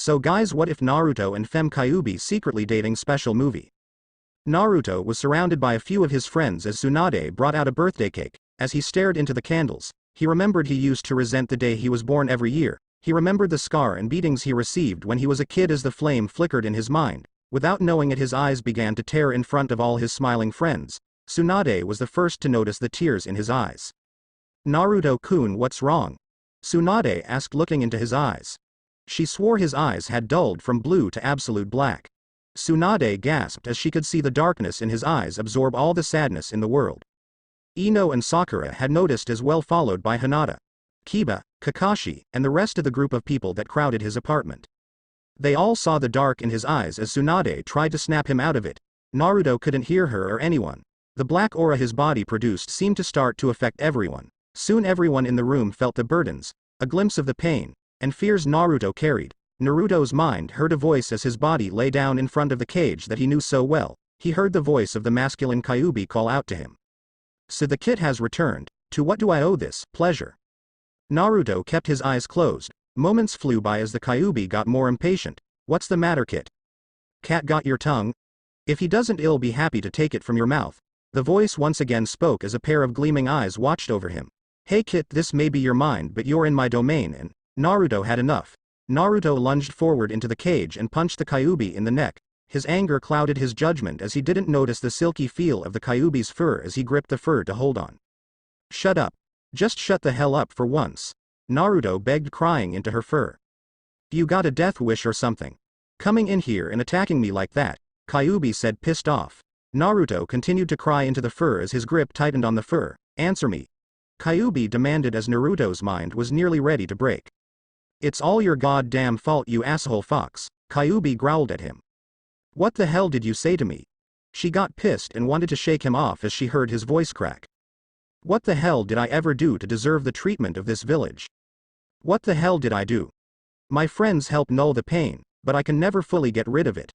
So guys, what if Naruto and Femme Kyuubi secretly dating special movie? Naruto was surrounded by a few of his friends as Tsunade brought out a birthday cake. As he stared into the candles, he remembered he used to resent the day he was born every year. He remembered the scar and beatings he received when he was a kid as the flame flickered in his mind. Without knowing it, his eyes began to tear in front of all his smiling friends. Tsunade was the first to notice the tears in his eyes. Naruto-kun, what's wrong? Tsunade asked, looking into his eyes. She swore his eyes had dulled from blue to absolute black. Tsunade gasped as she could see the darkness in his eyes absorb all the sadness in the world. Ino and Sakura had noticed as well, followed by Hinata, Kiba, Kakashi, and the rest of the group of people that crowded his apartment. They all saw the dark in his eyes as Tsunade tried to snap him out of it. Naruto couldn't hear her or anyone. The black aura his body produced seemed to start to affect everyone. Soon everyone in the room felt the burdens, a glimpse of the pain and fears Naruto carried. Naruto's mind heard a voice as his body lay down in front of the cage that he knew so well. He heard the voice of the masculine Kyuubi call out to him. So the kid has returned. To what do I owe this pleasure? Naruto kept his eyes closed. Moments flew by as the Kyuubi got more impatient. What's the matter, kid? Cat got your tongue? If he doesn't, I'll be happy to take it from your mouth. The voice once again spoke as a pair of gleaming eyes watched over him. Hey kid, this may be your mind, but you're in my domain. And Naruto had enough. Naruto lunged forward into the cage and punched the Kyuubi in the neck. His anger clouded his judgment as he didn't notice the silky feel of the Kyuubi's fur as he gripped the fur to hold on. Shut up. Just shut the hell up for once. Naruto begged, crying into her fur. You got a death wish or something? Coming in here and attacking me like that? Kyuubi said, pissed off. Naruto continued to cry into the fur as his grip tightened on the fur. Answer me. Kyuubi demanded as Naruto's mind was nearly ready to break. It's all your goddamn fault, you asshole fox, Kyuubi growled at him. What the hell did you say to me? She got pissed and wanted to shake him off as she heard his voice crack. What the hell did I ever do to deserve the treatment of this village? What the hell did I do? My friends help null the pain, but I can never fully get rid of it.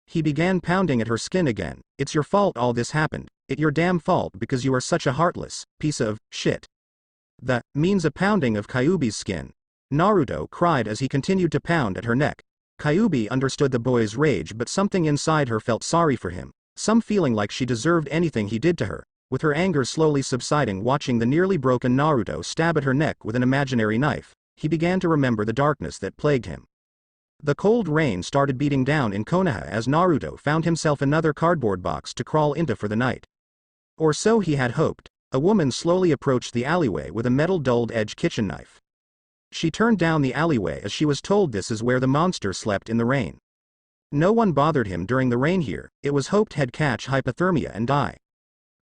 He began pounding at her skin again. It's your fault all this happened. It's your damn fault because you are such a heartless piece of shit. The means a pounding of Kyuubi's skin. Naruto cried as he continued to pound at her neck. Kyuubi understood the boy's rage, but something inside her felt sorry for him. Some feeling like she deserved anything he did to her. With her anger slowly subsiding, watching the nearly broken Naruto stab at her neck with an imaginary knife, he began to remember the darkness that plagued him. The cold rain started beating down in Konoha as Naruto found himself another cardboard box to crawl into for the night. Or so he had hoped. A woman slowly approached the alleyway with a metal dulled-edge kitchen knife. She turned down the alleyway as she was told this is where the monster slept in the rain. No one bothered him during the rain here. It was hoped he'd catch hypothermia and die.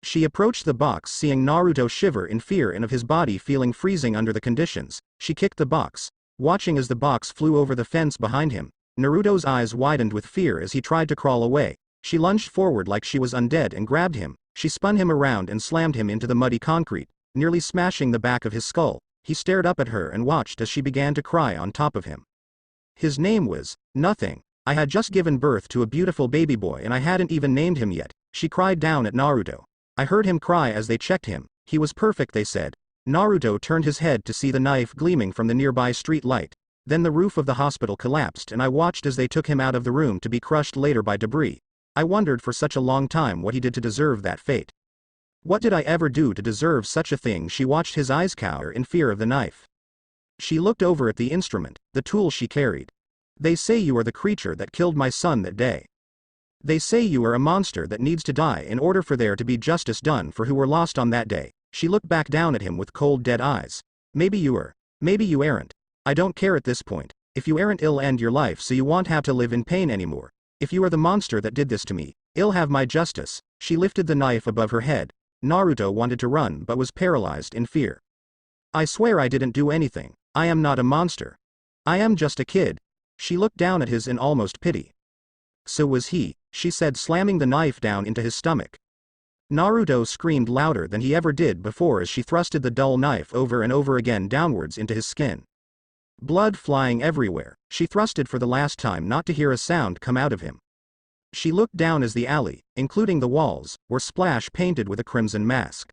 She approached the box, seeing Naruto shiver in fear and of his body feeling freezing under the conditions. She kicked the box, watching as the box flew over the fence behind him. Naruto's eyes widened with fear as he tried to crawl away. She lunged forward like she was undead and grabbed him. She spun him around and slammed him into the muddy concrete, nearly smashing the back of his skull. He stared up at her and watched as she began to cry on top of him. His name was nothing. I had just given birth to a beautiful baby boy and I hadn't even named him yet. She cried down at Naruto. I heard him cry as they checked him. He was perfect, they said. Naruto turned his head to see the knife gleaming from the nearby street light. Then the roof of the hospital collapsed and I watched as they took him out of the room to be crushed later by debris. I wondered for such a long time what he did to deserve that fate. What did I ever do to deserve such a thing? She watched his eyes cower in fear of the knife. She looked over at the instrument, the tool she carried. They say you are the creature that killed my son that day. They say you are a monster that needs to die in order for there to be justice done for who were lost on that day. She looked back down at him with cold, dead eyes. Maybe you are. Maybe you aren't. I don't care at this point. If you aren't, it'll end your life so you won't have to live in pain anymore. If you are the monster that did this to me, it'll have my justice. She lifted the knife above her head. Naruto wanted to run but was paralyzed in fear. I swear I didn't do anything. I am not a monster. I am just a kid. She looked down at his in almost pity. So was he, she said, slamming the knife down into his stomach. Naruto screamed louder than he ever did before as she thrusted the dull knife over and over again downwards into his skin. Blood flying everywhere, she thrusted for the last time not to hear a sound come out of him. She looked down as the alley, including the walls, were splash painted with a crimson mask.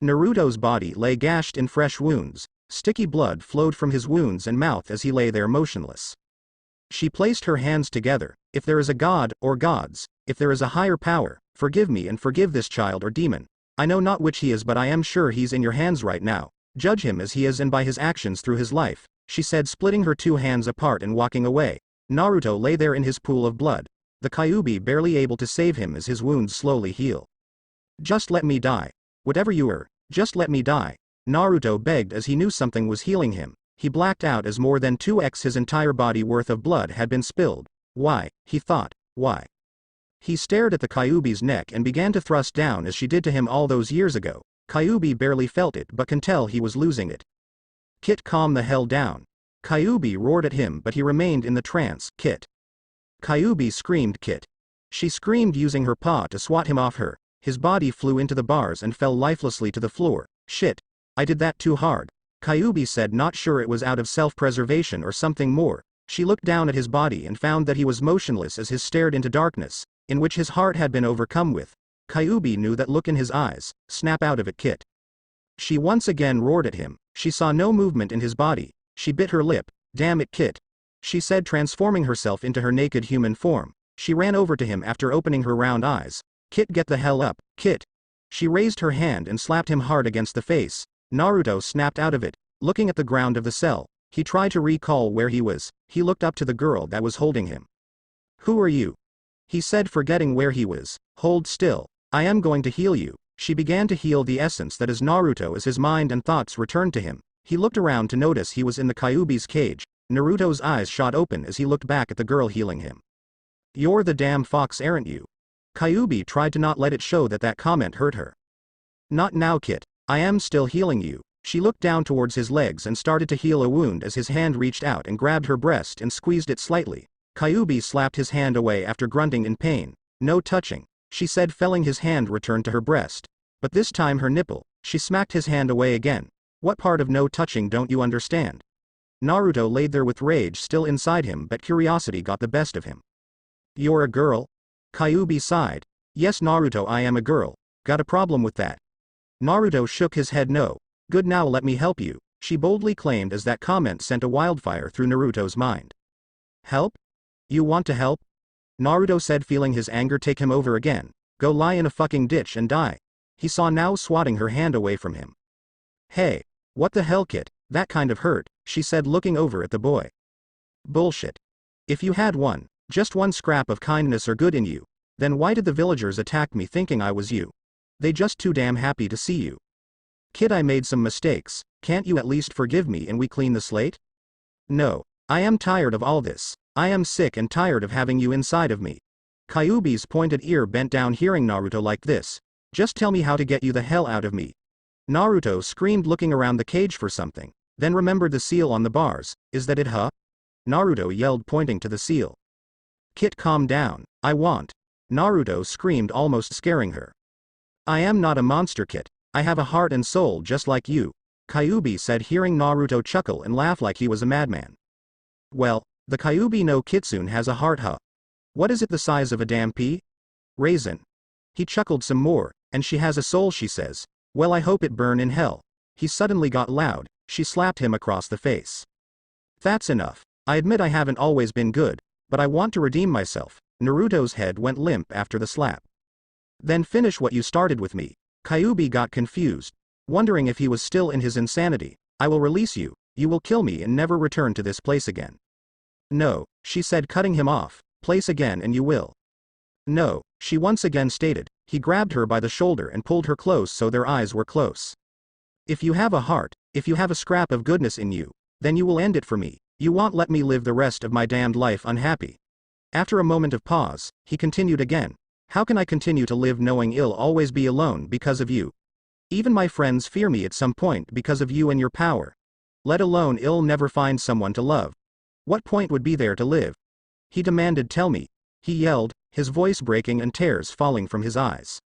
Naruto's body lay gashed in fresh wounds. Sticky blood flowed from his wounds and mouth as he lay there motionless. She placed her hands together. If there is a god, or gods, if there is a higher power, forgive me and forgive this child or demon. I know not which he is, but I am sure he's in your hands right now. Judge him as he is and by his actions through his life, she said, splitting her two hands apart and walking away. Naruto lay there in his pool of blood, the kyuubi barely able to save him as his wounds slowly heal. Just let me die. Whatever you are, just let me die. Naruto begged as he knew something was healing him. He blacked out as more than 2x his entire body worth of blood had been spilled. Why, he thought, why? He stared at the kyuubi's neck and began to thrust down as she did to him all those years ago. Kyuubi barely felt it but can tell he was losing it. Kit, calm the hell down. Kyuubi roared at him but he remained in the trance. Kit. Kyuubi screamed. Kit. She screamed using her paw to swat him off her. His body flew into the bars and fell lifelessly to the floor. Shit. I did that too hard. Kyuubi said, not sure it was out of self-preservation or something more. She looked down at his body and found that he was motionless as his stared into darkness, in which his heart had been overcome with. Kyuubi knew that look in his eyes. Snap out of it, Kit. She once again roared at him. She saw no movement in his body. She bit her lip. Damn it, Kit. She said, transforming herself into her naked human form. She ran over to him after opening her round eyes. Kit, get the hell up, Kit. She raised her hand and slapped him hard against the face. Naruto snapped out of it, looking at the ground of the cell. He tried to recall where he was. He looked up to the girl that was holding him. Who are you? He said, forgetting where he was. Hold still. I am going to heal you. She began to heal the essence that is Naruto as his mind and thoughts returned to him. He looked around to notice he was in the kyuubi's cage. Naruto's eyes shot open as he looked back at the girl healing him. You're the damn fox, aren't you? Kyuubi tried to not let it show that comment hurt her. Not now, Kit. I am still healing you. She looked down towards his legs and started to heal a wound as his hand reached out and grabbed her breast and squeezed it slightly. Kyuubi slapped his hand away after grunting in pain. No touching, she said, feeling his hand return to her breast. But this time her nipple. She smacked his hand away again. What part of no touching don't you understand? Naruto laid there with rage still inside him, but curiosity got the best of him. You're a girl? Kyuubi sighed. Yes, Naruto, I am a girl. Got a problem with that? Naruto shook his head. No. Good, now let me help you, she boldly claimed as that comment sent a wildfire through Naruto's mind. Help? You want to help? Naruto said, feeling his anger take him over again. Go lie in a fucking ditch and die. He saw now swatting her hand away from him. Hey. What the hell, Kit? That kind of hurt, she said, looking over at the boy. Bullshit. If you had just one scrap of kindness or good in you, then why did the villagers attack me thinking I was you? They just too damn happy to see you. Kid, I made some mistakes. Can't you at least forgive me and we clean the slate? No. I am tired of all this. I am sick and tired of having you inside of me. Kyuubi's pointed ear bent down hearing Naruto like this. Just tell me how to get you the hell out of me. Naruto screamed, looking around the cage for something, then remembered the seal on the bars. Is that it, huh? Naruto yelled, pointing to the seal. Kit, calm down. I want. Naruto screamed, almost scaring her. I am not a monster, Kit. I have a heart and soul just like you, Kyuubi said, hearing Naruto chuckle and laugh like he was a madman. Well, the Kyuubi no Kitsune has a heart, huh? What is it, the size of a damn pea? Raisin. He chuckled some more. And she has a soul, she says. Well, I hope it burn in hell. He suddenly got loud. She slapped him across the face. That's enough. I admit I haven't always been good, but I want to redeem myself. Naruto's head went limp after the slap. Then finish what you started with me. Kyuubi got confused, wondering if he was still in his insanity. I will release you. You will kill me and never return to this place again. No, she said, cutting him off. Place again and you will. No, she once again stated. He grabbed her by the shoulder and pulled her close so their eyes were close. If you have a heart, if you have a scrap of goodness in you, then you will end it for me. You won't let me live the rest of my damned life unhappy. After a moment of pause, he continued again. How can I continue to live knowing I'll always be alone because of you? Even my friends fear me at some point because of you and your power. Let alone I'll never find someone to love. What point would be there to live? He demanded, tell me. He yelled, his voice breaking and tears falling from his eyes.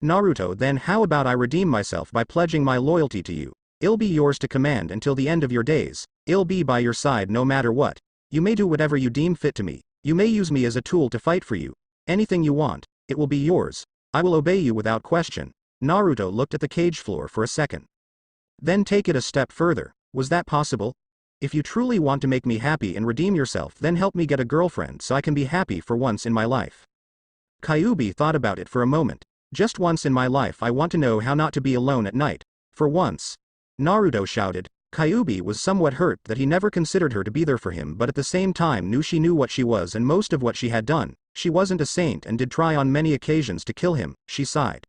Naruto, then how about I redeem myself by pledging my loyalty to you? I'll be yours to command until the end of your days. I'll be by your side no matter what. You may do whatever you deem fit to me. You may use me as a tool to fight for you. Anything you want, it will be yours. I will obey you without question. Naruto looked at the cage floor for a second. Then take it a step further. Was that possible? If you truly want to make me happy and redeem yourself, then help me get a girlfriend so I can be happy for once in my life. Kyuubi thought about it for a moment. Just once in my life I want to know how not to be alone at night. For once. Naruto shouted. Kyuubi was somewhat hurt that he never considered her to be there for him, but at the same time knew she knew what she was and most of what she had done. She wasn't a saint and did try on many occasions to kill him. She sighed.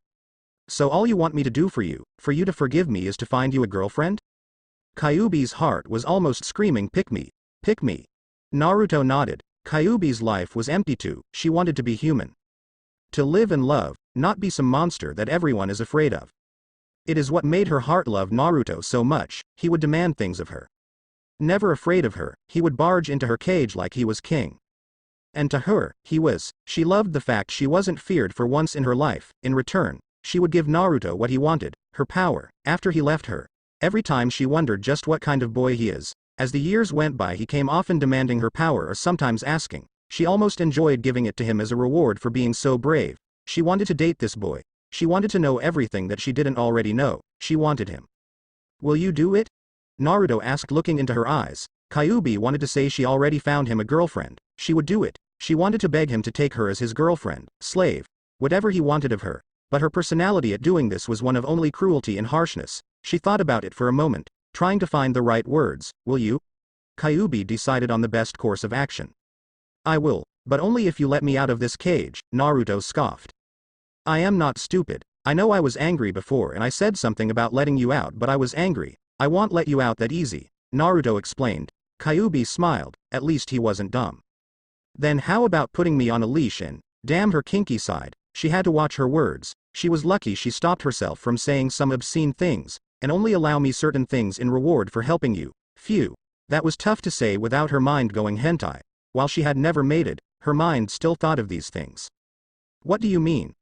So all you want me to do for you to forgive me, is to find you a girlfriend? Kyuubi's heart was almost screaming, pick me. Pick me. Naruto nodded. Kyuubi's life was empty too. She wanted to be human. To live and love, not be some monster that everyone is afraid of. It is what made her heart love Naruto so much. He would demand things of her. Never afraid of her, he would barge into her cage like he was king. And to her, he was. She loved the fact she wasn't feared for once in her life. In return, she would give Naruto what he wanted, her power. After he left her, every time she wondered just what kind of boy he is. As the years went by, he came often demanding her power or sometimes asking. She almost enjoyed giving it to him as a reward for being so brave. She wanted to date this boy. She wanted to know everything that she didn't already know. She wanted him. Will you do it? Naruto asked, looking into her eyes. Kyuubi wanted to say she already found him a girlfriend. She would do it. She wanted to beg him to take her as his girlfriend, slave, whatever he wanted of her. But her personality at doing this was one of only cruelty and harshness. She thought about it for a moment, trying to find the right words. Will you? Kyuubi decided on the best course of action. I will, but only if you let me out of this cage, Naruto scoffed. I am not stupid. I know I was angry before and I said something about letting you out, but I was angry. I won't let you out that easy, Naruto explained. Kyuubi smiled. At least he wasn't dumb. Then how about putting me on a leash and, damn, her kinky side. She had to watch her words. She was lucky she stopped herself from saying some obscene things, and only allow me certain things in reward for helping you. Phew. That was tough to say without her mind going hentai. While she had never mated, her mind still thought of these things. What do you mean?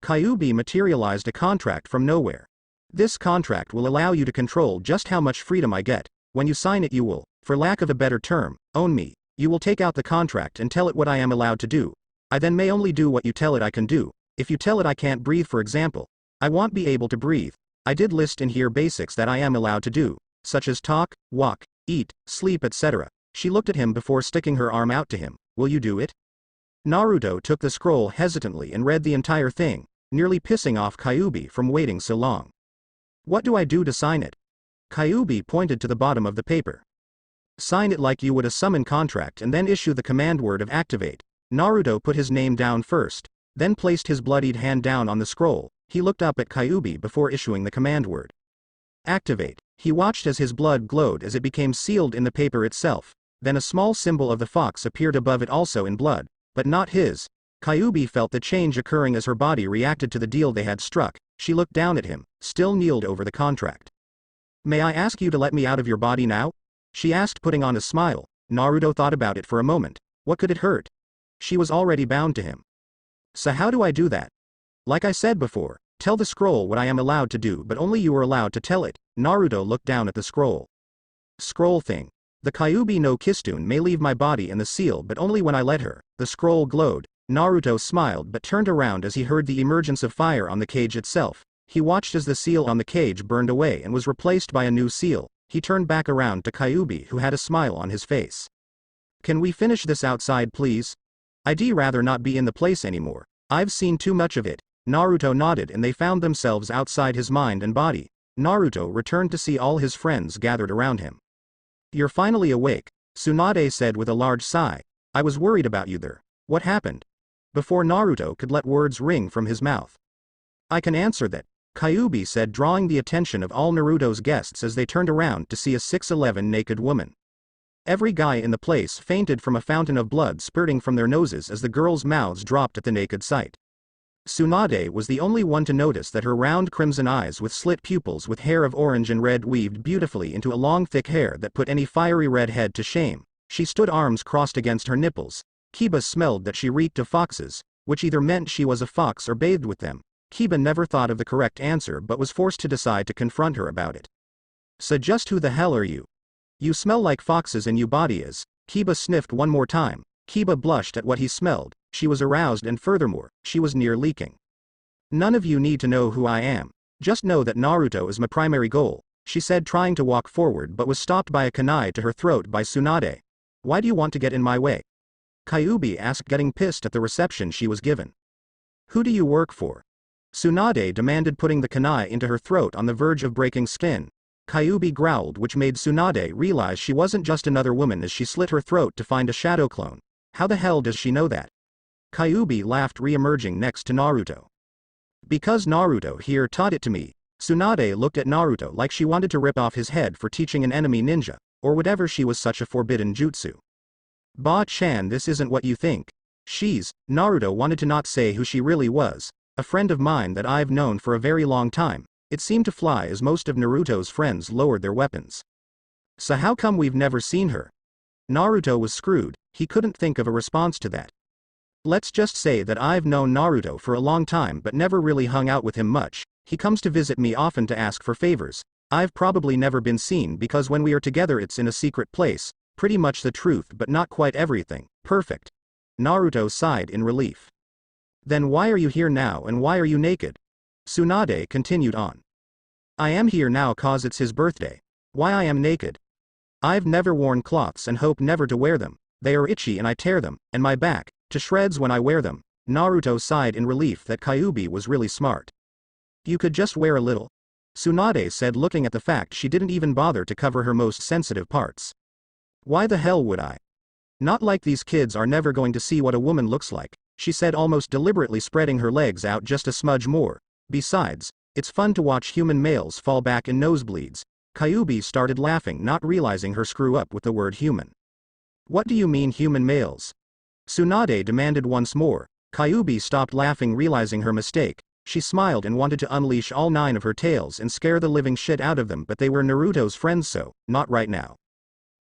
Kyuubi materialized a contract from nowhere. This contract will allow you to control just how much freedom I get. When you sign it, you will, for lack of a better term, own me. You will take out the contract and tell it what I am allowed to do. I then may only do what you tell it I can do. If you tell it I can't breathe, for example, I won't be able to breathe. I did list in here basics that I am allowed to do, such as talk, walk, eat, sleep, etc. She looked at him before sticking her arm out to him. Will you do it? Naruto took the scroll hesitantly and read the entire thing, nearly pissing off Kyuubi from waiting so long. What do I do to sign it? Kyuubi pointed to the bottom of the paper. Sign it like you would a summon contract and then issue the command word of activate. Naruto put his name down first, then placed his bloodied hand down on the scroll. He looked up at Kyuubi before issuing the command word. Activate. He watched as his blood glowed as it became sealed in the paper itself. Then a small symbol of the fox appeared above it, also in blood, but not his. Kyuubi felt the change occurring as her body reacted to the deal they had struck. She looked down at him, still kneeled over the contract. May I ask you to let me out of your body now? She asked, putting on a smile. Naruto thought about it for a moment. What could it hurt? She was already bound to him. So how do I do that? Like I said before, tell the scroll what I am allowed to do, but only you are allowed to tell it. Naruto looked down at the scroll. Scroll thing. The Kyuubi no Kitsune may leave my body in the seal, but only when I let her. The scroll glowed. Naruto smiled but turned around as he heard the emergence of fire on the cage itself. He watched as the seal on the cage burned away and was replaced by a new seal. He turned back around to Kyuubi, who had a smile on his face. Can we finish this outside, please? I'd rather not be in the place anymore. I've seen too much of it. Naruto nodded and they found themselves outside his mind and body. Naruto returned to see all his friends gathered around him. You're finally awake, Tsunade said with a large sigh. I was worried about you there. What happened? Before Naruto could let words ring from his mouth. I can answer that, Kyuubi said, drawing the attention of all Naruto's guests as they turned around to see a 6'11" naked woman. Every guy in the place fainted from a fountain of blood spurting from their noses as the girls' mouths dropped at the naked sight. Tsunade was the only one to notice that her round crimson eyes with slit pupils with hair of orange and red weaved beautifully into a long thick hair that put any fiery red head to shame. She stood arms crossed against her nipples. Kiba smelled that she reeked of foxes, which either meant she was a fox or bathed with them. Kiba never thought of the correct answer but was forced to decide to confront her about it. So just who the hell are you? You smell like foxes and you body is. Kiba sniffed one more time. Kiba blushed at what he smelled. She was aroused and furthermore, she was near leaking. None of you need to know who I am. Just know that Naruto is my primary goal. she said, trying to walk forward but was stopped by a kunai to her throat by Tsunade. Why do you want to get in my way? Kyuubi asked, getting pissed at the reception she was given. Who do you work for? Tsunade demanded, putting the kunai into her throat on the verge of breaking skin. Kyuubi growled, which made Tsunade realize she wasn't just another woman as she slit her throat to find a shadow clone. How the hell does she know that? Kyuubi laughed, re-emerging next to Naruto. Because Naruto here taught it to me. Tsunade looked at Naruto like she wanted to rip off his head for teaching an enemy ninja, or whatever she was, such a forbidden jutsu. Ba-chan, this isn't what you think. Naruto wanted to not say who she really was, a friend of mine that I've known for a very long time. It seemed to fly as most of Naruto's friends lowered their weapons. So how come we've never seen her? Naruto was screwed, he couldn't think of a response to that. Let's just say that I've known Naruto for a long time but never really hung out with him much. He comes to visit me often to ask for favors. I've probably never been seen because when we are together it's in a secret place. Pretty much the truth but not quite everything. Perfect. Naruto sighed in relief. Then why are you here now and why are you naked? Tsunade continued on. I am here now cause it's his birthday. Why I am naked? I've never worn cloths and hope never to wear them. They are itchy and I tear them, and my back, to shreds when I wear them. Naruto sighed in relief that Kyuubi was really smart. You could just wear a little. Tsunade said, looking at the fact she didn't even bother to cover her most sensitive parts. Why the hell would I? Not like these kids are never going to see what a woman looks like, she said, almost deliberately spreading her legs out just a smudge more. Besides, it's fun to watch human males fall back in nosebleeds. Kyuubi started laughing, not realizing her screw up with the word human. What do you mean human males? Tsunade demanded once more. Kyuubi stopped laughing, realizing her mistake. She smiled and wanted to unleash all 9 of her tails and scare the living shit out of them, but they were Naruto's friends, so, not right now.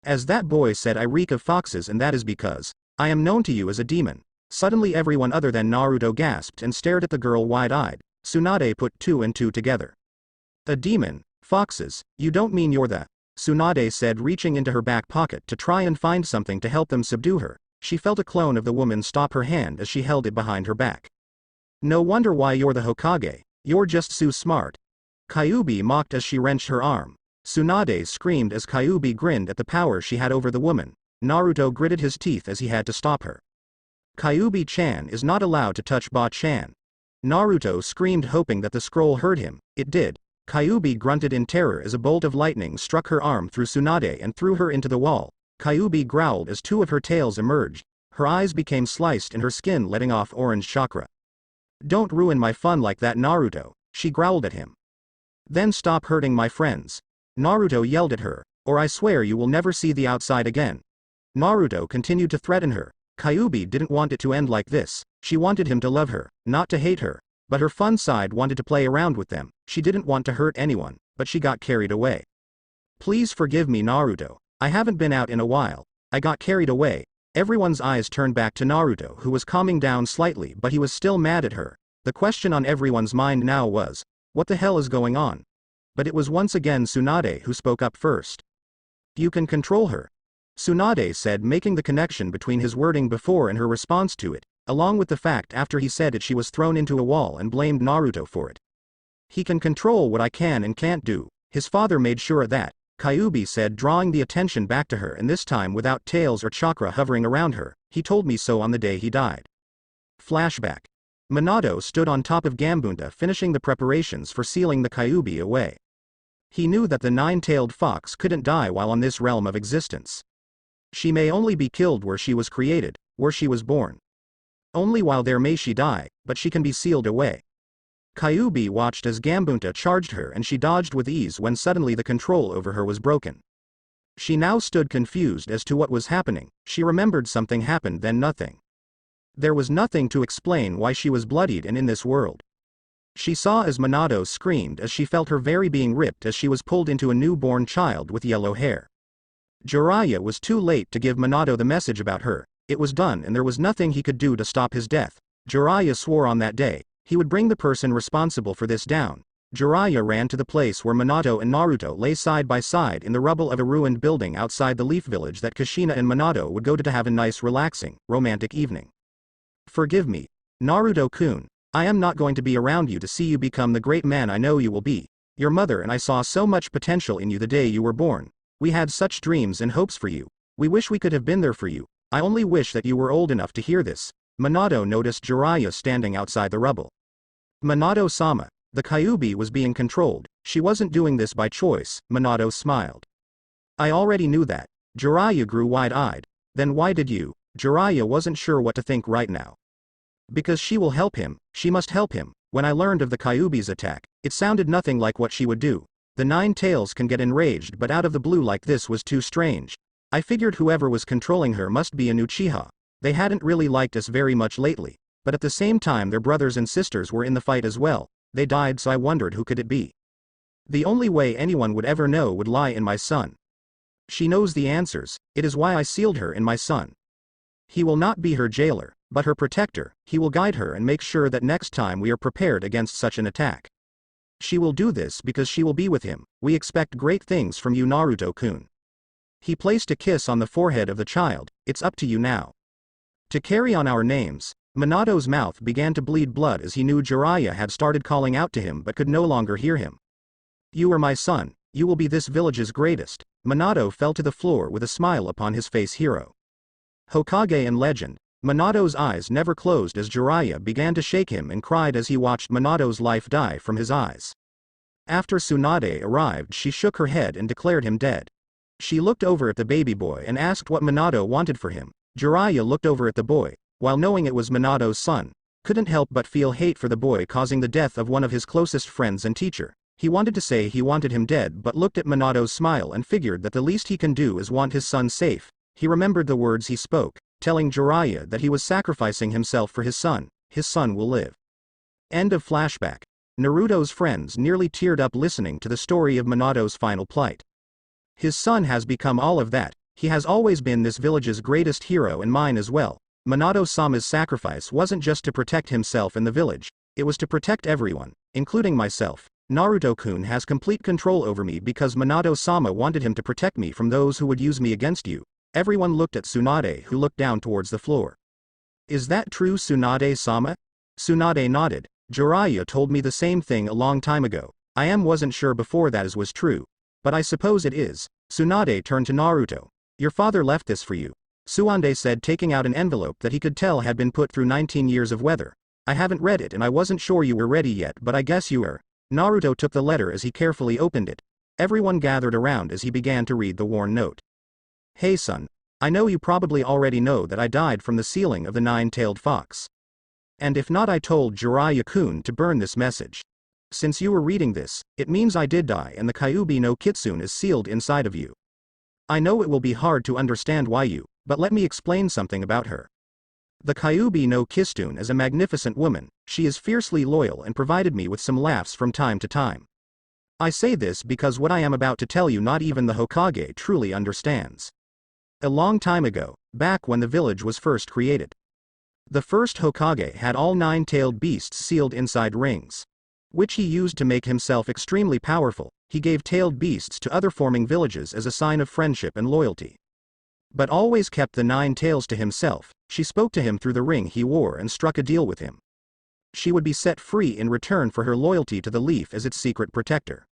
As that boy said, I reek of foxes, and that is because I am known to you as a demon. Suddenly everyone other than Naruto gasped and stared at the girl wide-eyed. Tsunade put 2 and 2 together. A demon? Foxes? You don't mean you're the... Tsunade said, reaching into her back pocket to try and find something to help them subdue her. She felt a clone of the woman stop her hand as she held it behind her back. No wonder why you're the Hokage. You're just so smart. Kyuubi mocked as she wrenched her arm. Tsunade screamed as Kyuubi grinned at the power she had over the woman. Naruto gritted his teeth as he had to stop her. Kyuubi-chan is not allowed to touch Ba-chan. Naruto screamed, hoping that the scroll heard him. It did. Kyuubi grunted in terror as a bolt of lightning struck her arm through Tsunade and threw her into the wall. Kyuubi growled as 2 of her tails emerged. Her eyes became sliced and her skin letting off orange chakra. Don't ruin my fun like that, Naruto, she growled at him. Then stop hurting my friends. Naruto yelled at her, or I swear you will never see the outside again. Naruto continued to threaten her. Kyuubi didn't want it to end like this. She wanted him to love her, not to hate her. But her fun side wanted to play around with them. She didn't want to hurt anyone, but she got carried away. Please forgive me, Naruto. I haven't been out in a while. I got carried away. Everyone's eyes turned back to Naruto, who was calming down slightly, but he was still mad at her. The question on everyone's mind now was, what the hell is going on? But it was once again Tsunade who spoke up first. You can control her. Tsunade said, making the connection between his wording before and her response to it, along with the fact after he said it she was thrown into a wall and blamed Naruto for it. He can control what I can and can't do. His father made sure of that, Kyuubi said, drawing the attention back to her, and this time without tails or chakra hovering around her. He told me so on the day he died. Flashback. Minato stood on top of Gambunta finishing the preparations for sealing the Kyuubi away. He knew that the 9-tailed fox couldn't die while on this realm of existence. She may only be killed where she was created, where she was born. Only while there may she die, but she can be sealed away. Kyuubi watched as Gambunta charged her and she dodged with ease when suddenly the control over her was broken. She now stood confused as to what was happening. She remembered something happened, then nothing. There was nothing to explain why she was bloodied and in this world. She saw as Minato screamed as she felt her very being ripped as she was pulled into a newborn child with yellow hair. Jiraiya was too late to give Minato the message about her. It was done and there was nothing he could do to stop his death. Jiraiya swore on that day he would bring the person responsible for this down. Jiraiya ran to the place where Minato and Naruto lay side by side in the rubble of a ruined building outside the Leaf Village that Kushina and Minato would go to have a nice relaxing, romantic evening. Forgive me, Naruto-kun. I am not going to be around you to see you become the great man I know you will be. Your mother and I saw so much potential in you the day you were born. We had such dreams and hopes for you. We wish we could have been there for you. I only wish that you were old enough to hear this. Minato noticed Jiraiya standing outside the rubble. Minato-sama. The kyuubi was being controlled. She wasn't doing this by choice, Minato smiled. I already knew that. Jiraiya grew wide-eyed. Then why did you? Jiraiya wasn't sure what to think right now. Because she will help him, she must help him. When I learned of the kyuubi's attack, it sounded nothing like what she would do. The Nine Tails can get enraged, but out of the blue like this was too strange. I figured whoever was controlling her must be an Uchiha. They hadn't really liked us very much lately, but at the same time their brothers and sisters were in the fight as well. They died, so I wondered who could it be. The only way anyone would ever know would lie in my son. She knows the answers, it is why I sealed her in my son. He will not be her jailer, but her protector. He will guide her and make sure that next time we are prepared against such an attack. She will do this because she will be with him. We expect great things from you, Naruto-kun. He placed a kiss on the forehead of the child. It's up to you now. To carry on our names. Minato's mouth began to bleed blood as he knew Jiraiya had started calling out to him but could no longer hear him. You are my son. You will be this village's greatest. Minato fell to the floor with a smile upon his face. Hero. Hokage and legend. Minato's eyes never closed as Jiraiya began to shake him and cried as he watched Minato's life die from his eyes. After Tsunade arrived, she shook her head and declared him dead. She looked over at the baby boy and asked what Minato wanted for him. Jiraiya looked over at the boy, while knowing it was Minato's son, couldn't help but feel hate for the boy causing the death of one of his closest friends and teacher. He wanted to say he wanted him dead but looked at Minato's smile and figured that the least he can do is want his son safe. He remembered the words he spoke, telling Jiraiya that he was sacrificing himself for his son. His son will live. End of flashback. Naruto's friends nearly teared up listening to the story of Minato's final plight. His son has become all of that. He has always been this village's greatest hero and mine as well. Minato-sama's sacrifice wasn't just to protect himself and the village, it was to protect everyone, including myself. Naruto-kun has complete control over me because Minato-sama wanted him to protect me from those who would use me against you. Everyone looked at Tsunade, who looked down towards the floor. Is that true, Tsunade-sama? Tsunade nodded. Jiraiya told me the same thing a long time ago. I wasn't sure before that was true, but I suppose it is. Tsunade turned to Naruto. Your father left this for you. Tsunade said, taking out an envelope that he could tell had been put through 19 years of weather. I haven't read it and I wasn't sure you were ready yet, but I guess you are. Naruto took the letter as he carefully opened it. Everyone gathered around as he began to read the worn note. Hey son, I know you probably already know that I died from the sealing of the nine-tailed fox. And if not, I told Jiraiya-kun to burn this message. Since you were reading this, it means I did die and the kyuubi no kitsune is sealed inside of you. I know it will be hard to understand why you, but let me explain something about her. The kyuubi no kitsune is a magnificent woman. She is fiercely loyal and provided me with some laughs from time to time. I say this because what I am about to tell you not even the Hokage truly understands. A long time ago, back when the village was first created, the first Hokage had all nine-tailed beasts sealed inside rings, which he used to make himself extremely powerful. He gave tailed beasts to other forming villages as a sign of friendship and loyalty, but always kept the nine tails to himself. She spoke to him through the ring he wore and struck a deal with him. She would be set free in return for her loyalty to the leaf as its secret protector.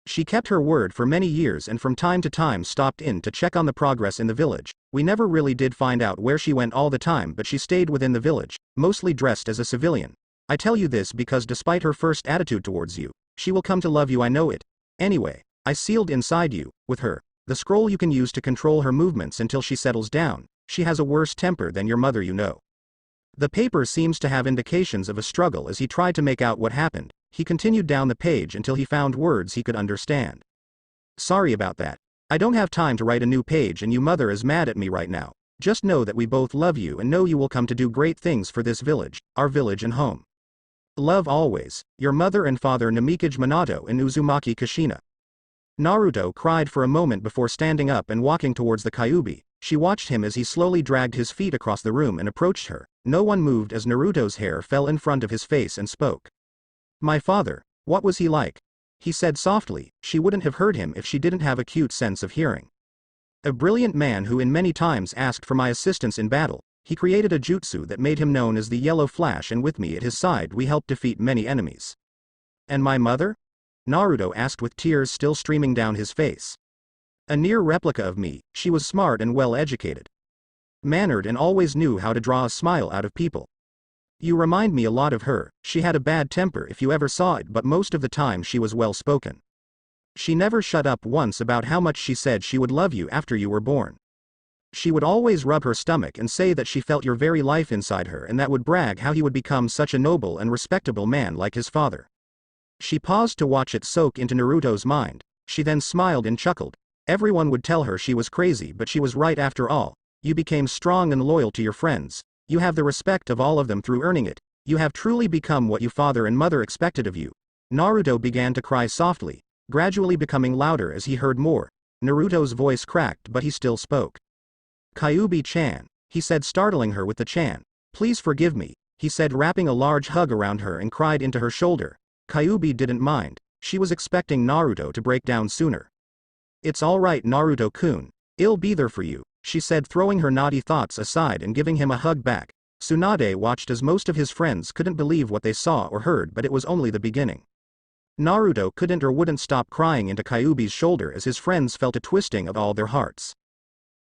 She kept her word for many years and from time to time stopped in to check on the progress in the village. We never really did find out where she went all the time, but she stayed within the village, mostly dressed as a civilian. I tell you this because despite her first attitude towards you, she will come to love you, I know it. Anyway, I sealed inside you, with her, the scroll you can use to control her movements until she settles down. She has a worse temper than your mother, you know. The paper seems to have indications of a struggle as he tried to make out what happened. He continued down the page until he found words he could understand. Sorry about that. I don't have time to write a new page and your mother is mad at me right now. Just know that we both love you and know you will come to do great things for this village, our village and home. Love always, your mother and father Namikage Minato and Uzumaki Kushina. Naruto cried for a moment before standing up and walking towards the kyuubi. She watched him as he slowly dragged his feet across the room and approached her. No one moved as Naruto's hair fell in front of his face and spoke. My father, what was he like? He said softly. She wouldn't have heard him if she didn't have a cute sense of hearing. A brilliant man who in many times asked for my assistance in battle. He created a jutsu that made him known as the Yellow Flash, and with me at his side we helped defeat many enemies. And my mother? Naruto asked with tears still streaming down his face. A near replica of me, she was smart and well educated. Mannered and always knew how to draw a smile out of people. You remind me a lot of her. She had a bad temper if you ever saw it, but most of the time she was well spoken. She never shut up once about how much she said she would love you after you were born. She would always rub her stomach and say that she felt your very life inside her, and that would brag how he would become such a noble and respectable man like his father. She paused to watch it soak into Naruto's mind. She then smiled and chuckled. Everyone would tell her she was crazy, but she was right after all. You became strong and loyal to your friends. You have the respect of all of them through earning it. You have truly become what your father and mother expected of you. Naruto began to cry softly, gradually becoming louder as he heard more. Naruto's voice cracked, but he still spoke. Kyuubi-chan, he said, startling her with the chan. Please forgive me, he said, wrapping a large hug around her and cried into her shoulder. Kyuubi didn't mind. She was expecting Naruto to break down sooner. It's alright, Naruto-kun. I'll be there for you, she said, throwing her naughty thoughts aside and giving him a hug back. Tsunade watched as most of his friends couldn't believe what they saw or heard, but it was only the beginning. Naruto couldn't or wouldn't stop crying into Kyuubi's shoulder as his friends felt a twisting of all their hearts.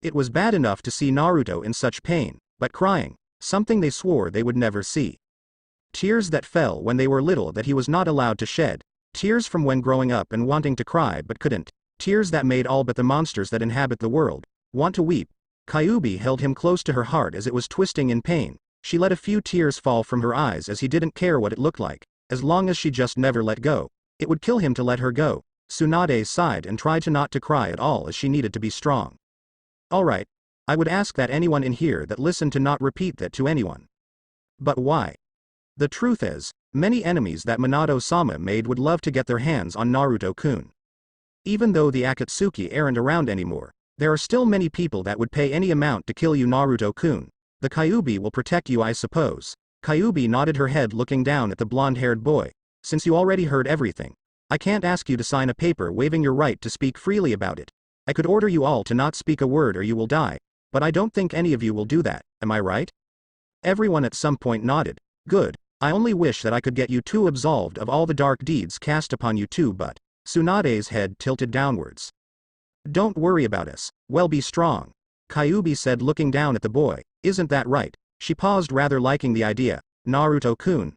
It was bad enough to see Naruto in such pain, but crying, something they swore they would never see. Tears that fell when they were little that he was not allowed to shed. Tears from when growing up and wanting to cry but couldn't. Tears that made all but the monsters that inhabit the world want to weep. Kyuubi held him close to her heart as it was twisting in pain. She let a few tears fall from her eyes as he didn't care what it looked like. As long as she just never let go, it would kill him to let her go. Tsunade sighed and tried to not to cry at all as she needed to be strong. Alright. I would ask that anyone in here that listened to not repeat that to anyone. But why? The truth is, many enemies that Minato-sama made would love to get their hands on Naruto-kun. Even though the Akatsuki aren't around anymore, there are still many people that would pay any amount to kill you, Naruto-kun. The Kyuubi will protect you, I suppose. Kyuubi nodded her head looking down at the blonde-haired boy. Since you already heard everything, I can't ask you to sign a paper waiving your right to speak freely about it. I could order you all to not speak a word or you will die, but I don't think any of you will do that, am I right? Everyone at some point nodded. Good. I only wish that I could get you two absolved of all the dark deeds cast upon you too, but Tsunade's head tilted downwards. Don't worry about us, well, be strong. Kyuubi said, looking down at the boy. Isn't that right? She paused, rather liking the idea. Naruto-kun.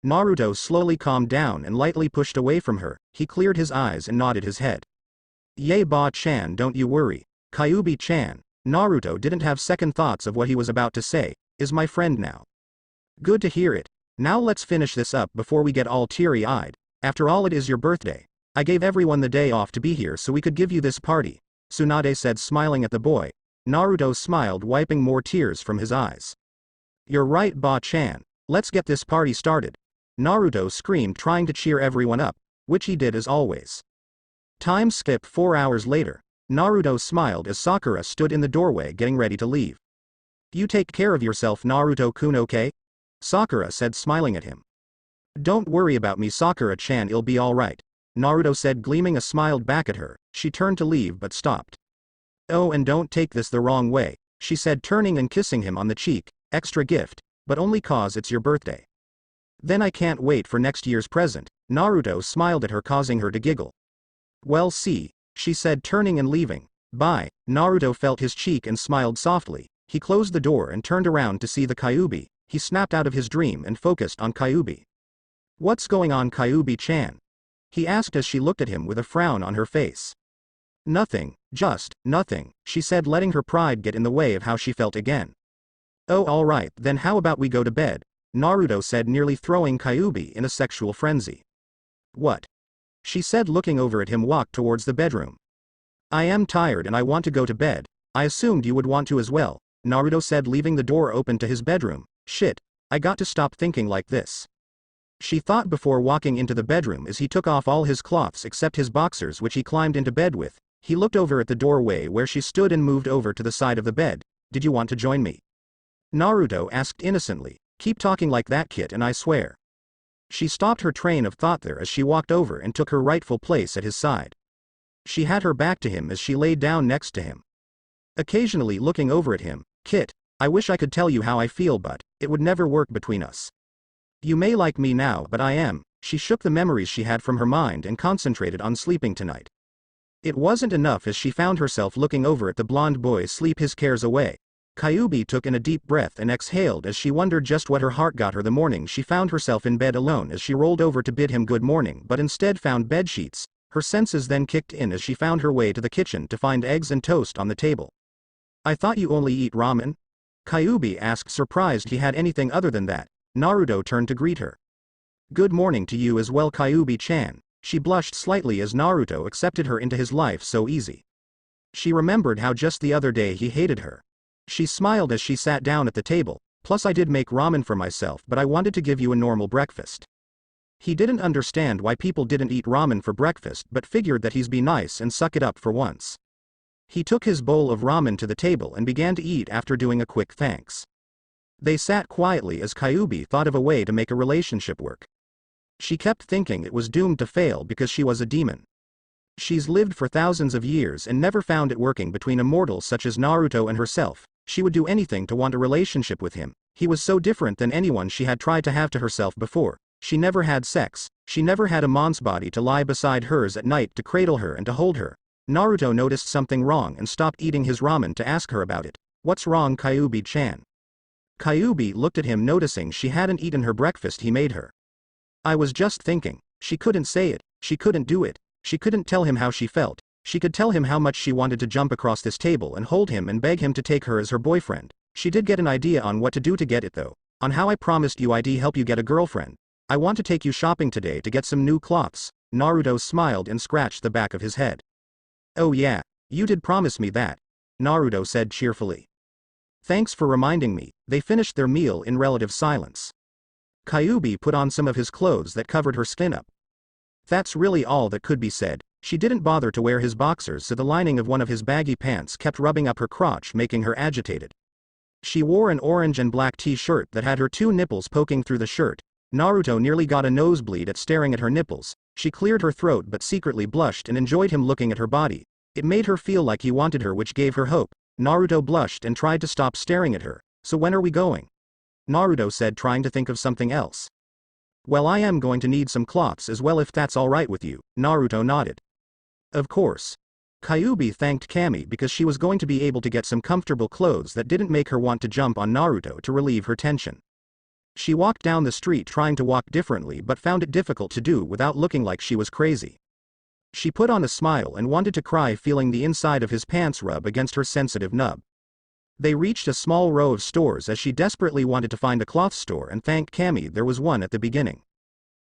Naruto slowly calmed down and lightly pushed away from her. He cleared his eyes and nodded his head. Yay, Ba-chan, don't you worry. Kyuubi-chan. Naruto didn't have second thoughts of what he was about to say. Is my friend now. Good to hear it. Now let's finish this up before we get all teary-eyed. After all, it is your birthday. I gave everyone the day off to be here so we could give you this party, Tsunade said, smiling at the boy. Naruto smiled, wiping more tears from his eyes. You're right, Ba-chan. Let's get this party started. Naruto screamed, trying to cheer everyone up, which he did as always. Time skip 4 hours later. Naruto smiled as Sakura stood in the doorway getting ready to leave. You take care of yourself, Naruto-kun, okay? Sakura said, smiling at him. Don't worry about me, Sakura-chan, it'll be alright, Naruto said, gleaming a smile back at her. She turned to leave but stopped. Oh, and don't take this the wrong way, she said, turning and kissing him on the cheek. Extra gift, but only cause it's your birthday. Then I can't wait for next year's present. Naruto smiled at her, causing her to giggle. Well, see, she said, turning and leaving. Bye. Naruto felt his cheek and smiled softly. He closed the door and turned around to see the Kyuubi. He snapped out of his dream and focused on Kyuubi. What's going on, Kyuubi-chan? He asked as she looked at him with a frown on her face. Nothing, just nothing, she said, letting her pride get in the way of how she felt again. Oh, alright, then how about we go to bed? Naruto said, nearly throwing Kyuubi in a sexual frenzy. What? She said, looking over at him, walked towards the bedroom. I am tired and I want to go to bed. I assumed you would want to as well, Naruto said, leaving the door open to his bedroom. Shit, I got to stop thinking like this, she thought before walking into the bedroom as he took off all his cloths except his boxers, which he climbed into bed with. He looked over at the doorway where she stood and moved over to the side of the bed. Did you want to join me? Naruto asked innocently. Keep talking like that, kid, and I swear. She stopped her train of thought there as she walked over and took her rightful place at his side. She had her back to him as she lay down next to him, occasionally looking over at him. Kit, I wish I could tell you how I feel, but it would never work between us. You may like me now, but I am, She shook the memories she had from her mind and concentrated on sleeping tonight. It wasn't enough as she found herself looking over at the blonde boy sleep his cares away. Kyuubi took in a deep breath and exhaled as she wondered just what her heart got her the morning she found herself in bed alone as she rolled over to bid him good morning but instead found bedsheets. Her senses then kicked in as she found her way to the kitchen to find eggs and toast on the table. "I thought you only eat ramen?" Kyuubi asked, surprised he had anything other than that. Naruto turned to greet her. "Good morning to you as well, Kyuubi-chan." She blushed slightly as Naruto accepted her into his life so easy. She remembered how just the other day he hated her. She smiled as she sat down at the table. "Plus I did make ramen for myself, but I wanted to give you a normal breakfast." He didn't understand why people didn't eat ramen for breakfast but figured that he'd be nice and suck it up for once. He took his bowl of ramen to the table and began to eat after doing a quick thanks. They sat quietly as Kyuubi thought of a way to make a relationship work. She kept thinking it was doomed to fail because she was a demon. She's lived for thousands of years and never found it working between a mortal such as Naruto and herself. She would do anything to want a relationship with him. He was so different than anyone she had tried to have to herself before. She never had sex. She never had a man's body to lie beside hers at night to cradle her and to hold her. Naruto noticed something wrong and stopped eating his ramen to ask her about it. "What's wrong, Kyuubi-chan?" Kyuubi looked at him, noticing she hadn't eaten her breakfast he made her. "I was just thinking." She couldn't say it. She couldn't do it. She couldn't tell him how she felt. She could tell him how much she wanted to jump across this table and hold him and beg him to take her as her boyfriend. She did get an idea on what to do to get it though. "On how I promised you I'd help you get a girlfriend. I want to take you shopping today to get some new clothes." Naruto smiled and scratched the back of his head. "Oh yeah, you did promise me that," Naruto said cheerfully. "Thanks for reminding me." They finished their meal in relative silence. Kyuubi put on some of his clothes that covered her skin up. That's really all that could be said. She didn't bother to wear his boxers, so the lining of one of his baggy pants kept rubbing up her crotch, making her agitated. She wore an orange and black t-shirt that had her two nipples poking through the shirt. Naruto nearly got a nosebleed at staring at her nipples. She cleared her throat but secretly blushed and enjoyed him looking at her body. It made her feel like he wanted her, which gave her hope. Naruto blushed and tried to stop staring at her. "So when are we going?" Naruto said, trying to think of something else. "Well, I am going to need some cloths as well if that's alright with you." Naruto nodded. "Of course." Kyuubi thanked Kami because she was going to be able to get some comfortable clothes that didn't make her want to jump on Naruto to relieve her tension. She walked down the street trying to walk differently but found it difficult to do without looking like she was crazy. She put on a smile and wanted to cry, feeling the inside of his pants rub against her sensitive nub. They reached a small row of stores as she desperately wanted to find a cloth store and thanked Kami there was one at the beginning.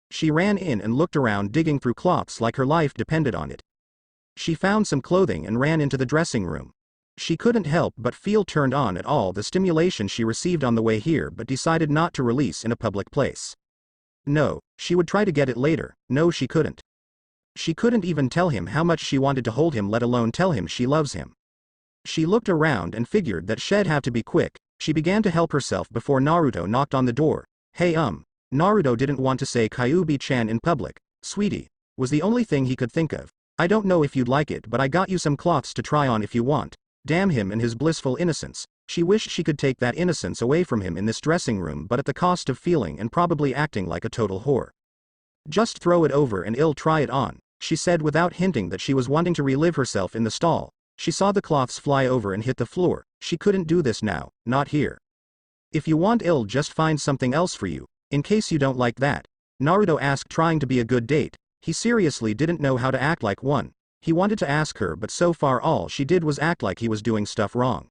She ran in and looked around, digging through cloths like her life depended on it. She found some clothing and ran into the dressing room. She couldn't help but feel turned on at all the stimulation she received on the way here, but decided not to release in a public place. No, she would try to get it later. No, she couldn't. She couldn't even tell him how much she wanted to hold him, let alone tell him she loves him. She looked around and figured that she'd have to be quick. She began to help herself before Naruto knocked on the door. "Hey Naruto didn't want to say Kyuubi-chan in public. "Sweetie," was the only thing he could think of. "I don't know if you'd like it, but I got you some cloths to try on if you want." Damn him and his blissful innocence. She wished she could take that innocence away from him in this dressing room, but at the cost of feeling and probably acting like a total whore. "Just throw it over and I'll try it on," she said without hinting that she was wanting to relive herself in the stall. She saw the cloths fly over and hit the floor. She couldn't do this now, not here. "If you want, I'll just find something else for you, in case you don't like that," Naruto asked, trying to be a good date. He seriously didn't know how to act like one. He wanted to ask her, but so far all she did was act like he was doing stuff wrong.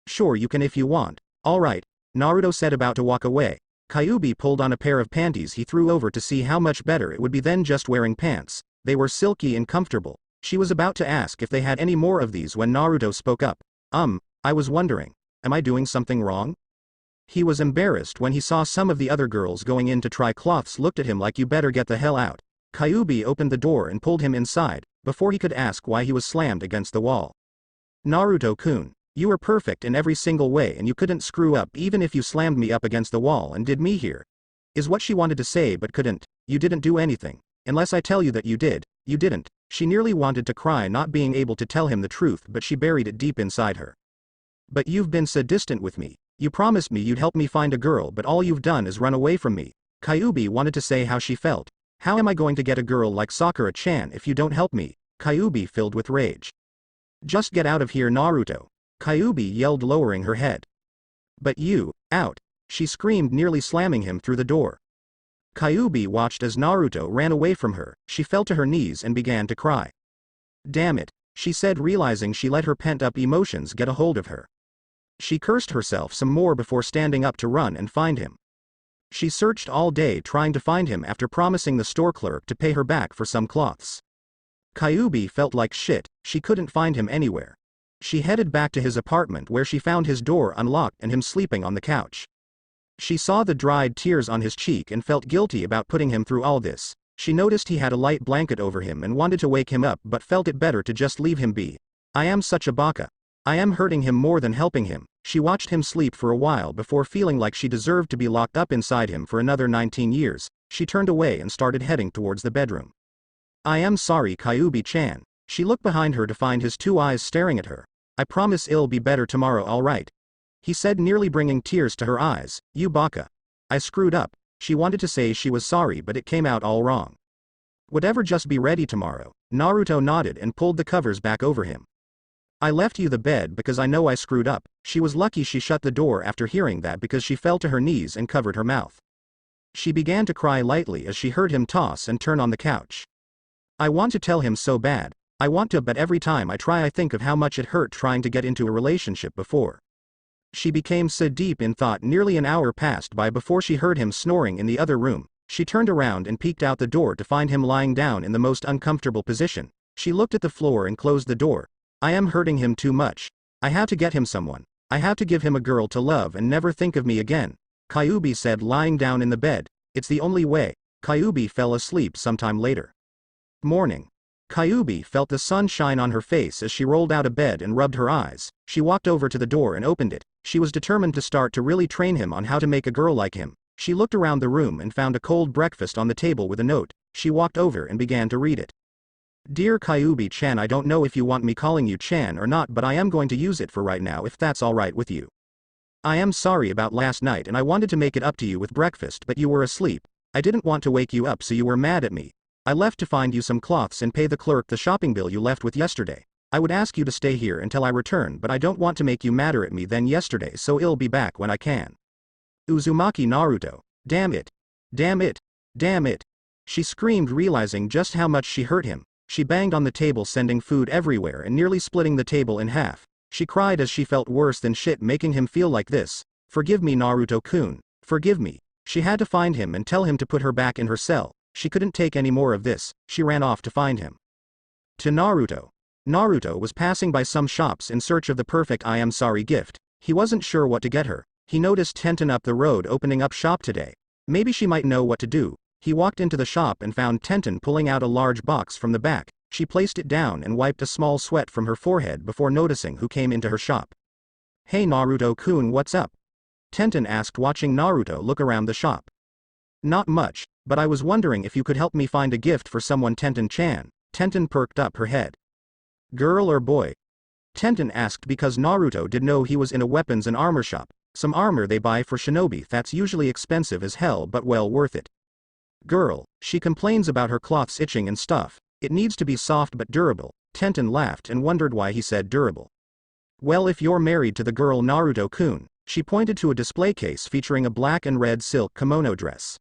"Sure, you can if you want." "Alright," Naruto said, about to walk away. Kyuubi pulled on a pair of panties he threw over to see how much better it would be than just wearing pants. They were silky and comfortable. She was about to ask if they had any more of these when Naruto spoke up. I was wondering, am I doing something wrong?" He was embarrassed when he saw some of the other girls going in to try cloths looked at him like, "You better get the hell out." Kyuubi opened the door and pulled him inside, before he could ask why he was slammed against the wall. "Naruto-kun, you were perfect in every single way and you couldn't screw up even if you slammed me up against the wall and did me here," is what she wanted to say but couldn't. "You didn't do anything. Unless I tell you that you did, you didn't." She nearly wanted to cry, not being able to tell him the truth, but she buried it deep inside her. "But you've been so distant with me. You promised me you'd help me find a girl, but all you've done is run away from me." Kyuubi wanted to say how she felt. How am I going to get a girl like Sakura-chan if you don't help me? Kyuubi filled with rage. Just get out of here, Naruto. Kyuubi yelled, lowering her head. But you, out, she screamed, nearly slamming him through the door. Kyuubi watched as Naruto ran away from her. She fell to her knees and began to cry. Damn it, she said, realizing she let her pent-up emotions get a hold of her. She cursed herself some more before standing up to run and find him. She searched all day trying to find him after promising the store clerk to pay her back for some cloths. Kyuubi felt like shit, she couldn't find him anywhere. She headed back to his apartment where she found his door unlocked and him sleeping on the couch. She saw the dried tears on his cheek and felt guilty about putting him through all this. She noticed he had a light blanket over him and wanted to wake him up but felt it better to just leave him be. I am such a baka. I am hurting him more than helping him. She watched him sleep for a while before feeling like she deserved to be locked up inside him for another 19 years. She turned away and started heading towards the bedroom. I am sorry, Kyuubi-chan. She looked behind her to find his two eyes staring at her. I promise it'll be better tomorrow, alright? He said, nearly bringing tears to her eyes. You baka. I screwed up. She wanted to say she was sorry but it came out all wrong. Whatever, just be ready tomorrow. Naruto nodded and pulled the covers back over him. I left you the bed because I know I screwed up. She was lucky she shut the door after hearing that because she fell to her knees and covered her mouth. She began to cry lightly as she heard him toss and turn on the couch. I want to tell him so bad. I want to, but every time I try I think of how much it hurt trying to get into a relationship before. She became so deep in thought. Nearly an hour passed by before she heard him snoring in the other room. She turned around and peeked out the door to find him lying down in the most uncomfortable position. She looked at the floor and closed the door. I am hurting him too much. I have to get him someone. I have to give him a girl to love and never think of me again. Kyuubi said, lying down in the bed. It's the only way. Kyuubi fell asleep sometime later. Morning. Kyuubi felt the sun shine on her face as she rolled out of bed and rubbed her eyes. She walked over to the door and opened it. She was determined to start to really train him on how to make a girl like him. She looked around the room and found a cold breakfast on the table with a note. She walked over and began to read it. Dear Kyuubi-chan, I don't know if you want me calling you Chan or not, but I am going to use it for right now if that's alright with you. I am sorry about last night and I wanted to make it up to you with breakfast but you were asleep. I didn't want to wake you up so you were mad at me. I left to find you some cloths and pay the clerk the shopping bill you left with yesterday. I would ask you to stay here until I return but I don't want to make you madder at me than yesterday, so I'll be back when I can. Uzumaki Naruto. Damn it. Damn it. Damn it. She screamed, realizing just how much she hurt him. She banged on the table, sending food everywhere and nearly splitting the table in half. She cried as she felt worse than shit making him feel like this. Forgive me, Naruto-kun. Forgive me. She had to find him and tell him to put her back in her cell. She couldn't take any more of this. She ran off to find him. To Naruto. Naruto was passing by some shops in search of the perfect I am sorry gift. He wasn't sure what to get her. He noticed Tenten up the road opening up shop today. Maybe she might know what to do. He walked into the shop and found Tenten pulling out a large box from the back. She placed it down and wiped a small sweat from her forehead before noticing who came into her shop. Hey Naruto-kun, what's up? Tenten asked, watching Naruto look around the shop. Not much, but I was wondering if you could help me find a gift for someone, Tenten-chan. Tenten perked up her head. Girl or boy? Tenten asked because Naruto did know he was in a weapons and armor shop. Some armor they buy for shinobi that's usually expensive as hell but well worth it. Girl, she complains about her cloths itching and stuff. It needs to be soft but durable. Tenten laughed and wondered why he said durable. Well, if you're married to the girl Naruto-kun, she pointed to a display case featuring a black and red silk kimono dress.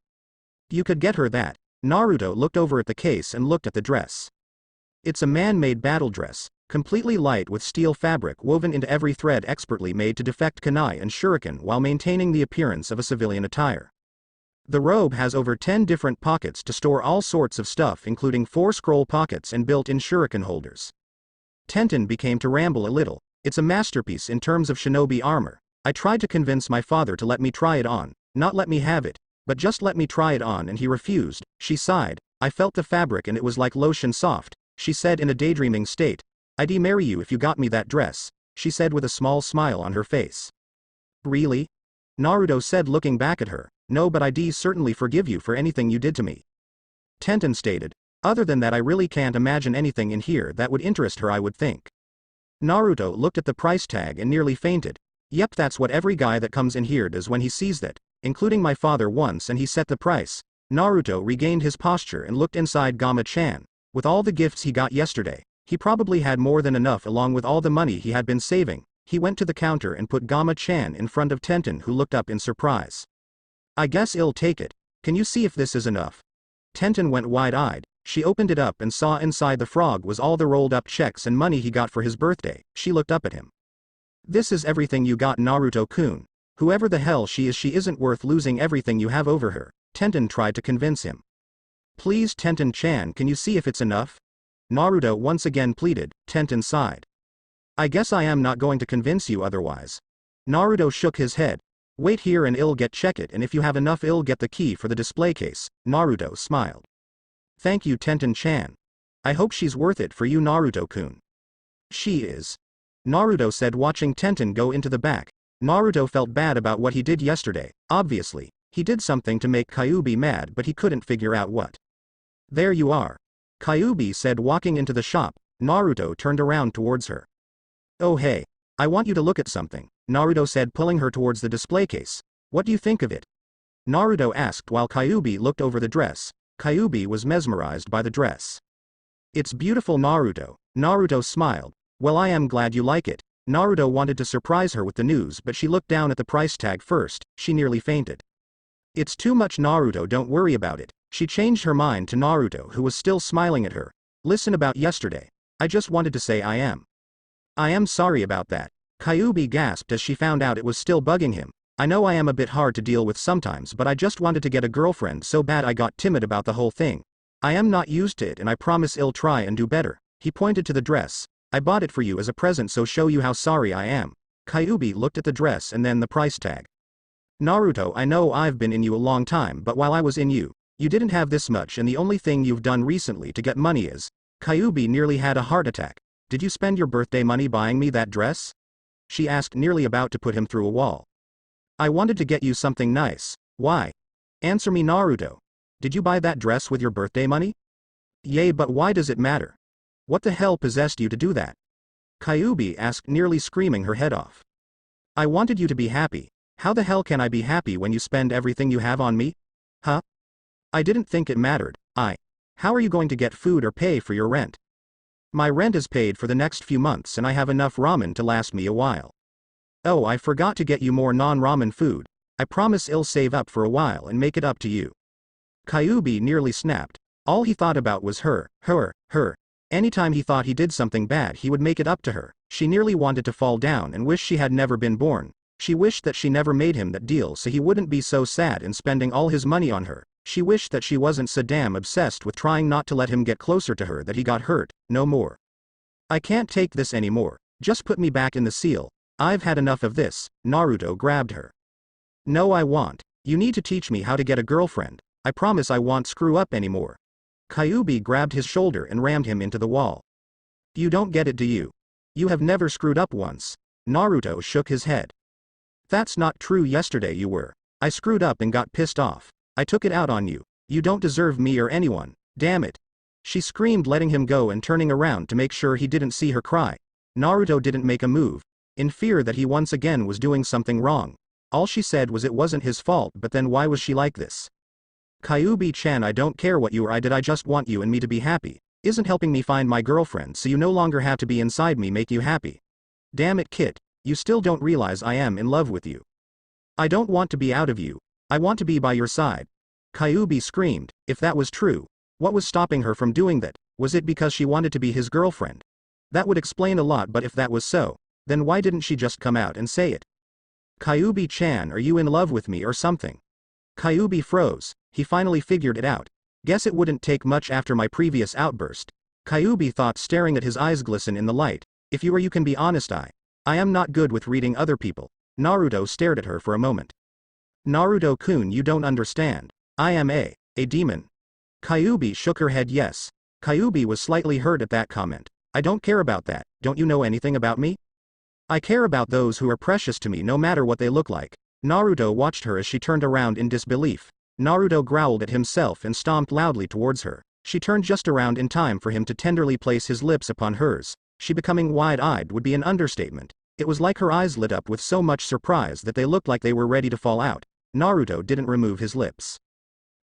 You could get her that. Naruto looked over at the case and looked at the dress. It's a man-made battle dress, completely light with steel fabric woven into every thread, expertly made to deflect kunai and shuriken while maintaining the appearance of a civilian attire. The robe has over 10 different pockets to store all sorts of stuff, including 4 scroll pockets and built-in shuriken holders. Tenten became to ramble a little. It's a masterpiece in terms of shinobi armor. I tried to convince my father to let me try it on, not let me have it, but just let me try it on, and he refused. She sighed. I felt the fabric and it was like lotion soft, she said in a daydreaming state. I'd marry you if you got me that dress, she said with a small smile on her face. Really? Naruto said, looking back at her. No, but I'd certainly forgive you for anything you did to me. Tenten stated. Other than that, I really can't imagine anything in here that would interest her, I would think. Naruto looked at the price tag and nearly fainted. Yep, that's what every guy that comes in here does when he sees that, including my father once, and he set the price. Naruto regained his posture and looked inside Gama-chan. With all the gifts he got yesterday, he probably had more than enough along with all the money he had been saving. He went to the counter and put Gama-chan in front of Tenten, who looked up in surprise. I guess I'll take it. Can you see if this is enough? Tenten went wide-eyed. She opened it up and saw inside the frog was all the rolled-up checks and money he got for his birthday. She looked up at him. This is everything you got, Naruto-kun. Whoever the hell she isn't worth losing everything you have over her. Tenten tried to convince him. Please Tenten-chan, can you see if it's enough? Naruto once again pleaded. Tenten sighed. I guess I am not going to convince you otherwise. Naruto shook his head. Wait here and I'll get check it, and if you have enough I'll get the key for the display case. Naruto smiled. Thank you Tenten-chan. I hope she's worth it for you, Naruto-kun. She is. Naruto said, watching Tenten go into the back. Naruto felt bad about what he did yesterday. Obviously, he did something to make Kyuubi mad, but he couldn't figure out what. There you are. Kyuubi said, walking into the shop. Naruto turned around towards her. Oh hey. I want you to look at something, Naruto said, pulling her towards the display case. What do you think of it? Naruto asked while Kyuubi looked over the dress. Kyuubi was mesmerized by the dress. It's beautiful, Naruto. Naruto smiled. Well, I am glad you like it. Naruto wanted to surprise her with the news, but she looked down at the price tag first. She nearly fainted. It's too much, Naruto, don't worry about it. She changed her mind to Naruto, who was still smiling at her. Listen, about yesterday. I just wanted to say I am sorry about that. Kyuubi gasped as she found out it was still bugging him. I know I am a bit hard to deal with sometimes, but I just wanted to get a girlfriend so bad I got timid about the whole thing. I am not used to it and I promise I'll try and do better. He pointed to the dress. I bought it for you as a present, so show you how sorry I am. Kyuubi looked at the dress and then the price tag. Naruto, I know I've been in you a long time, but while I was in you, you didn't have this much, and the only thing you've done recently to get money is. Kyuubi nearly had a heart attack. Did you spend your birthday money buying me that dress? She asked, nearly about to put him through a wall. I wanted to get you something nice. Why? Answer me, Naruto. Did you buy that dress with your birthday money? Yay, but why does it matter? What the hell possessed you to do that? Kyuubi asked, nearly screaming her head off. I wanted you to be happy. How the hell can I be happy when you spend everything you have on me? Huh? I didn't think it mattered. How are you going to get food or pay for your rent? My rent is paid for the next few months and I have enough ramen to last me a while. Oh, I forgot to get you more non-ramen food. I promise I'll save up for a while and make it up to you. Kyuubi nearly snapped. All he thought about was her. Anytime he thought he did something bad, he would make it up to her. She nearly wanted to fall down and wish she had never been born. She wished that she never made him that deal so he wouldn't be so sad in spending all his money on her. She wished that she wasn't so damn obsessed with trying not to let him get closer to her that he got hurt. No more. I can't take this anymore. Just put me back in the seal. I've had enough of this. Naruto grabbed her. No, I won't. You need to teach me how to get a girlfriend. I promise I won't screw up anymore. Kyuubi grabbed his shoulder and rammed him into the wall. You don't get it, do you? You have never screwed up once. Naruto shook his head. That's not true. Yesterday you were. I screwed up and got pissed off. I took it out on you. You don't deserve me or anyone. Damn it. She screamed, letting him go and turning around to make sure he didn't see her cry. Naruto didn't make a move, in fear that he once again was doing something wrong. All she said was it wasn't his fault, but then why was she like this? Kyuubi-chan, I don't care what you or I did, I just want you and me to be happy. Isn't helping me find my girlfriend so you no longer have to be inside me make you happy. Damn it, Kit. You still don't realize I am in love with you. I don't want to be out of you. I want to be by your side. Kyuubi screamed. If that was true, what was stopping her from doing that? Was it because she wanted to be his girlfriend? That would explain a lot, but if that was so, then why didn't she just come out and say it? Kyuubi-chan, are you in love with me or something? Kyuubi froze. He finally figured it out. Guess it wouldn't take much after my previous outburst. Kyuubi thought, staring at his eyes glisten in the light. If you can be honest, I am not good with reading other people. Naruto stared at her for a moment. Naruto-kun, you don't understand. I am a demon. Kyuubi shook her head. Yes. Kyuubi was slightly hurt at that comment. I don't care about that. Don't you know anything about me? I care about those who are precious to me no matter what they look like. Naruto watched her as she turned around in disbelief. Naruto growled at himself and stomped loudly towards her. She turned just around in time for him to tenderly place his lips upon hers. She becoming wide-eyed would be an understatement. It was like her eyes lit up with so much surprise that they looked like they were ready to fall out. Naruto didn't remove his lips.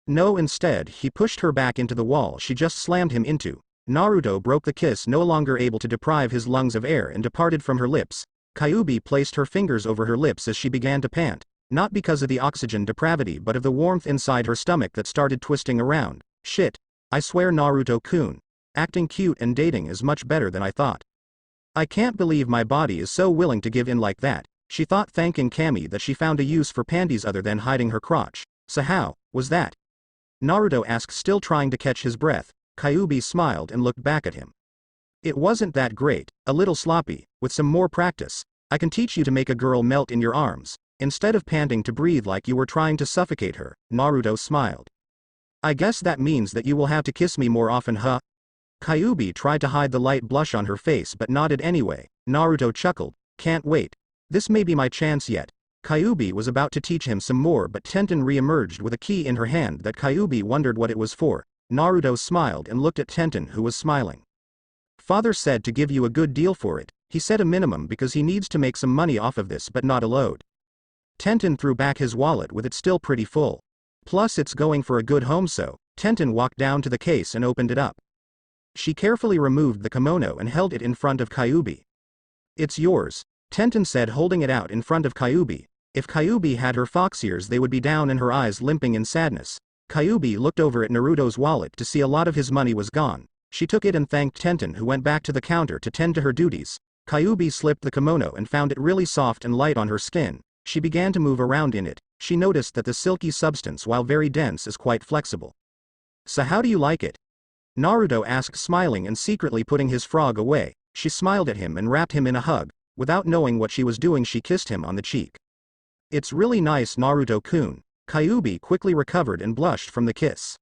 No, instead, he pushed her back into the wall she just slammed him into. Naruto broke the kiss, no longer able to deprive his lungs of air, and departed from her lips. Kyuubi placed her fingers over her lips as she began to pant, not because of the oxygen depravity but of the warmth inside her stomach that started twisting around. Shit. I swear, Naruto-kun. Acting cute and dating is much better than I thought. I can't believe my body is so willing to give in like that, she thought, thanking Kami that she found a use for panties other than hiding her crotch. So how was that? Naruto asked, still trying to catch his breath. Kyuubi smiled and looked back at him. It wasn't that great, a little sloppy. With some more practice, I can teach you to make a girl melt in your arms, instead of panting to breathe like you were trying to suffocate her. Naruto smiled. I guess that means that you will have to kiss me more often, huh? Kyuubi tried to hide the light blush on her face but nodded anyway. Naruto chuckled. Can't wait. This may be my chance yet. Kyuubi was about to teach him some more, but Tenten re-emerged with a key in her hand that Kyuubi wondered what it was for. Naruto smiled and looked at Tenten, who was smiling. Father said to give you a good deal for it. He said a minimum because he needs to make some money off of this, but not a load. Tenten threw back his wallet with it still pretty full. Plus it's going for a good home, so Tenten walked down to the case and opened it up. She carefully removed the kimono and held it in front of Kyuubi. It's yours, Tenten said, holding it out in front of Kyuubi. If Kyuubi had her fox ears, they would be down and her eyes limping in sadness. Kyuubi looked over at Naruto's wallet to see a lot of his money was gone. She took it and thanked Tenten, who went back to the counter to tend to her duties. Kyuubi slipped the kimono and found it really soft and light on her skin. She began to move around in it. She noticed that the silky substance, while very dense, is quite flexible. So how do you like it? Naruto asked, smiling and secretly putting his frog away. She smiled at him and wrapped him in a hug. Without knowing what she was doing, she kissed him on the cheek. It's really nice, Naruto-kun. Kyuubi quickly recovered and blushed from the kiss.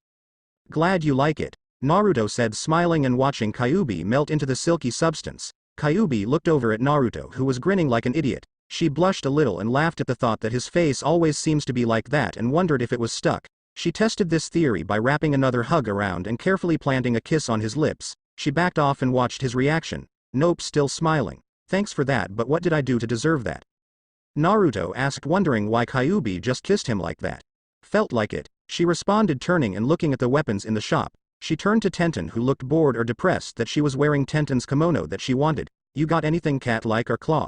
Glad you like it, Naruto said, smiling and watching Kyuubi melt into the silky substance. Kyuubi looked over at Naruto, who was grinning like an idiot. She blushed a little and laughed at the thought that his face always seems to be like that, and wondered if it was stuck. She tested this theory by wrapping another hug around and carefully planting a kiss on his lips. She backed off and watched his reaction. Nope, still smiling. Thanks for that, but what did I do to deserve that? Naruto asked, wondering why Kyuubi just kissed him like that. Felt like it, she responded, turning and looking at the weapons in the shop. She turned to Tenten, who looked bored or depressed that she was wearing Tenten's kimono that she wanted. You got anything cat-like or claw?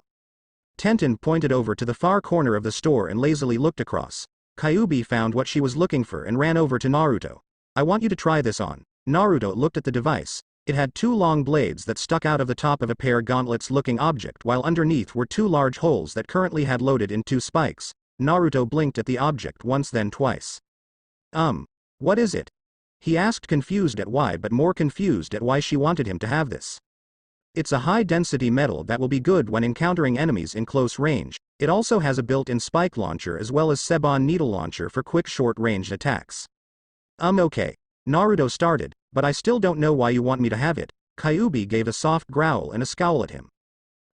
Tenten pointed over to the far corner of the store and lazily looked across. Kyuubi found what she was looking for and ran over to Naruto. I want you to try this on. Naruto looked at the device. It had two long blades that stuck out of the top of a pair gauntlets-looking object, while underneath were two large holes that currently had loaded in two spikes. Naruto blinked at the object once, then twice. What is it? He asked, confused at why, but more confused at why she wanted him to have this. It's a high-density metal that will be good when encountering enemies in close range. It also has a built-in spike launcher as well as Sebon needle launcher for quick short-ranged attacks. Okay. Naruto started, but I still don't know why you want me to have it. Kyuubi gave a soft growl and a scowl at him.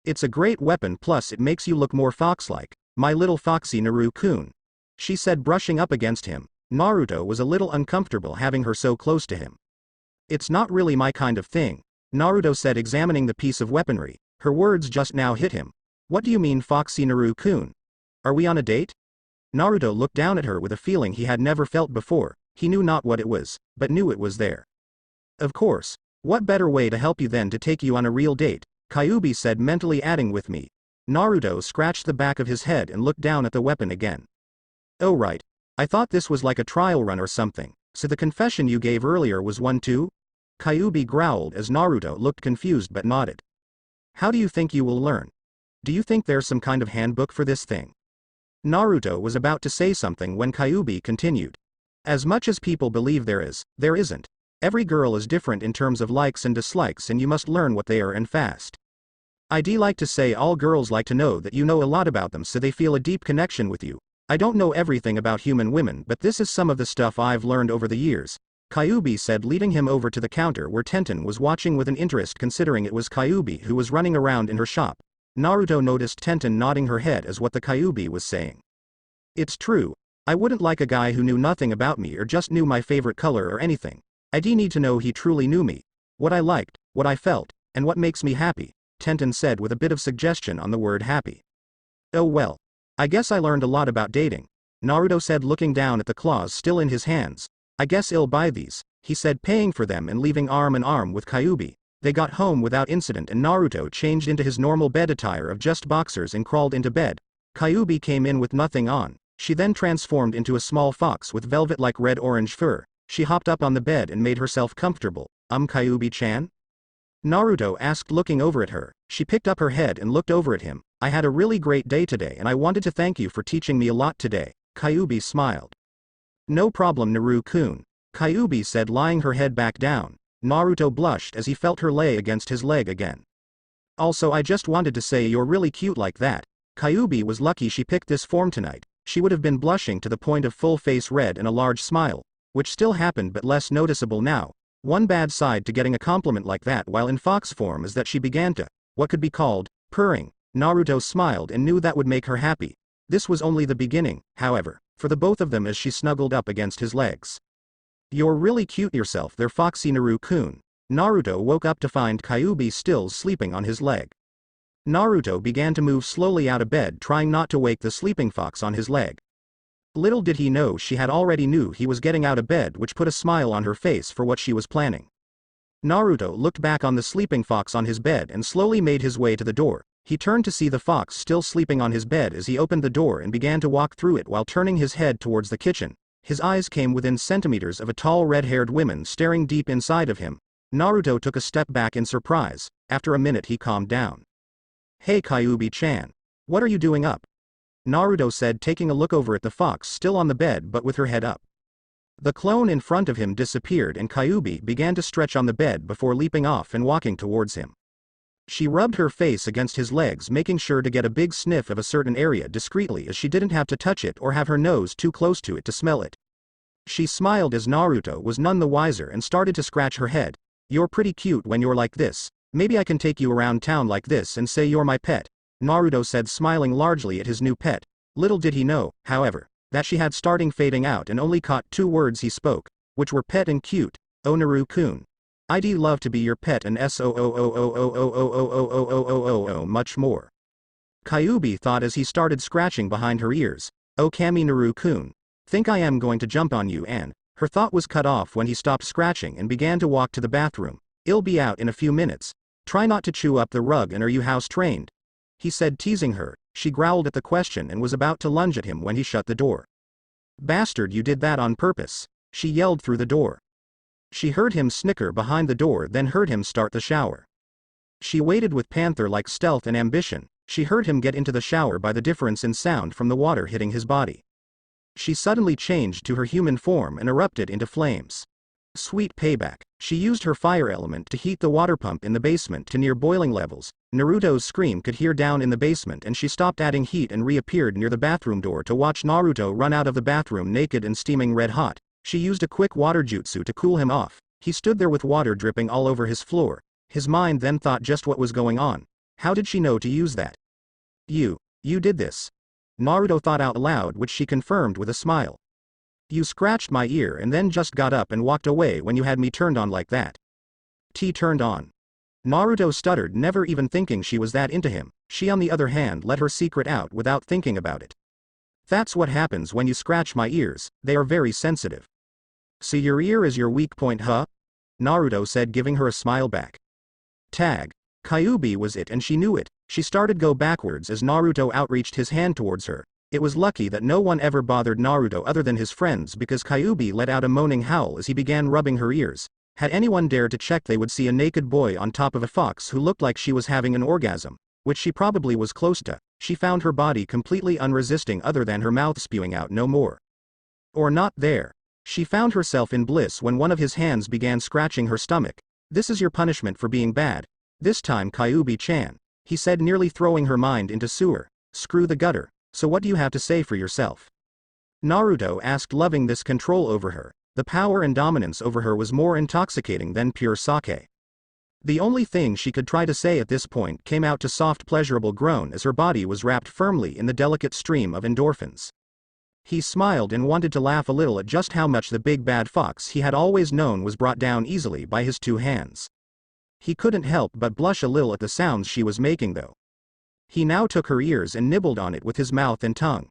It's a great weapon, plus it makes you look more fox-like, my little foxy Naru-kun, she said, brushing up against him. Naruto was a little uncomfortable having her so close to him. It's not really my kind of thing, Naruto said, examining the piece of weaponry. Her words just now hit him. What do you mean, foxy Naru-kun? Are we on a date? Naruto looked down at her with a feeling he had never felt before. He knew not what it was, but knew it was there. Of course. What better way to help you than to take you on a real date? Kyuubi said, mentally adding, with me. Naruto scratched the back of his head and looked down at the weapon again. Oh right. I thought this was like a trial run or something. So the confession you gave earlier was one too? Kyuubi growled as Naruto looked confused but nodded. How do you think you will learn? Do you think there's some kind of handbook for this thing? Naruto was about to say something when Kyuubi continued. As much as people believe there is, there isn't. Every girl is different in terms of likes and dislikes, and you must learn what they are and fast. I'd like to say all girls like to know that you know a lot about them, so they feel a deep connection with you. I don't know everything about human women, but this is some of the stuff I've learned over the years, Kyuubi said, leading him over to the counter where Tenten was watching with an interest, considering it was Kyuubi who was running around in her shop. Naruto noticed Tenten nodding her head as what the Kyuubi was saying. It's true. I wouldn't like a guy who knew nothing about me or just knew my favorite color or anything. I'd need to know he truly knew me. What I liked, what I felt, and what makes me happy, Tenten said with a bit of suggestion on the word happy. Oh well. I guess I learned a lot about dating, Naruto said, looking down at the claws still in his hands. I guess I'll buy these, he said, paying for them and leaving arm in arm with Kyuubi. They got home without incident and Naruto changed into his normal bed attire of just boxers and crawled into bed. Kyuubi came in with nothing on. She then transformed into a small fox with velvet-like red-orange fur. She hopped up on the bed and made herself comfortable. Kyuubi-chan? Naruto asked, looking over at her. She picked up her head and looked over at him. I had a really great day today and I wanted to thank you for teaching me a lot today. Kyuubi smiled. No problem, Naru-kun, Kyuubi said, lying her head back down. Naruto blushed as he felt her lay against his leg again. Also, I just wanted to say you're really cute like that. Kyuubi was lucky she picked this form tonight. She would have been blushing to the point of full face red and a large smile, which still happened but less noticeable now. One bad side to getting a compliment like that while in fox form is that she began to, what could be called, purring. Naruto smiled and knew that would make her happy. This was only the beginning, however, for the both of them as she snuggled up against his legs. You're really cute yourself there, Foxy Naru-kun. Naruto woke up to find Kyuubi still sleeping on his leg. Naruto began to move slowly out of bed, trying not to wake the sleeping fox on his leg. Little did he know she had already knew he was getting out of bed, which put a smile on her face for what she was planning. Naruto looked back on the sleeping fox on his bed and slowly made his way to the door. He turned to see the fox still sleeping on his bed as he opened the door and began to walk through it while turning his head towards the kitchen. His eyes came within centimeters of a tall red-haired woman staring deep inside of him. Naruto took a step back in surprise. After a minute he calmed down. Hey Kyuubi-chan. What are you doing up? Naruto said, taking a look over at the fox still on the bed but with her head up. The clone in front of him disappeared and Kyuubi began to stretch on the bed before leaping off and walking towards him. She rubbed her face against his legs, making sure to get a big sniff of a certain area discreetly as she didn't have to touch it or have her nose too close to it to smell it. She smiled as Naruto was none the wiser and started to scratch her head. You're pretty cute when you're like this. Maybe I can take you around town like this and say you're my pet, Naruto said, smiling largely at his new pet. Little did he know, however, that she had starting fading out and only caught 2 words he spoke, which were pet and cute. Oh Naru-kun. I'd love to be your pet and much more. Kyuubi thought as he started scratching behind her ears. Oh Kami Naru-kun. Think I am going to jump on you, and her thought was cut off when he stopped scratching and began to walk to the bathroom. I'll be out in a few minutes. Try not to chew up the rug, and are you house trained? He said, teasing her. She growled at the question and was about to lunge at him when he shut the door. Bastard, you did that on purpose, she yelled through the door. She heard him snicker behind the door, then heard him start the shower. She waited with panther-like stealth and ambition. She heard him get into the shower by the difference in sound from the water hitting his body. She suddenly changed to her human form and erupted into flames. Sweet payback. She used her fire element to heat the water pump in the basement to near boiling levels. Naruto's scream could hear down in the basement and she stopped adding heat and reappeared near the bathroom door to watch Naruto run out of the bathroom naked and steaming red hot. She used a quick water jutsu to cool him off. He stood there with water dripping all over his floor. His mind then thought just what was going on. How did she know to use that? You did this. Naruto thought out loud, which she confirmed with a smile. You scratched my ear and then just got up and walked away when you had me turned on like that. Turned on. Naruto stuttered, never even thinking she was that into him. She on the other hand let her secret out without thinking about it. That's what happens when you scratch my ears, they are very sensitive. So your ear is your weak point, huh? Naruto said, giving her a smile back. Tag. Kyuubi was it and she knew it. She started go backwards as Naruto outreached his hand towards her. It was lucky that no one ever bothered Naruto other than his friends, because Kyuubi let out a moaning howl as he began rubbing her ears. Had anyone dared to check, they would see a naked boy on top of a fox who looked like she was having an orgasm, which she probably was close to. She found her body completely unresisting other than her mouth spewing out no more. Or not there. She found herself in bliss when one of his hands began scratching her stomach. This is your punishment for being bad. This time, Kyuubi-chan, he said, nearly throwing her mind into sewer. Screw the gutter. So what do you have to say for yourself? Naruto asked, loving this control over her. The power and dominance over her was more intoxicating than pure sake. The only thing she could try to say at this point came out to soft pleasurable groan as her body was wrapped firmly in the delicate stream of endorphins. He smiled and wanted to laugh a little at just how much the big bad fox he had always known was brought down easily by his 2 hands. He couldn't help but blush a little at the sounds she was making though. He now took her ears and nibbled on it with his mouth and tongue.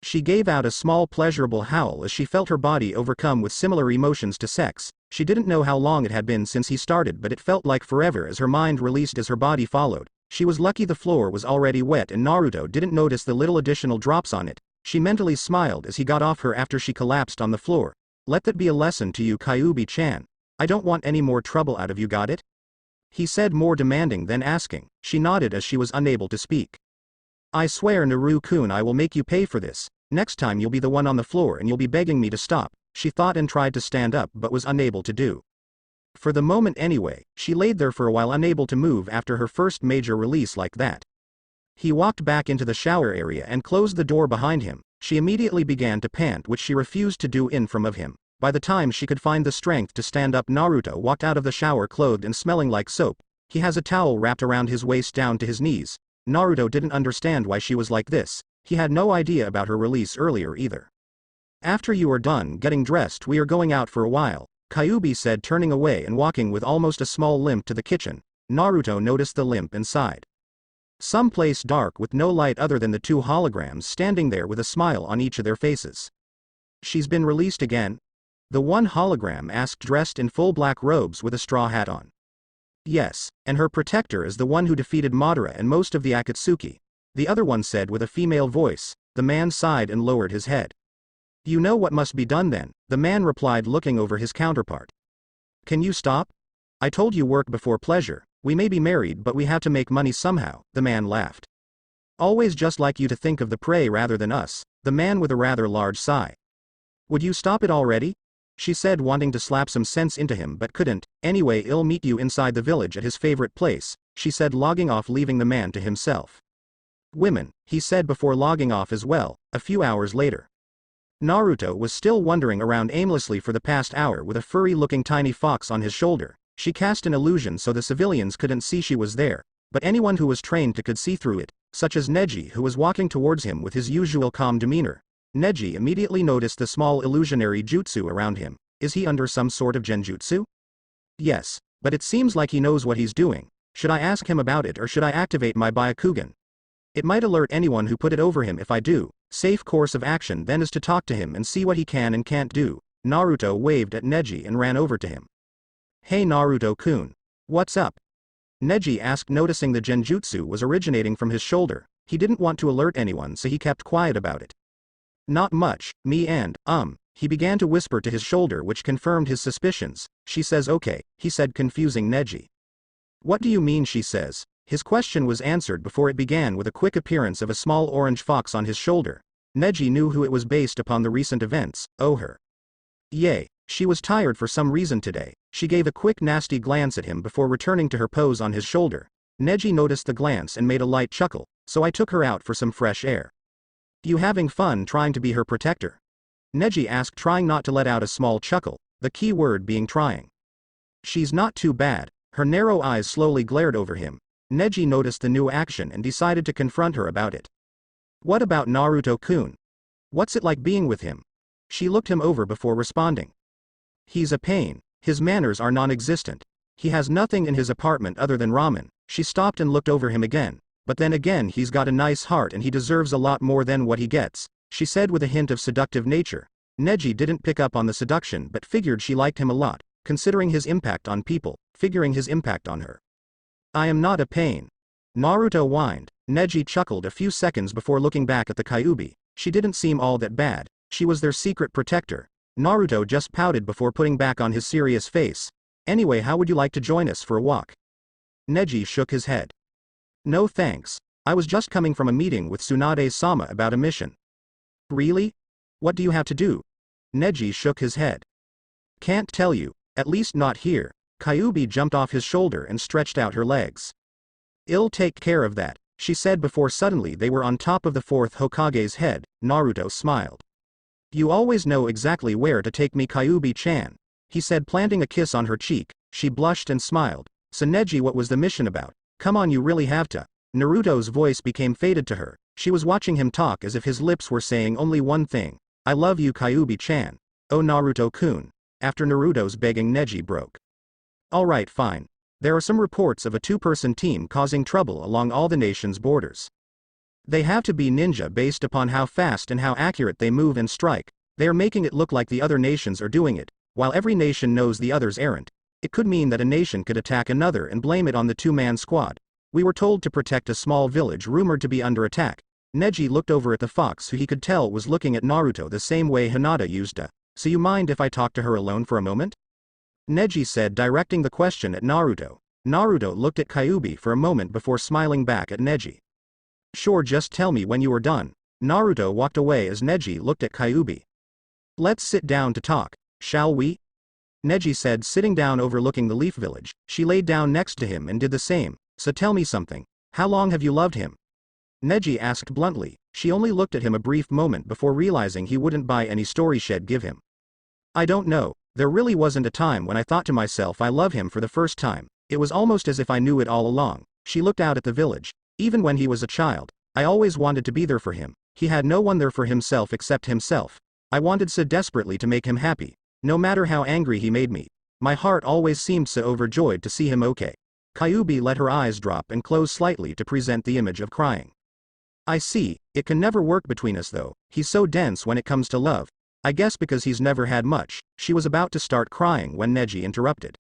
She gave out a small pleasurable howl as she felt her body overcome with similar emotions to sex. She didn't know how long it had been since he started, but it felt like forever as her mind released as her body followed. She was lucky the floor was already wet and Naruto didn't notice the little additional drops on it. She mentally smiled as he got off her after she collapsed on the floor. Let that be a lesson to you, Kyuubi-chan. I don't want any more trouble out of you, got it? He said, more demanding than asking. She nodded as she was unable to speak. I swear, Naru-kun, I will make you pay for this. Next time you'll be the one on the floor and you'll be begging me to stop, she thought and tried to stand up but was unable to do. For the moment anyway, she laid there for a while unable to move after her first major release like that. He walked back into the shower area and closed the door behind him. She immediately began to pant, which she refused to do in front of him. By the time she could find the strength to stand up, Naruto walked out of the shower clothed and smelling like soap. He has a towel wrapped around his waist down to his knees. Naruto didn't understand why she was like this. He had no idea about her release earlier either. After you are done getting dressed, we are going out for a while, Kyuubi said, turning away and walking with almost a small limp to the kitchen. Naruto noticed the limp and sighed. Some place dark with no light other than the two holograms standing there with a smile on each of their faces. She's been released again? The one hologram asked, dressed in full black robes with a straw hat on. Yes, and her protector is the one who defeated Madara and most of the Akatsuki. The other one said with a female voice. The man sighed and lowered his head. You know what must be done then, the man replied, looking over his counterpart. Can you stop? I told you work before pleasure. We may be married but we have to make money somehow, the man laughed. Always just like you to think of the prey rather than us, the man with a rather large sigh. Would you stop it already? She said, wanting to slap some sense into him but couldn't. Anyway, I'll meet you inside the village at his favorite place, she said, logging off, leaving the man to himself. Women, he said before logging off as well. A few hours later. Naruto was still wandering around aimlessly for the past hour with a furry-looking tiny fox on his shoulder. She cast an illusion so the civilians couldn't see she was there, but anyone who was trained to could see through it, such as Neji, who was walking towards him with his usual calm demeanor. Neji immediately noticed the small illusionary jutsu around him. Is he under some sort of genjutsu? Yes, but it seems like he knows what he's doing. Should I ask him about it or should I activate my Byakugan? It might alert anyone who put it over him if I do. Safe course of action then is to talk to him and see what he can and can't do. Naruto waved at Neji and ran over to him. Hey Naruto-kun. What's up? Neji asked, noticing the genjutsu was originating from his shoulder. He didn't want to alert anyone so he kept quiet about it. Not much, me and, he began to whisper to his shoulder, which confirmed his suspicions. She says okay, he said, confusing Neji. What do you mean, she says. His question was answered before it began with a quick appearance of a small orange fox on his shoulder. Neji knew who it was based upon the recent events. Oh, her. Yay, she was tired for some reason today. She gave a quick nasty glance at him before returning to her pose on his shoulder. Neji noticed the glance and made a light chuckle, so I took her out for some fresh air. You having fun trying to be her protector? Neji asked, trying not to let out a small chuckle, the key word being trying. She's not too bad. Her narrow eyes slowly glared over him. Neji noticed the new action and decided to confront her about it. What about Naruto-kun? What's it like being with him? She looked him over before responding. He's a pain. His manners are non-existent. He has nothing in his apartment other than ramen. She stopped and looked over him again. But then again, he's got a nice heart and he deserves a lot more than what he gets, she said with a hint of seductive nature. Neji didn't pick up on the seduction but figured she liked him a lot, considering his impact on people, figuring his impact on her. I am not a pain. Naruto whined. Neji chuckled a few seconds before looking back at the Kyuubi. She didn't seem all that bad. She was their secret protector. Naruto just pouted before putting back on his serious face. Anyway, how would you like to join us for a walk? Neji shook his head. No thanks. I was just coming from a meeting with Tsunade-sama about a mission. Really? What do you have to do? Neji shook his head. Can't tell you, at least not here. Kyuubi jumped off his shoulder and stretched out her legs. I'll take care of that, she said before suddenly they were on top of the fourth Hokage's head. Naruto smiled. You always know exactly where to take me, Kyuubi-chan, he said, planting a kiss on her cheek. She blushed and smiled. So Neji, what was the mission about? Come on, you really have to. Naruto's voice became faded to her. She was watching him talk as if his lips were saying only one thing. I love you, Kyuubi-chan. Oh, Naruto-kun. After Naruto's begging, Neji broke. Alright, fine. There are some reports of a two-person team causing trouble along all the nation's borders. They have to be ninja based upon how fast and how accurate they move and strike. They are making it look like the other nations are doing it, while every nation knows the others aren't. It could mean that a nation could attack another and blame it on the two-man squad. We were told to protect a small village rumored to be under attack. Neji looked over at the fox, who he could tell was looking at Naruto the same way Hinata used to. So you mind if I talk to her alone for a moment? Neji said, directing the question at Naruto. Naruto looked at Kyuubi for a moment before smiling back at Neji. Sure, just tell me when you are done. Naruto walked away as Neji looked at Kyuubi. Let's sit down to talk, shall we? Neji said, sitting down overlooking the leaf village. She laid down next to him and did the same. So tell me something. How long have you loved him? Neji asked bluntly. She only looked at him a brief moment before realizing he wouldn't buy any story she'd give him. I don't know. There really wasn't a time when I thought to myself I love him for the first time. It was almost as if I knew it all along. She looked out at the village. Even when he was a child, I always wanted to be there for him. He had no one there for himself except himself. I wanted so desperately to make him happy. No matter how angry he made me. My heart always seemed so overjoyed to see him okay. Kyuubi let her eyes drop and close slightly to present the image of crying. I see, it can never work between us though. He's so dense when it comes to love. I guess because he's never had much. She was about to start crying when Neji interrupted.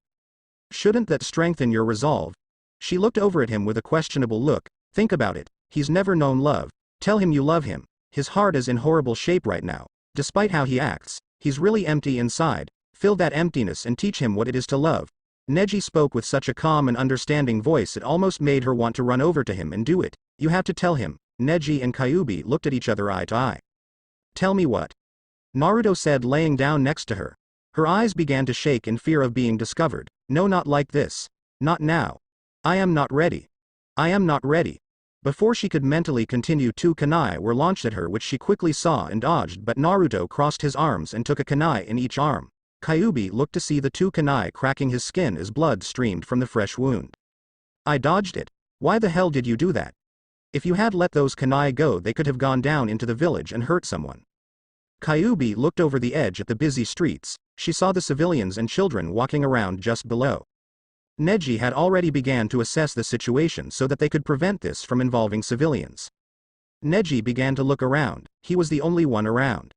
Shouldn't that strengthen your resolve? She looked over at him with a questionable look. Think about it. He's never known love. Tell him you love him. His heart is in horrible shape right now. Despite how he acts, he's really empty inside. Fill that emptiness and teach him what it is to love. Neji spoke with such a calm and understanding voice it almost made her want to run over to him and do it. You have to tell him. Neji and Kyuubi looked at each other eye to eye. Tell me what? Naruto said, laying down next to her. Her eyes began to shake in fear of being discovered. No, not like this. Not now. I am not ready. I am not ready. Before she could mentally continue, two kunai were launched at her, which she quickly saw and dodged, but Naruto crossed his arms and took a kunai in each arm. Kyuubi looked to see the two kunai cracking his skin as blood streamed from the fresh wound. I dodged it. Why the hell did you do that? If you had let those kunai go, they could have gone down into the village and hurt someone. Kyuubi looked over the edge at the busy streets. She saw the civilians and children walking around just below. Neji had already began to assess the situation so that they could prevent this from involving civilians. Neji began to look around. He was the only one around.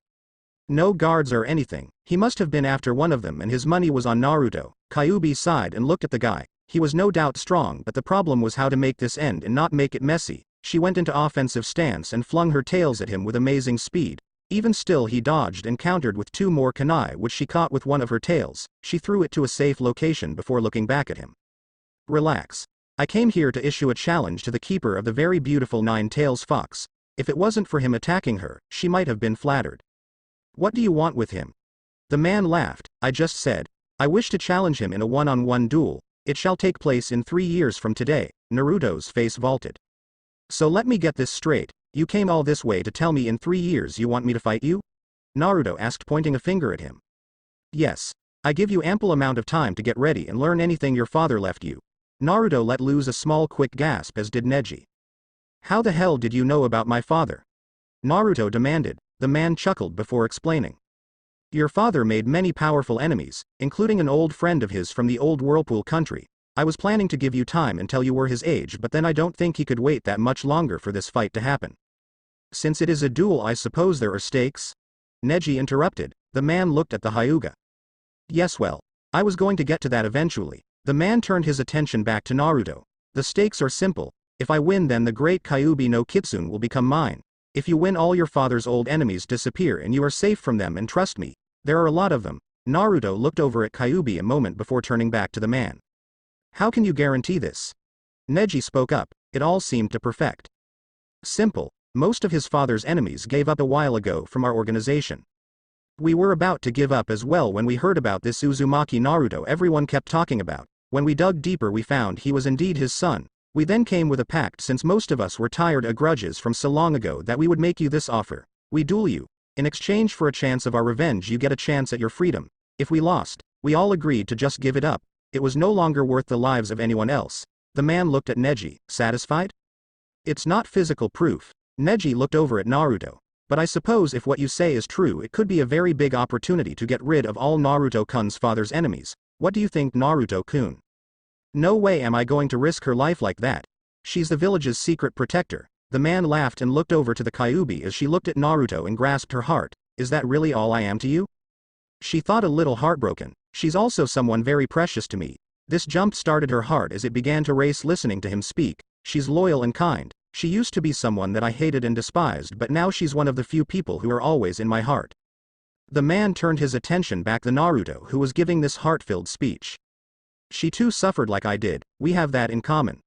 No guards or anything. He must have been after one of them and his money was on Naruto. Kyuubi sighed and looked at the guy. He was no doubt strong, but the problem was how to make this end and not make it messy. She went into offensive stance and flung her tails at him with amazing speed. Even still, he dodged and countered with two more kunai, which she caught with one of her tails. She threw it to a safe location before looking back at him. Relax. I came here to issue a challenge to the keeper of the very beautiful Nine-Tails fox. If it wasn't for him attacking her, she might have been flattered. What do you want with him? The man laughed. I just said, I wish to challenge him in a one-on-one duel. It shall take place in 3 years from today. Naruto's face vaulted. So let me get this straight. You came all this way to tell me in 3 years you want me to fight you? Naruto asked, pointing a finger at him. Yes. I give you ample amount of time to get ready and learn anything your father left you. Naruto let loose a small quick gasp, as did Neji. How the hell did you know about my father? Naruto demanded. The man chuckled before explaining. Your father made many powerful enemies, including an old friend of his from the old Whirlpool country. I was planning to give you time until you were his age, but then I don't think he could wait that much longer for this fight to happen. Since it is a duel, I suppose there are stakes? Neji interrupted. The man looked at the Hyuga. Yes, well, I was going to get to that eventually. The man turned his attention back to Naruto. The stakes are simple. If I win, then the great Kyuubi no Kitsune will become mine. If you win, all your father's old enemies disappear and you are safe from them, and trust me, there are a lot of them. Naruto looked over at Kyuubi a moment before turning back to the man. How can you guarantee this? Neji spoke up. It all seemed to perfect. Simple. Most of his father's enemies gave up a while ago from our organization. We were about to give up as well when we heard about this Uzumaki Naruto everyone kept talking about. When we dug deeper, we found he was indeed his son. We then came with a pact, since most of us were tired of grudges from so long ago, that we would make you this offer. We duel you. In exchange for a chance of our revenge, you get a chance at your freedom. If we lost, we all agreed to just give it up. It was no longer worth the lives of anyone else. The man looked at Neji, satisfied? It's not physical proof. Neji looked over at Naruto. But I suppose if what you say is true, it could be a very big opportunity to get rid of all Naruto-kun's father's enemies. What do you think, Naruto-kun? No way am I going to risk her life like that. She's the village's secret protector. The man laughed and looked over to the kyuubi as she looked at Naruto and grasped her heart. Is that really all I am to you? She thought a little heartbroken. She's also someone very precious to me. This jump started her heart as it began to race listening to him speak. She's loyal and kind. She used to be someone that I hated and despised, but now she's one of the few people who are always in my heart. The man turned his attention back to Naruto, who was giving this heart-filled speech. She too suffered like I did. We have that in common.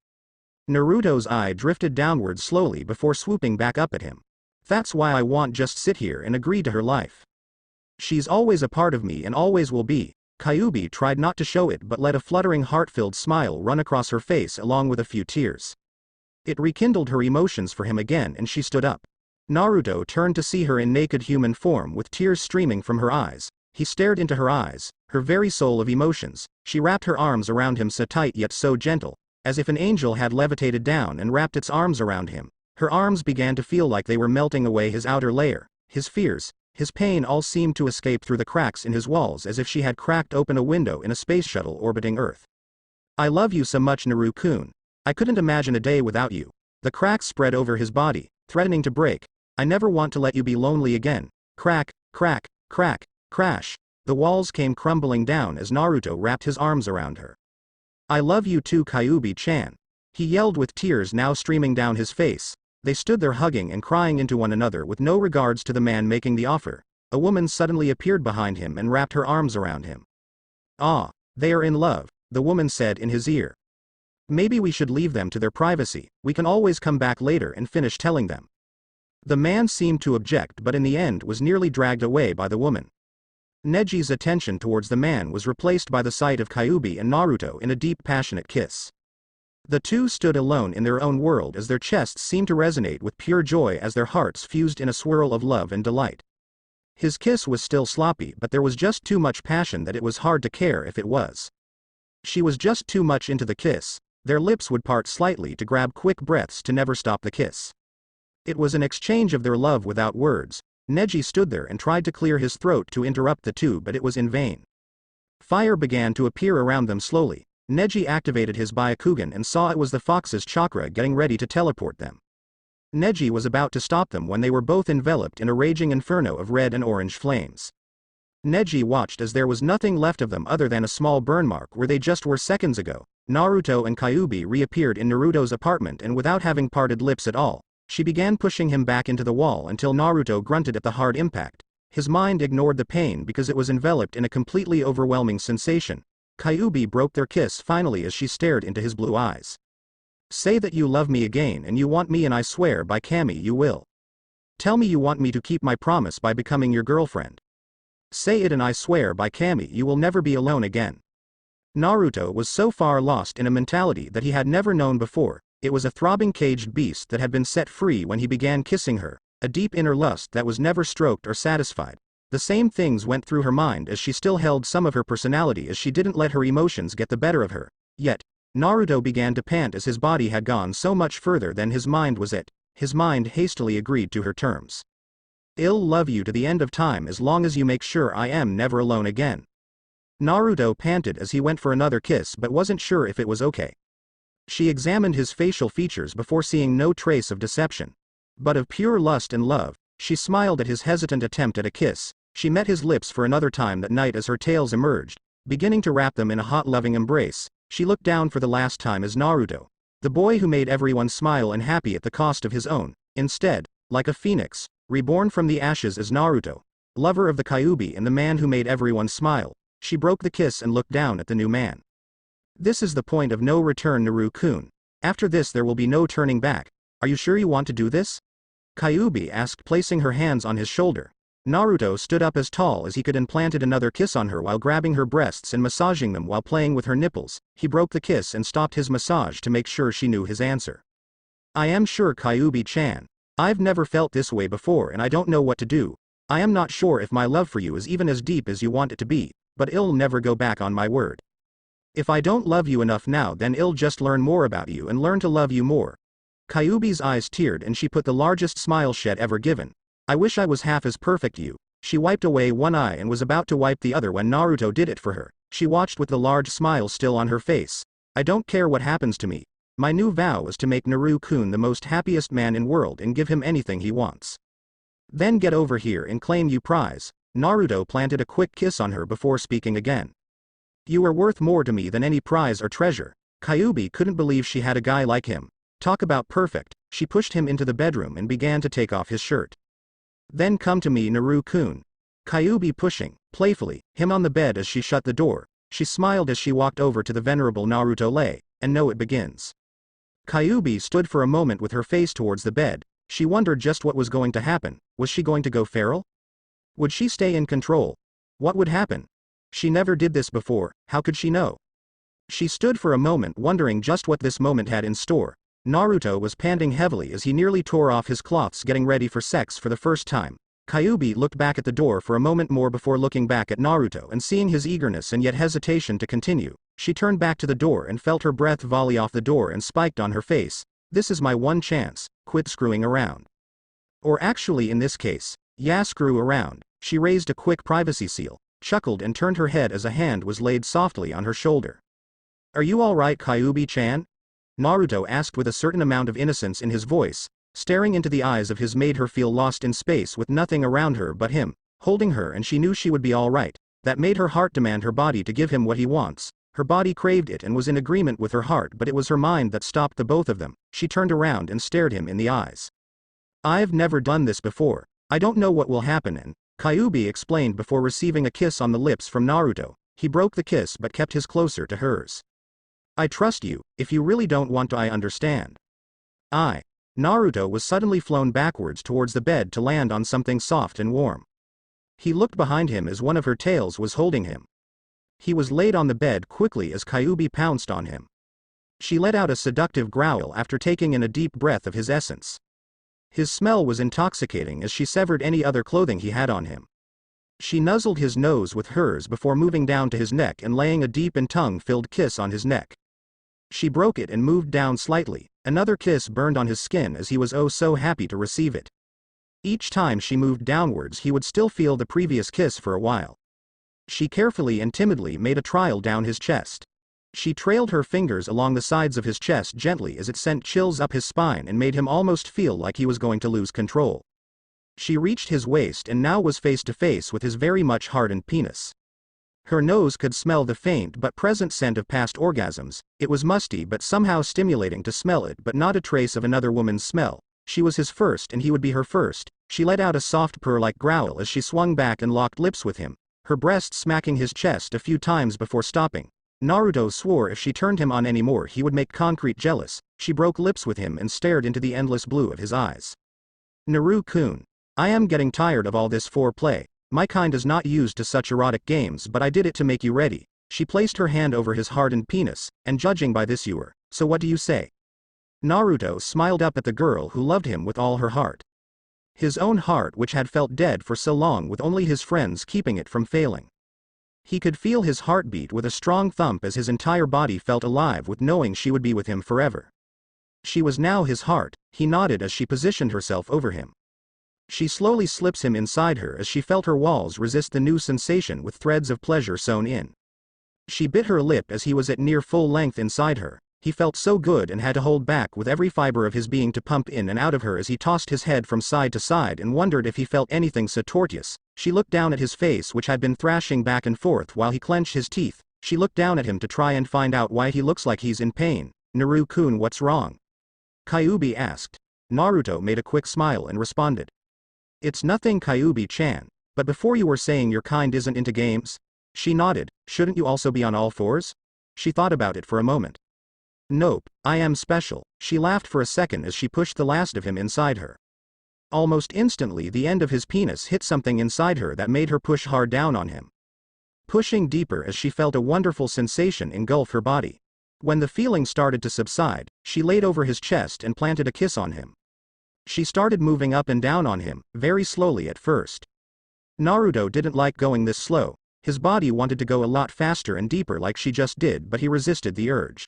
Naruto's eye drifted downward slowly before swooping back up at him. That's why I won't just sit here and agree to her life. She's always a part of me and always will be. Kyuubi tried not to show it but let a fluttering heart-filled smile run across her face along with a few tears. It rekindled her emotions for him again and she stood up. Naruto turned to see her in naked human form with tears streaming from her eyes. He stared into her eyes, her very soul of emotions. She wrapped her arms around him so tight yet so gentle, as if an angel had levitated down and wrapped its arms around him. Her arms began to feel like they were melting away his outer layer. His fears, his pain all seemed to escape through the cracks in his walls as if she had cracked open a window in a space shuttle orbiting Earth. I love you so much, Naru-kun. I couldn't imagine a day without you. The cracks spread over his body, threatening to break. I never want to let you be lonely again. Crack, crack, crack, crash. The walls came crumbling down as Naruto wrapped his arms around her. I love you too, Kyuubi-chan. He yelled with tears now streaming down his face. They stood there hugging and crying into one another with no regards to the man making the offer. A woman suddenly appeared behind him and wrapped her arms around him. Ah, they are in love, the woman said in his ear. Maybe we should leave them to their privacy. We can always come back later and finish telling them. The man seemed to object but in the end was nearly dragged away by the woman. Neji's attention towards the man was replaced by the sight of Kyuubi and Naruto in a deep passionate kiss. The two stood alone in their own world as their chests seemed to resonate with pure joy as their hearts fused in a swirl of love and delight. His kiss was still sloppy but there was just too much passion that it was hard to care if it was. She was just too much into the kiss. Their lips would part slightly to grab quick breaths to never stop the kiss. It was an exchange of their love without words. Neji stood there and tried to clear his throat to interrupt the two but it was in vain. Fire began to appear around them slowly. Neji activated his Byakugan and saw it was the fox's chakra getting ready to teleport them. Neji was about to stop them when they were both enveloped in a raging inferno of red and orange flames. Neji watched as there was nothing left of them other than a small burn mark where they just were seconds ago. Naruto and Kyuubi reappeared in Naruto's apartment and without having parted lips at all, she began pushing him back into the wall until Naruto grunted at the hard impact. His mind ignored the pain because it was enveloped in a completely overwhelming sensation. Kyuubi broke their kiss finally as she stared into his blue eyes. Say that you love me again and you want me and I swear by Kami you will. Tell me you want me to keep my promise by becoming your girlfriend. Say it and I swear by Kami you will never be alone again. Naruto was so far lost in a mentality that he had never known before. It was a throbbing caged beast that had been set free when he began kissing her, a deep inner lust that was never stroked or satisfied. The same things went through her mind as she still held some of her personality as she didn't let her emotions get the better of her. Yet, Naruto began to pant as his body had gone so much further than his mind was at. His mind hastily agreed to her terms. I'll love you to the end of time as long as you make sure I am never alone again. Naruto panted as he went for another kiss but wasn't sure if it was okay. She examined his facial features before seeing no trace of deception, but of pure lust and love. She smiled at his hesitant attempt at a kiss. She met his lips for another time that night as her tails emerged, beginning to wrap them in a hot loving embrace. She looked down for the last time as Naruto, the boy who made everyone smile and happy at the cost of his own, instead, like a phoenix, reborn from the ashes as Naruto, lover of the Kyuubi and the man who made everyone smile. She broke the kiss and looked down at the new man. This is the point of no return, Naru-kun. After this there will be no turning back. Are you sure you want to do this? Kyuubi asked, placing her hands on his shoulder. Naruto stood up as tall as he could and planted another kiss on her while grabbing her breasts and massaging them while playing with her nipples. He broke the kiss and stopped his massage to make sure she knew his answer. I am sure, Kyuubi-chan. I've never felt this way before and I don't know what to do. I am not sure if my love for you is even as deep as you want it to be, but I'll never go back on my word. If I don't love you enough now then I'll just learn more about you and learn to love you more. Kyuubi's eyes teared and she put the largest smile she had ever given. I wish I was half as perfect you. She wiped away one eye and was about to wipe the other when Naruto did it for her. She watched with the large smile still on her face. I don't care what happens to me. My new vow is to make Naruto-kun the most happiest man in world and give him anything he wants. Then get over here and claim you prize." Naruto planted a quick kiss on her before speaking again. "You are worth more to me than any prize or treasure." Kyuubi couldn't believe she had a guy like him. Talk about perfect. She pushed him into the bedroom and began to take off his shirt. "Then come to me, Naruto-kun." Kyuubi pushing, playfully, him on the bed as she shut the door. She smiled as she walked over to the venerable Naruto lay, and now it begins. Kyuubi stood for a moment with her face towards the bed. She wondered just what was going to happen. Was she going to go feral? Would she stay in control? What would happen? She never did this before, how could she know? She stood for a moment wondering just what this moment had in store. Naruto was panting heavily as he nearly tore off his cloths getting ready for sex for the first time. Kyuubi looked back at the door for a moment more before looking back at Naruto and seeing his eagerness and yet hesitation to continue. She turned back to the door and felt her breath volley off the door and spiked on her face. "This is my one chance, quit screwing around." Or actually in this case, yeah, screw around. She raised a quick privacy seal, chuckled and turned her head as a hand was laid softly on her shoulder. "Are you alright, Kyuubi-chan?" Naruto asked with a certain amount of innocence in his voice. Staring into the eyes of his made her feel lost in space with nothing around her but him, holding her, and she knew she would be alright. That made her heart demand her body to give him what he wants. Her body craved it and was in agreement with her heart, but it was her mind that stopped the both of them. She turned around and stared him in the eyes. "I've never done this before. I don't know what will happen," and Kyuubi explained before receiving a kiss on the lips from Naruto. He broke the kiss but kept his closer to hers. "I trust you. If you really don't want to, I understand." Naruto was suddenly flown backwards towards the bed to land on something soft and warm. He looked behind him as one of her tails was holding him. He was laid on the bed quickly as Kyuubi pounced on him. She let out a seductive growl after taking in a deep breath of his essence. His smell was intoxicating as she severed any other clothing he had on him. She nuzzled his nose with hers before moving down to his neck and laying a deep and tongue-filled kiss on his neck. She broke it and moved down slightly. Another kiss burned on his skin as he was oh so happy to receive it. Each time she moved downwards he would still feel the previous kiss for a while. She carefully and timidly made a trial down his chest. She trailed her fingers along the sides of his chest gently as it sent chills up his spine and made him almost feel like he was going to lose control. She reached his waist and now was face to face with his very much hardened penis. Her nose could smell the faint but present scent of past orgasms. It was musty but somehow stimulating to smell it, but not a trace of another woman's smell. She was his first and he would be her first. She let out a soft purr-like growl as she swung back and locked lips with him, her breast smacking his chest a few times before stopping. Naruto swore if she turned him on anymore he would make Concrete jealous. She broke lips with him and stared into the endless blue of his eyes. "Naruto-kun, I am getting tired of all this foreplay. My kind is not used to such erotic games, but I did it to make you ready." She placed her hand over his hardened penis, "and judging by this you are. So what do you say?" Naruto smiled up at the girl who loved him with all her heart. His own heart, which had felt dead for so long with only his friends keeping it from failing. He could feel his heartbeat with a strong thump as his entire body felt alive with knowing she would be with him forever. She was now his heart. He nodded as she positioned herself over him. She slowly slips him inside her as she felt her walls resist the new sensation with threads of pleasure sewn in. She bit her lip as he was at near full length inside her. He felt so good and had to hold back with every fiber of his being to pump in and out of her as he tossed his head from side to side and wondered if he felt anything so tortuous. She looked down at his face, which had been thrashing back and forth while he clenched his teeth. She looked down at him to try and find out why he looks like he's in pain. "Naruto-kun, what's wrong?" Kyuubi asked. Naruto made a quick smile and responded. "It's nothing, Kyuubi-chan. But before you were saying your kind isn't into games?" She nodded. "Shouldn't you also be on all fours?" She thought about it for a moment. "Nope, I am special." She laughed for a second as she pushed the last of him inside her. Almost instantly the end of his penis hit something inside her that made her push hard down on him. Pushing deeper as she felt a wonderful sensation engulf her body. When the feeling started to subside, she laid over his chest and planted a kiss on him. She started moving up and down on him, very slowly at first. Naruto didn't like going this slow. His body wanted to go a lot faster and deeper like she just did, but he resisted the urge.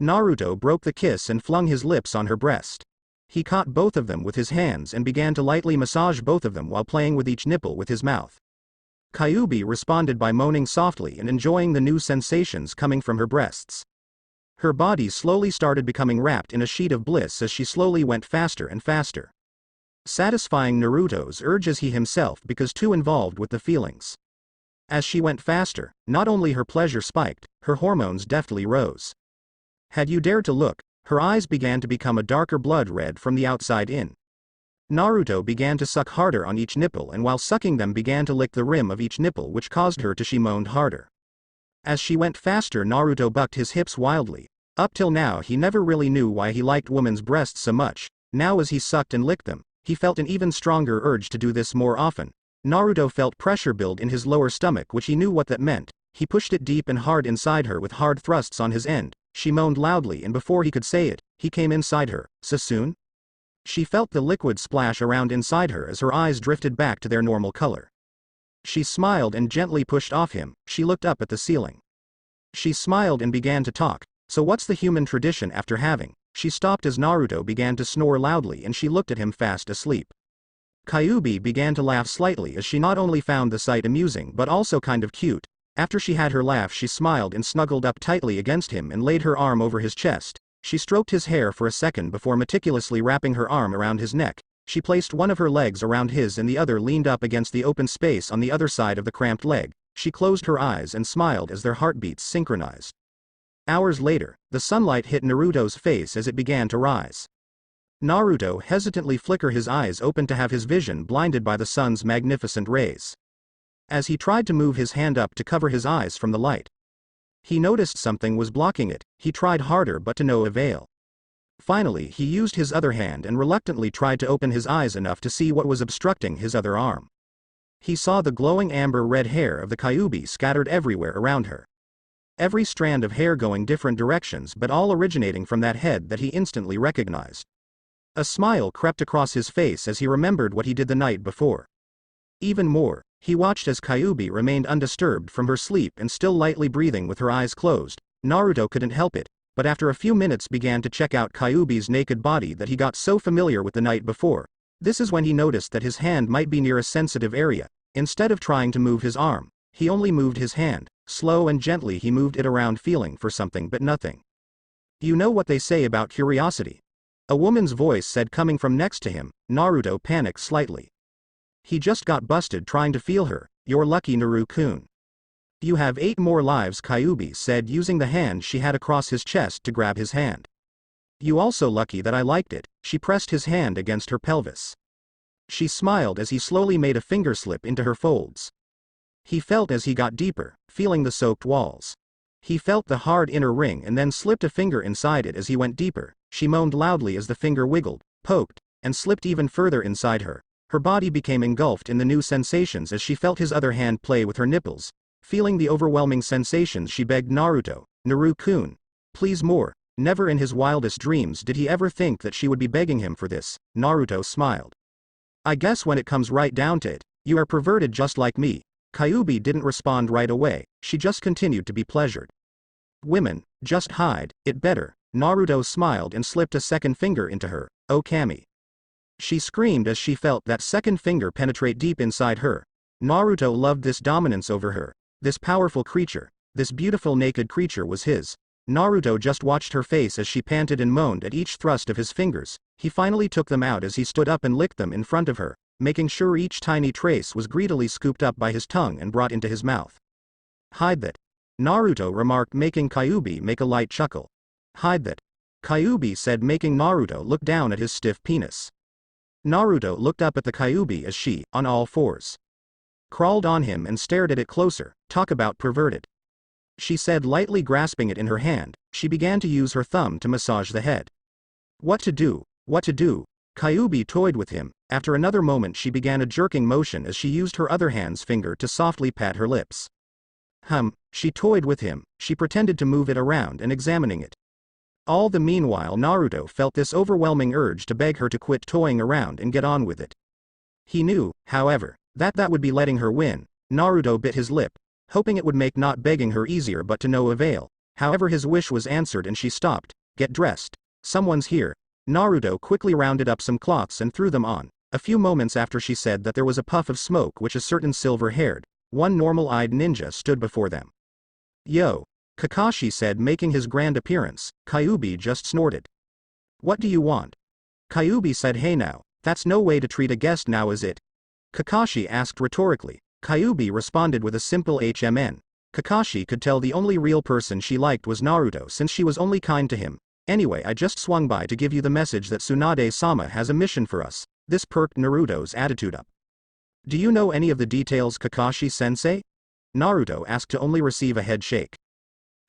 Naruto broke the kiss and flung his lips on her breast. He caught both of them with his hands and began to lightly massage both of them while playing with each nipple with his mouth. Kyuubi responded by moaning softly and enjoying the new sensations coming from her breasts. Her body slowly started becoming wrapped in a sheet of bliss as she slowly went faster and faster. Satisfying Naruto's urge as he himself because too involved with the feelings. As she went faster, not only her pleasure spiked, her hormones deftly rose. Had you dared to look, her eyes began to become a darker blood red from the outside in. Naruto began to suck harder on each nipple and while sucking them began to lick the rim of each nipple which caused her to she moaned harder. As she went faster Naruto bucked his hips wildly. Up till now he never really knew why he liked women's breasts so much, now as he sucked and licked them, he felt an even stronger urge to do this more often. Naruto felt pressure build in his lower stomach which he knew what that meant, he pushed it deep and hard inside her with hard thrusts on his end, she moaned loudly and before he could say it, he came inside her. So soon? She felt the liquid splash around inside her as her eyes drifted back to their normal color. She smiled and gently pushed off him, she looked up at the ceiling. She smiled and began to talk, so what's the human tradition after having? She stopped as Naruto began to snore loudly and she looked at him fast asleep. Kyuubi began to laugh slightly as she not only found the sight amusing but also kind of cute. After she had her laugh she smiled and snuggled up tightly against him and laid her arm over his chest. She stroked his hair for a second before meticulously wrapping her arm around his neck. She placed one of her legs around his and the other leaned up against the open space on the other side of the cramped leg. She closed her eyes and smiled as their heartbeats synchronized. Hours later, the sunlight hit Naruto's face as it began to rise. Naruto hesitantly flickered his eyes open to have his vision blinded by the sun's magnificent rays. As he tried to move his hand up to cover his eyes from the light, he noticed something was blocking it. He tried harder but to no avail. Finally he used his other hand and reluctantly tried to open his eyes enough to see what was obstructing his other arm. He saw the glowing amber red hair of the kyuubi scattered everywhere around her. Every strand of hair going different directions but all originating from that head that he instantly recognized. A smile crept across his face as he remembered what he did the night before. Even more, he watched as Kyuubi remained undisturbed from her sleep and still lightly breathing with her eyes closed. Naruto couldn't help it, but after a few minutes began to check out Kyuubi's naked body that he got so familiar with the night before. This is when he noticed that his hand might be near a sensitive area. Instead of trying to move his arm, he only moved his hand. Slow and gently he moved it around feeling for something but nothing. You know what they say about curiosity? A woman's voice said coming from next to him. Naruto panicked slightly. He just got busted trying to feel her. You're lucky, Naru-kun. You have 8 more lives, Kyuubi said using the hand she had across his chest to grab his hand. You also lucky that I liked it. She pressed his hand against her pelvis. She smiled as he slowly made a finger slip into her folds. He felt as he got deeper, feeling the soaked walls. He felt the hard inner ring and then slipped a finger inside it as he went deeper. She moaned loudly as the finger wiggled, poked, and slipped even further inside her. Her body became engulfed in the new sensations as she felt his other hand play with her nipples. Feeling the overwhelming sensations she begged Naruto, Naru-kun, please more. Never in his wildest dreams did he ever think that she would be begging him for this. Naruto smiled. I guess when it comes right down to it, you are perverted just like me. Kyuubi didn't respond right away, she just continued to be pleasured. Women, just hide it better. Naruto smiled and slipped a second finger into her. Oh Kami. She screamed as she felt that second finger penetrate deep inside her. Naruto loved this dominance over her. This powerful creature, this beautiful naked creature was his. Naruto just watched her face as she panted and moaned at each thrust of his fingers. He finally took them out as he stood up and licked them in front of her, making sure each tiny trace was greedily scooped up by his tongue and brought into his mouth. Hide that. Naruto remarked, making Kyuubi make a light chuckle. Hide that. Kyuubi said, making Naruto look down at his stiff penis. Naruto looked up at the Kyuubi as she, on all fours, crawled on him and stared at it closer. Talk about perverted. She said, lightly grasping it in her hand. She began to use her thumb to massage the head. What to do? What to do? Kyuubi toyed with him. After another moment she began a jerking motion as she used her other hand's finger to softly pat her lips. She toyed with him. She pretended to move it around and examining it. All the meanwhile Naruto felt this overwhelming urge to beg her to quit toying around and get on with it. He knew, however, that would be letting her win. Naruto bit his lip, hoping it would make not begging her easier, but to no avail. However, his wish was answered and she stopped. Get dressed. Someone's here. Naruto quickly rounded up some cloths and threw them on. A few moments after she said that there was a puff of smoke which a certain silver-haired, one normal-eyed ninja stood before them. Yo. Kakashi said, making his grand appearance. Kyuubi just snorted. What do you want? Kyuubi said, hey now, that's no way to treat a guest now, is it? Kakashi asked rhetorically. Kyuubi responded with a simple HMN. Kakashi could tell the only real person she liked was Naruto since she was only kind to him. Anyway, I just swung by to give you the message that Tsunade-sama has a mission for us. This perked Naruto's attitude up. Do you know any of the details, Kakashi-sensei? Naruto asked to only receive a head shake.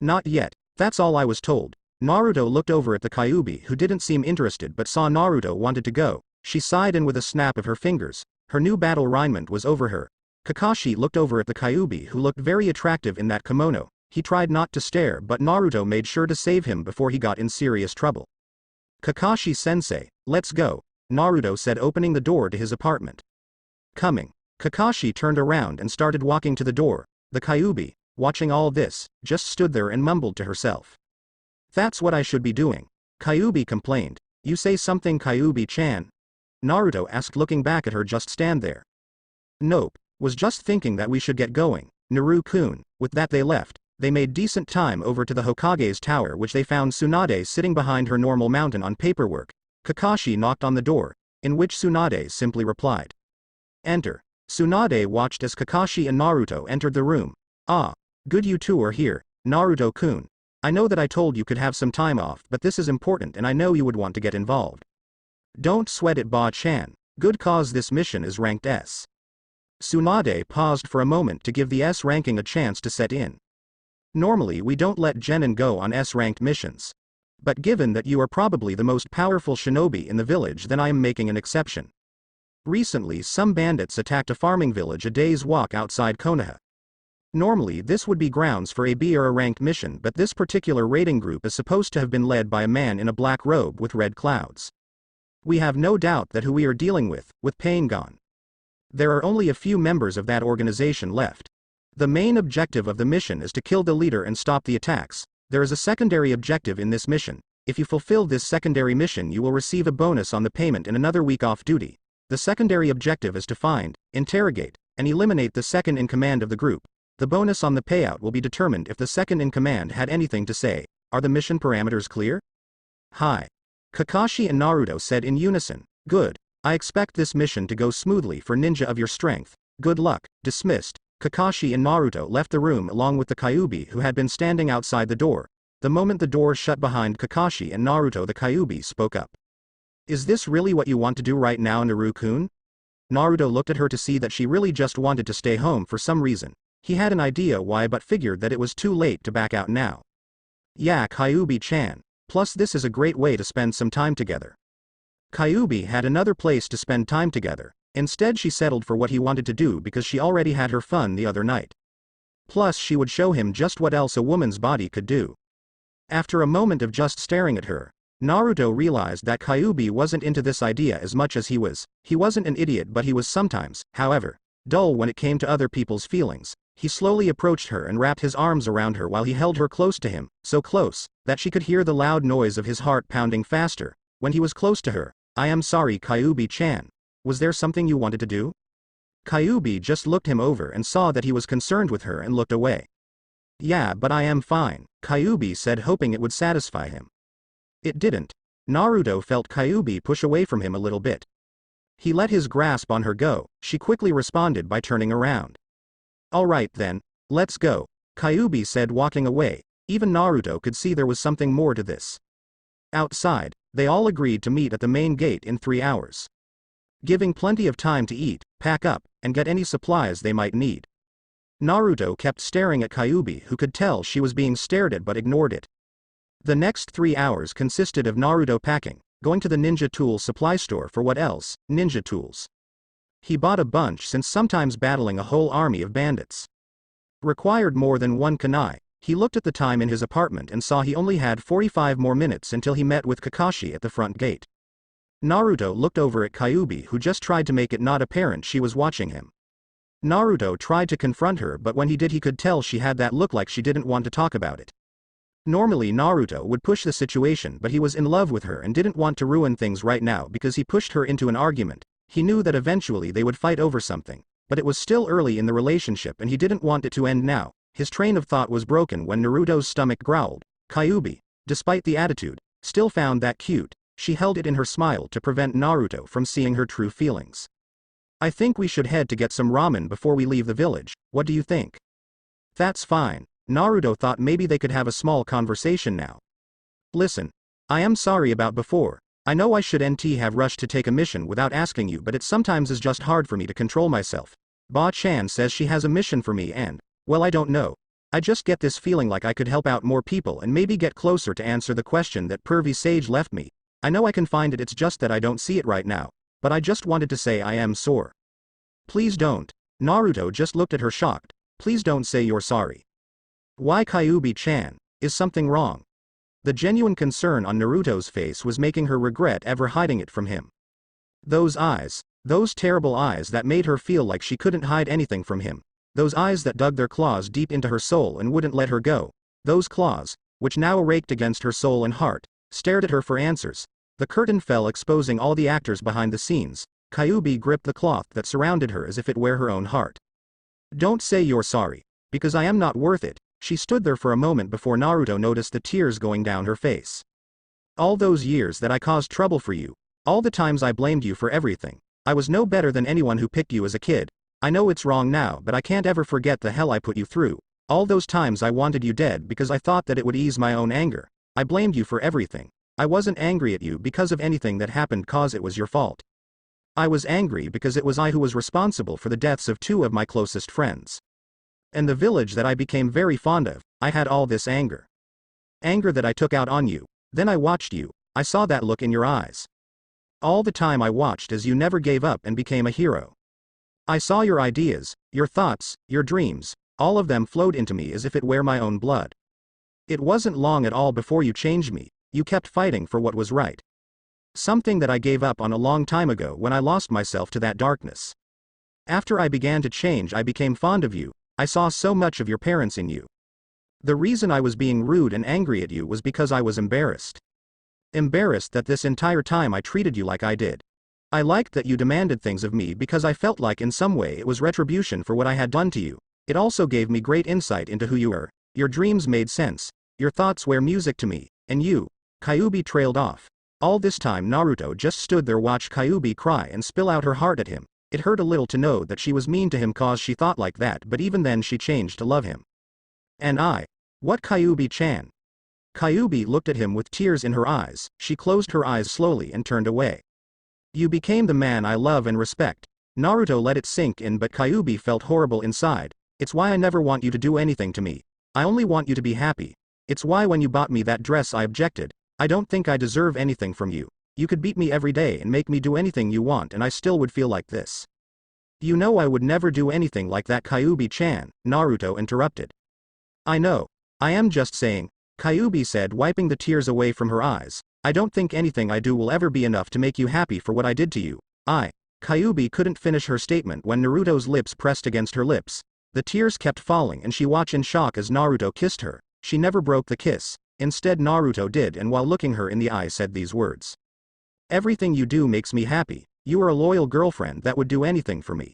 Not yet, that's all I was told. Naruto looked over at the Kyuubi who didn't seem interested but saw Naruto wanted to go. She sighed and with a snap of her fingers, her new battle raiment was over her. Kakashi looked over at the Kyuubi who looked very attractive in that kimono. He tried not to stare but Naruto made sure to save him before he got in serious trouble. Kakashi-sensei, let's go, Naruto said, opening the door to his apartment. Coming. Kakashi turned around and started walking to the door. The Kyuubi, watching all this, just stood there and mumbled to herself. That's what I should be doing. Kyuubi complained. You say something, Kyuubi-chan? Naruto asked, looking back at her. Just stand there. Nope, was just thinking that we should get going. Naru-kun. With that they left. They made decent time over to the Hokage's tower, which they found Tsunade sitting behind her normal mountain on paperwork. Kakashi knocked on the door, in which Tsunade simply replied. Enter. Tsunade watched as Kakashi and Naruto entered the room. Ah, good you two are here, Naruto-kun. I know that I told you could have some time off, but this is important and I know you would want to get involved. Don't sweat it, Ba-chan. Good cause this mission is ranked S. Tsunade paused for a moment to give the S ranking a chance to set in. Normally we don't let genin go on S-ranked missions. But given that you are probably the most powerful shinobi in the village, then I am making an exception. Recently some bandits attacked a farming village a day's walk outside Konoha. Normally this would be grounds for a B or a ranked mission, but this particular raiding group is supposed to have been led by a man in a black robe with red clouds. We have no doubt that who we are dealing with pain gone. There are only a few members of that organization left. The main objective of the mission is to kill the leader and stop the attacks. There is a secondary objective in this mission. If you fulfill this secondary mission, you will receive a bonus on the payment and another week off duty. The secondary objective is to find, interrogate, and eliminate the second in command of the group. The bonus on the payout will be determined if the second in command had anything to say. Are the mission parameters clear? Hi. Kakashi and Naruto said in unison. Good. I expect this mission to go smoothly for ninja of your strength. Good luck. Dismissed. Kakashi and Naruto left the room along with the Kyuubi who had been standing outside the door. The moment the door shut behind Kakashi and Naruto, the Kyuubi spoke up. Is this really what you want to do right now, Naru-kun? Naruto looked at her to see that she really just wanted to stay home for some reason. He had an idea why but figured that it was too late to back out now. Yeah, Kyuubi-chan. Plus this is a great way to spend some time together. Kyuubi had another place to spend time together. Instead she settled for what he wanted to do because she already had her fun the other night. Plus she would show him just what else a woman's body could do. After a moment of just staring at her, Naruto realized that Kyuubi wasn't into this idea as much as he was. He wasn't an idiot, but he was sometimes, however, dull when it came to other people's feelings. He slowly approached her and wrapped his arms around her while he held her close to him, so close that she could hear the loud noise of his heart pounding faster. When he was close to her, I am sorry, Kyuubi-chan. Was there something you wanted to do? Kyuubi just looked him over and saw that he was concerned with her and looked away. Yeah, but I am fine, Kyuubi said, hoping it would satisfy him. It didn't. Naruto felt Kyuubi push away from him a little bit. He let his grasp on her go. She quickly responded by turning around. Alright then, let's go, Kyuubi said, walking away. Even Naruto could see there was something more to this. Outside, they all agreed to meet at the main gate in 3 hours. Giving plenty of time to eat, pack up, and get any supplies they might need. Naruto kept staring at Kyuubi, who could tell she was being stared at but ignored it. The next 3 hours consisted of Naruto packing, going to the ninja tool supply store for what else, ninja tools. He bought a bunch since sometimes battling a whole army of bandits required more than one kunai. He looked at the time in his apartment and saw he only had 45 more minutes until he met with Kakashi at the front gate. Naruto looked over at Kyuubi, who just tried to make it not apparent she was watching him. Naruto tried to confront her, but when he did he could tell she had that look like she didn't want to talk about it. Normally Naruto would push the situation, but he was in love with her and didn't want to ruin things right now because he pushed her into an argument. He knew that eventually they would fight over something, but it was still early in the relationship and he didn't want it to end now. His train of thought was broken when Naruto's stomach growled. Kyuubi, despite the attitude, still found that cute. She held it in her smile to prevent Naruto from seeing her true feelings. I think we should head to get some ramen before we leave the village, what do you think? That's fine. Naruto thought maybe they could have a small conversation now. Listen. I am sorry about before. I know I should have rushed to take a mission without asking you, but it sometimes is just hard for me to control myself. Ba-chan says she has a mission for me and, well, I don't know. I just get this feeling like I could help out more people and maybe get closer to answer the question that pervy sage left me. I know I can find it, it's just that I don't see it right now, but I just wanted to say I am sore. Please don't. Naruto just looked at her shocked. Please don't say you're sorry. Why, Kyuubi-chan? Is something wrong? The genuine concern on Naruto's face was making her regret ever hiding it from him. Those eyes, those terrible eyes that made her feel like she couldn't hide anything from him. Those eyes that dug their claws deep into her soul and wouldn't let her go. Those claws, which now raked against her soul and heart, stared at her for answers. The curtain fell, exposing all the actors behind the scenes. Kyuubi gripped the cloth that surrounded her as if it were her own heart. Don't say you're sorry, because I am not worth it. She stood there for a moment before Naruto noticed the tears going down her face. All those years that I caused trouble for you, all the times I blamed you for everything. I was no better than anyone who picked you as a kid. I know it's wrong now, but I can't ever forget the hell I put you through. All those times I wanted you dead because I thought that it would ease my own anger. I blamed you for everything. I wasn't angry at you because of anything that happened cause it was your fault. I was angry because it was I who was responsible for the deaths of two of my closest friends. And the village that I became very fond of, I had all this anger. Anger that I took out on you. Then I watched you. I saw that look in your eyes. All the time I watched as you never gave up and became a hero. I saw your ideas, your thoughts, your dreams, all of them flowed into me as if it were my own blood. It wasn't long at all before you changed me. You kept fighting for what was right. Something that I gave up on a long time ago when I lost myself to that darkness. After I began to change, I became fond of you. I saw so much of your parents in you. The reason I was being rude and angry at you was because I was embarrassed. Embarrassed that this entire time I treated you like I did. I liked that you demanded things of me because I felt like in some way it was retribution for what I had done to you. It also gave me great insight into who you were. Your dreams made sense. Your thoughts were music to me. And you. Kyuubi trailed off. All this time Naruto just stood there, watched Kyuubi cry and spill out her heart at him. It hurt a little to know that she was mean to him cause she thought like that, but even then she changed to love him. And I. What, Kyuubi-chan? Kyuubi looked at him with tears in her eyes. She closed her eyes slowly and turned away. You became the man I love and respect. Naruto let it sink in, but Kyuubi felt horrible inside. It's why I never want you to do anything to me. I only want you to be happy. It's why when you bought me that dress I objected. I don't think I deserve anything from you. You could beat me every day and make me do anything you want and I still would feel like this. You know I would never do anything like that, Kyuubi-chan, Naruto interrupted. I know. I am just saying, Kyuubi said, wiping the tears away from her eyes. I don't think anything I do will ever be enough to make you happy for what I did to you. Kyuubi couldn't finish her statement when Naruto's lips pressed against her lips. The tears kept falling and she watched in shock as Naruto kissed her. She never broke the kiss. Instead Naruto did, and while looking her in the eye said these words. Everything you do makes me happy. You are a loyal girlfriend that would do anything for me.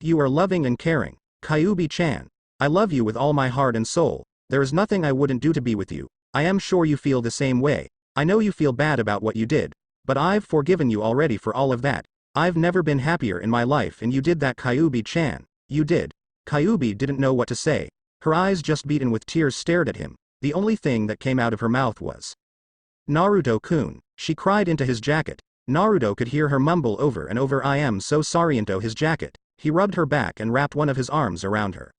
You are loving and caring. Kyuubi-chan. I love you with all my heart and soul. There is nothing I wouldn't do to be with you. I am sure you feel the same way. I know you feel bad about what you did. But I've forgiven you already for all of that. I've never been happier in my life and you did that, Kyuubi-chan. You did. Kyuubi didn't know what to say. Her eyes just beaten with tears stared at him. The only thing that came out of her mouth was Naruto-kun. She cried into his jacket. Naruto could hear her mumble over and over, I am so sorry, into his jacket. He rubbed her back and wrapped one of his arms around her.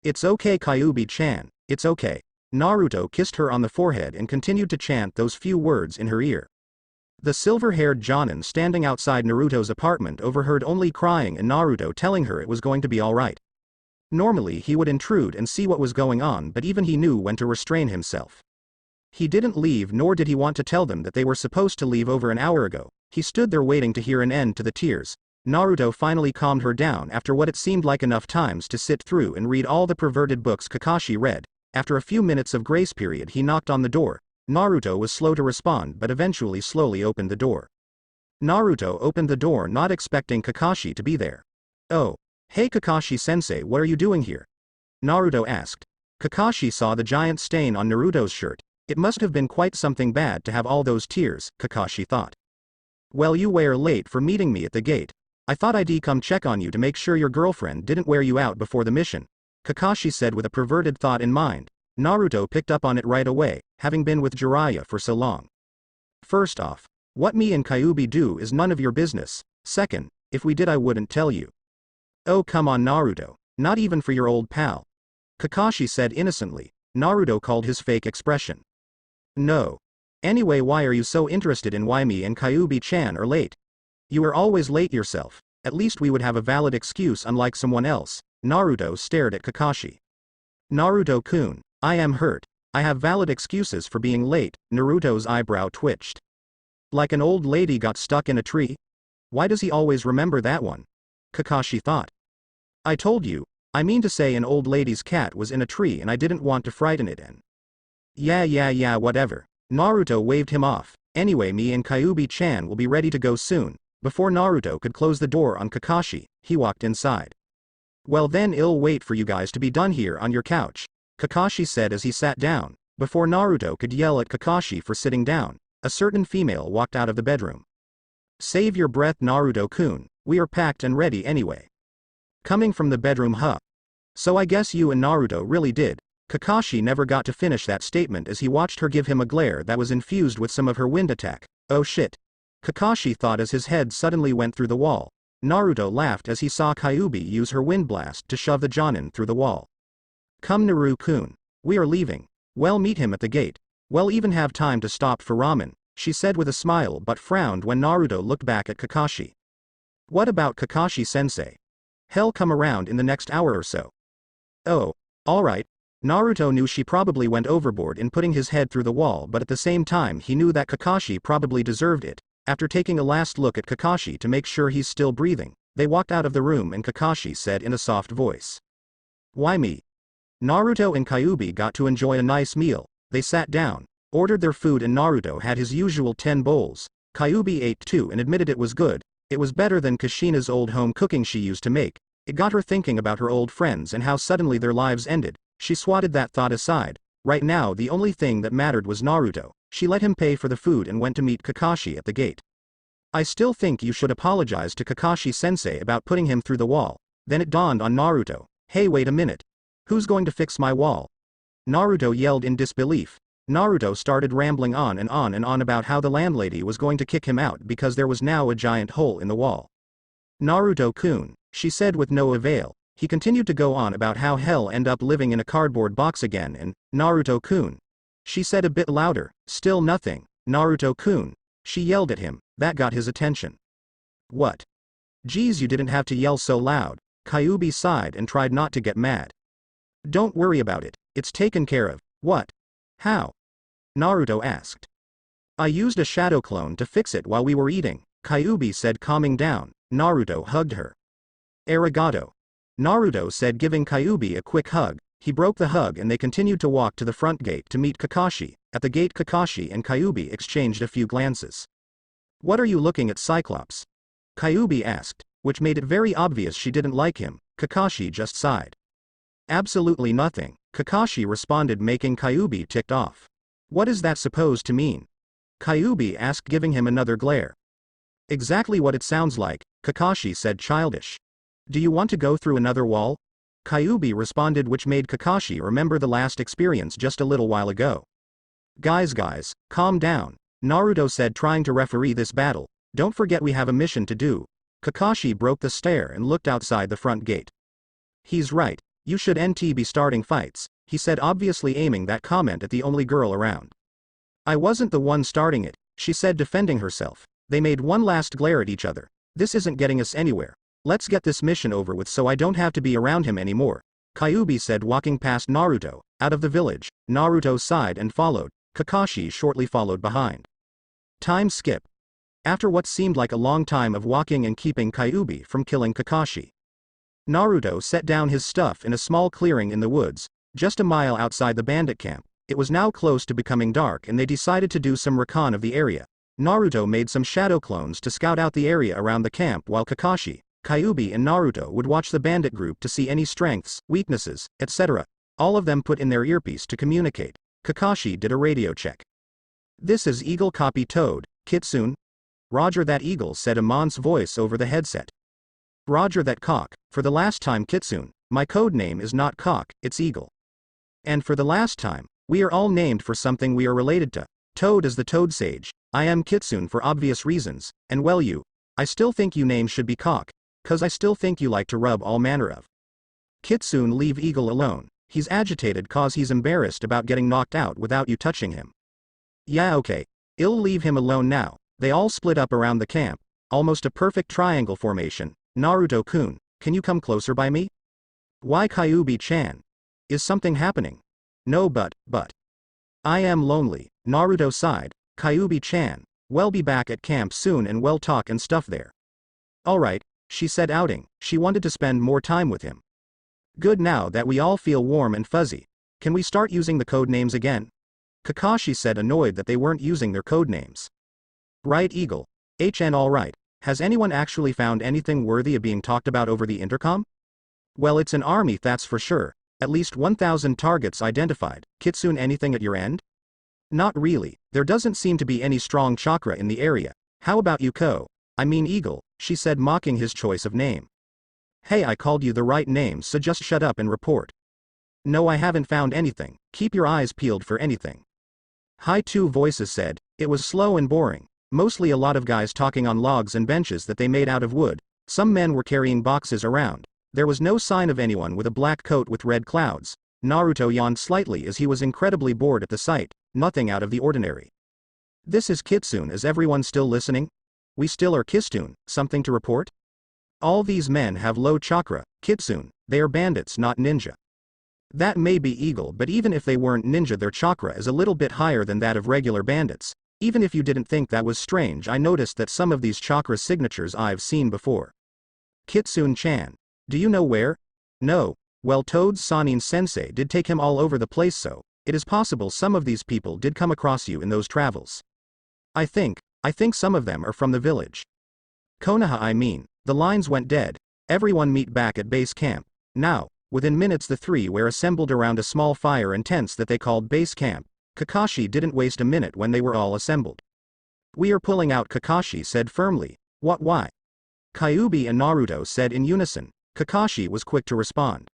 It's okay, Kyuubi-chan. It's okay. Naruto kissed her on the forehead and continued to chant those few words in her ear. The silver-haired Jonin standing outside Naruto's apartment overheard only crying and Naruto telling her it was going to be alright. Normally he would intrude and see what was going on, but even he knew when to restrain himself. He didn't leave, nor did he want to tell them that they were supposed to leave over an hour ago. He stood there waiting to hear an end to the tears. Naruto finally calmed her down after what it seemed like enough times to sit through and read all the perverted books Kakashi read. After a few minutes of grace period he knocked on the door. Naruto was slow to respond but eventually slowly opened the door. Naruto opened the door not expecting Kakashi to be there. Oh. Hey Kakashi-sensei, what are you doing here? Naruto asked. Kakashi saw the giant stain on Naruto's shirt. It must have been quite something bad to have all those tears, Kakashi thought. Well, you were late for meeting me at the gate. I thought I'd come check on you to make sure your girlfriend didn't wear you out before the mission, Kakashi said with a perverted thought in mind. Naruto picked up on it right away, having been with Jiraiya for so long. First off, what me and Kyuubi do is none of your business. Second, if we did I wouldn't tell you. Oh come on Naruto, not even for your old pal. Kakashi said innocently. Naruto called his fake expression. No. Anyway, why are you so interested in why me and Kyuubi-chan are late? You are always late yourself. At least we would have a valid excuse unlike someone else. Naruto stared at Kakashi. Naruto-kun, I am hurt. I have valid excuses for being late. Naruto's eyebrow twitched. Like an old lady got stuck in a tree? Why does he always remember that one? Kakashi thought. I told you, I mean to say an old lady's cat was in a tree and I didn't want to frighten it and. Yeah, whatever. Naruto waved him off. Anyway, me and Kyuubi-chan will be ready to go soon. Before Naruto could close the door on Kakashi, he walked inside. Well then I'll wait for you guys to be done here on your couch, Kakashi said as he sat down. Before Naruto could yell at Kakashi for sitting down, a certain female walked out of the bedroom. Save your breath Naruto-kun, we are packed and ready anyway. Coming from the bedroom huh? So I guess you and Naruto really did. Kakashi never got to finish that statement as he watched her give him a glare that was infused with some of her wind attack. Oh shit. Kakashi thought as his head suddenly went through the wall. Naruto laughed as he saw Kyuubi use her wind blast to shove the Jonin through the wall. Come Naru-kun. We are leaving. Well meet him at the gate. We'll even have time to stop for ramen, she said with a smile but frowned when Naruto looked back at Kakashi. What about Kakashi-sensei? He'll come around in the next hour or so. Oh, alright. Naruto knew she probably went overboard in putting his head through the wall, but at the same time he knew that Kakashi probably deserved it. After taking a last look at Kakashi to make sure he's still breathing, they walked out of the room and Kakashi said in a soft voice. Why me? Naruto and Kyuubi got to enjoy a nice meal. They sat down, ordered their food and Naruto had his usual 10 bowls. Kyuubi ate too and admitted it was good. It was better than Kushina's old home cooking she used to make. It got her thinking about her old friends and how suddenly their lives ended. She swatted that thought aside. Right now the only thing that mattered was Naruto. She let him pay for the food and went to meet Kakashi at the gate. I still think you should apologize to Kakashi-sensei about putting him through the wall. Then it dawned on Naruto. Hey wait a minute. Who's going to fix my wall? Naruto yelled in disbelief. Naruto started rambling on and on about how the landlady was going to kick him out because there was now a giant hole in the wall. Naruto-kun, she said with no avail. He continued to go on about how he'll end up living in a cardboard box again and, Naruto-kun. She said a bit louder, still nothing. Naruto-kun. She yelled at him, that got his attention. What? Geez, you didn't have to yell so loud. Kyuubi sighed and tried not to get mad. Don't worry about it, it's taken care of. What? How? Naruto asked. I used a shadow clone to fix it while we were eating, Kyuubi said calming down. Naruto hugged her. Arigato. Naruto said giving Kyuubi a quick hug. He broke the hug and they continued to walk to the front gate to meet Kakashi. At the gate Kakashi and Kyuubi exchanged a few glances. What are you looking at Cyclops? Kyuubi asked, which made it very obvious she didn't like him. Kakashi just sighed. Absolutely nothing, Kakashi responded making Kyuubi ticked off. What is that supposed to mean? Kyuubi asked giving him another glare. Exactly what it sounds like, Kakashi said childish. Do you want to go through another wall? Kyuubi responded which made Kakashi remember the last experience just a little while ago. Guys, calm down, Naruto said trying to referee this battle. Don't forget we have a mission to do. Kakashi broke the stare and looked outside the front gate. He's right, you should be starting fights, he said obviously aiming that comment at the only girl around. I wasn't the one starting it, she said defending herself. They made one last glare at each other. This isn't getting us anywhere. Let's get this mission over with so I don't have to be around him anymore, Kyuubi said walking past Naruto, out of the village. Naruto sighed and followed. Kakashi shortly followed behind. Time skip. After what seemed like a long time of walking and keeping Kyuubi from killing Kakashi, Naruto set down his stuff in a small clearing in the woods, just a mile outside the bandit camp. It was now close to becoming dark and they decided to do some recon of the area. Naruto made some shadow clones to scout out the area around the camp while Kakashi, Kyuubi and Naruto would watch the bandit group to see any strengths, weaknesses, etc. All of them put in their earpiece to communicate. Kakashi did a radio check. "This is Eagle copy Toad, Kitsune." "Roger that Eagle," said Amon's voice over the headset. "Roger that Cock, for the last time Kitsune, my code name is not Cock, it's Eagle. And for the last time, we are all named for something we are related to. Toad is the Toad Sage, I am Kitsune for obvious reasons, and well I still think you name should be Cock, 'cause I still think you like to rub all manner of. Kitsune leave Eagle alone, he's agitated 'cause he's embarrassed about getting knocked out without you touching him." "Yeah okay, I'll leave him alone now." They all split up around the camp, almost a perfect triangle formation. "Naruto-kun, can you come closer by me?" "Why Kyuubi-chan? Is something happening?" "No but. I am lonely." Naruto sighed. "Kyuubi-chan, we'll be back at camp soon and we'll talk and stuff there." "Alright," she said, outing she wanted to spend more time with him. "Good, now that we all feel warm and fuzzy, can we start using the code names again?" Kakashi said, annoyed that they weren't using their code names. "Right Eagle. HN alright, has anyone actually found anything worthy of being talked about over the intercom?" "Well, it's an army, that's for sure. At least 1,000 targets identified. Kitsune, anything at your end?" "Not really, there doesn't seem to be any strong chakra in the area. How about you I mean Eagle," she said, mocking his choice of name. "Hey, I called you the right name, so just shut up and report." "No, I haven't found anything. Keep your eyes peeled for anything." High, two voices said. It was slow and boring. Mostly a lot of guys talking on logs and benches that they made out of wood. Some men were carrying boxes around. There was no sign of anyone with a black coat with red clouds. Naruto yawned slightly as he was incredibly bored at the sight. Nothing out of the ordinary. "This is Kitsune. Is everyone still listening? We still are Kitsune. Something to report? All these men have low chakra, Kitsune. They are bandits, not ninja." "That may be Eagle, but even if they weren't ninja, their chakra is a little bit higher than that of regular bandits. Even if you didn't think that was strange, I noticed that some of these chakra signatures I've seen before." "Kitsune-chan. Do you know where?" "No. Well, Toad's Sanin sensei did take him all over the place, so it is possible some of these people did come across you in those travels. I think some of them are from the village." "Konoha, I mean." The lines went dead. Everyone meet back at base camp. Now, within minutes the three were assembled around a small fire and tents that they called base camp. Kakashi didn't waste a minute when they were all assembled. "We are pulling out," Kakashi said firmly. "What, why?" Kyuubi and Naruto said in unison. Kakashi was quick to respond.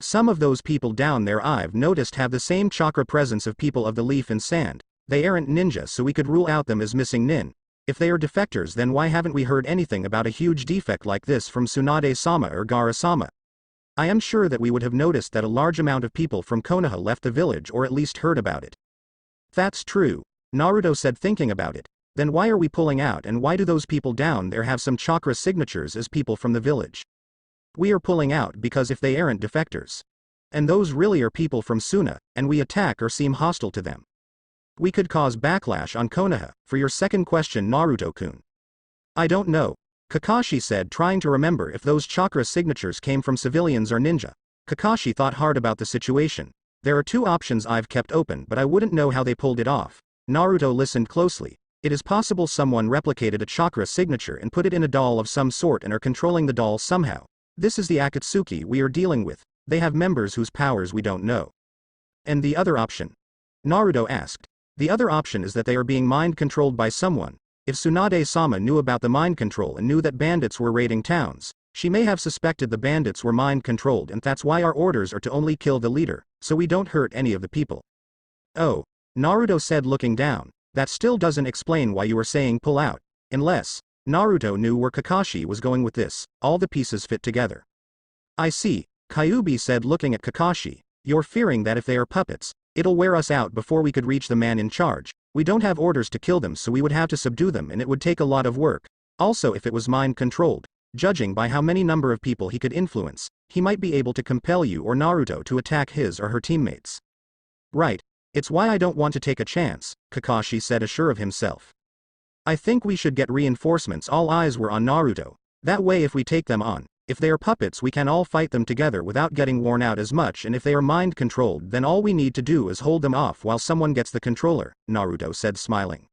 "Some of those people down there I've noticed have the same chakra presence of people of the leaf and sand. They aren't ninja, so we could rule out them as missing nin. If they are defectors, then why haven't we heard anything about a huge defect like this from Tsunade-sama or Gara-sama? I am sure that we would have noticed that a large amount of people from Konoha left the village or at least heard about it." "That's true," Naruto said, thinking about it. "Then why are we pulling out, and why do those people down there have some chakra signatures as people from the village?" "We are pulling out because if they aren't defectors, and those really are people from Suna, and we attack or seem hostile to them, we could cause backlash on Konoha." "For your second question, Naruto-kun, I don't know," Kakashi said, trying to remember if those chakra signatures came from civilians or ninja. Kakashi thought hard about the situation. "There are two options I've kept open, but I wouldn't know how they pulled it off." Naruto listened closely. "It is possible someone replicated a chakra signature and put it in a doll of some sort and are controlling the doll somehow. This is the Akatsuki we are dealing with. They have members whose powers we don't know." "And the other option?" Naruto asked. "The other option is that they are being mind-controlled by someone. If Tsunade-sama knew about the mind control and knew that bandits were raiding towns, she may have suspected the bandits were mind-controlled, and that's why our orders are to only kill the leader, so we don't hurt any of the people." "Oh," Naruto said, looking down. "That still doesn't explain why you were saying pull out. Unless..." Naruto knew where Kakashi was going with this. All the pieces fit together. "I see," Kyuubi said, looking at Kakashi. "You're fearing that if they are puppets, it'll wear us out before we could reach the man in charge. We don't have orders to kill them, so we would have to subdue them, and it would take a lot of work. Also, if it was mind-controlled, judging by how many number of people he could influence, he might be able to compel you or Naruto to attack his or her teammates." "Right. It's why I don't want to take a chance," Kakashi said, assured of himself. "I think we should get reinforcements." All eyes were on Naruto. "That way if we take them on, if they are puppets we can all fight them together without getting worn out as much, and if they are mind-controlled then all we need to do is hold them off while someone gets the controller," Naruto said, smiling.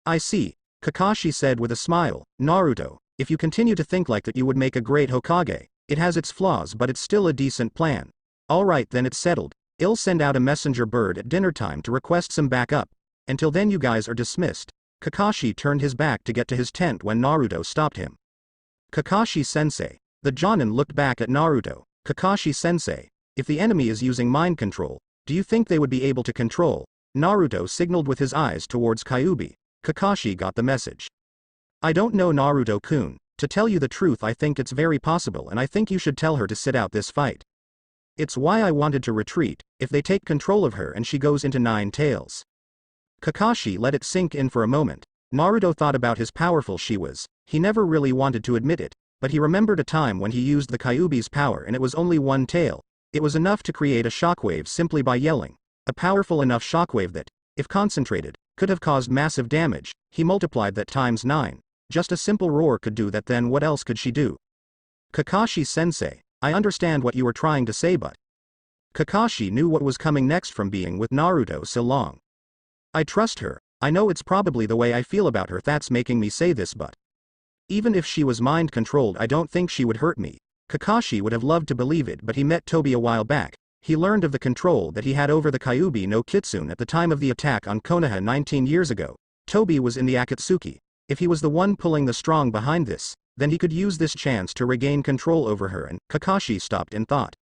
"I see," Kakashi said with a smile. "Naruto, If you continue to think like that you would make a great Hokage. It has its flaws but it's still a decent plan. Alright then, it's settled. I'll send out a messenger bird at dinner time to request some backup. Until then you guys are dismissed. Kakashi turned his back to get to his tent when Naruto stopped him. Kakashi-sensei. The Jonin looked back at Naruto. Kakashi-sensei, if the enemy is using mind control, do you think they would be able to control? Naruto signaled with his eyes towards Kyuubi. Kakashi got the message. I don't know, Naruto-kun. To tell you the truth, I think it's very possible, and I think you should tell her to sit out this fight. It's why I wanted to retreat, if they take control of her and she goes into Nine Tails. Kakashi let it sink in for a moment. Naruto thought about how powerful she was. He never really wanted to admit it, but he remembered a time when he used the Kyuubi's power and it was only one tail. It was enough to create a shockwave simply by yelling. A powerful enough shockwave that, if concentrated, could have caused massive damage. He multiplied that times 9. Just a simple roar could do that, then what else could she do? Kakashi-sensei, I understand what you were trying to say, but... Kakashi knew what was coming next from being with Naruto so long. I trust her. I know it's probably the way I feel about her that's making me say this, but... Even if she was mind-controlled, I don't think she would hurt me. Kakashi would have loved to believe it, but he met Tobi a while back. He learned of the control that he had over the Kyuubi no Kitsune at the time of the attack on Konoha 19 years ago. Tobi was in the Akatsuki. If he was the one pulling the strong behind this, then he could use this chance to regain control over her, and Kakashi stopped in thought.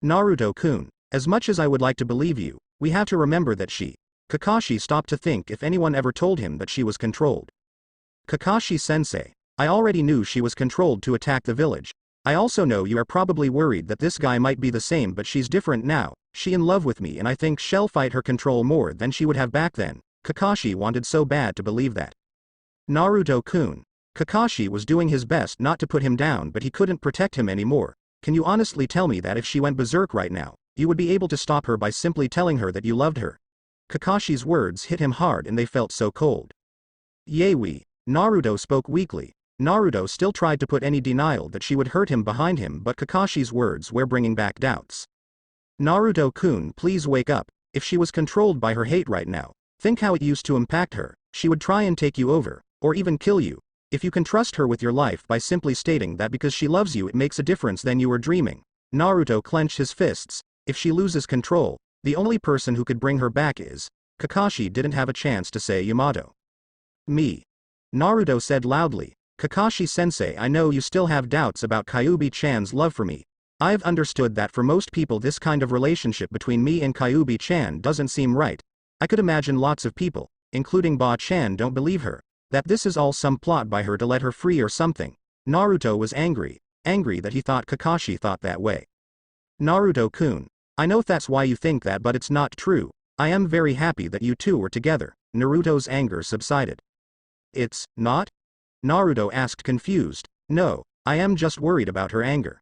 Naruto-kun, as much as I would like to believe you, we have to remember that she... Kakashi stopped to think if anyone ever told him that she was controlled. Kakashi-sensei, I already knew she was controlled to attack the village. I also know you are probably worried that this guy might be the same, but she's different now. She in love with me and I think she'll fight her control more than she would have back then. Kakashi wanted so bad to believe that. Naruto-kun. Kakashi was doing his best not to put him down, but he couldn't protect him anymore. Can you honestly tell me that if she went berserk right now, you would be able to stop her by simply telling her that you loved her? Kakashi's words hit him hard and they felt so cold. Yaoi. Naruto spoke weakly. Naruto still tried to put any denial that she would hurt him behind him, but Kakashi's words were bringing back doubts. Naruto-kun, please wake up. If she was controlled by her hate right now, think how it used to impact her. She would try and take you over, or even kill you. If you can trust her with your life by simply stating that because she loves you it makes a difference, then you are dreaming. Naruto clenched his fists. If she loses control, the only person who could bring her back is... Kakashi didn't have a chance to say Yamato. Me. Naruto said loudly. Kakashi-sensei, I know you still have doubts about Kyuubi-chan's love for me. I've understood that for most people this kind of relationship between me and Kyuubi-chan doesn't seem right. I could imagine lots of people, including Ba-chan, don't believe her. That this is all some plot by her to let her free or something. Naruto was angry that he thought Kakashi thought that way. Naruto-kun, I know that's why you think that, but it's not true. I am very happy that you two were together. Naruto's anger subsided. It's not? Naruto asked confused. No, I am just worried about her anger.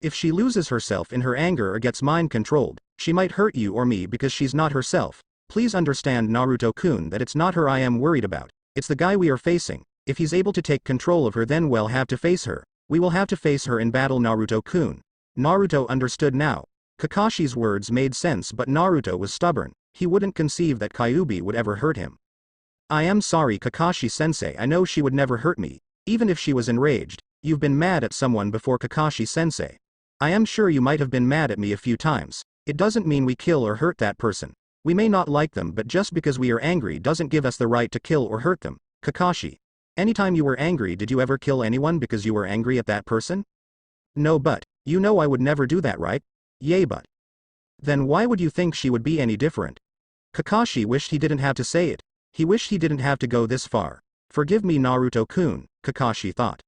If she loses herself in her anger or gets mind controlled, she might hurt you or me because she's not herself. Please understand, Naruto-kun, that it's not her I am worried about. It's the guy we are facing. If he's able to take control of her, then we'll have to face her. We will have to face her in battle, Naruto-kun. Naruto understood now. Kakashi's words made sense, but Naruto was stubborn. He wouldn't conceive that Kyuubi would ever hurt him. I am sorry, Kakashi-sensei, I know she would never hurt me, even if she was enraged. You've been mad at someone before, Kakashi-sensei. I am sure you might have been mad at me a few times. It doesn't mean we kill or hurt that person. We may not like them, but just because we are angry doesn't give us the right to kill or hurt them. Kakashi. Anytime you were angry, did you ever kill anyone because you were angry at that person? No, but, you know I would never do that, right? Yay, but. Then why would you think she would be any different? Kakashi wished he didn't have to say it. He wished he didn't have to go this far. Forgive me, Naruto-kun, Kakashi thought.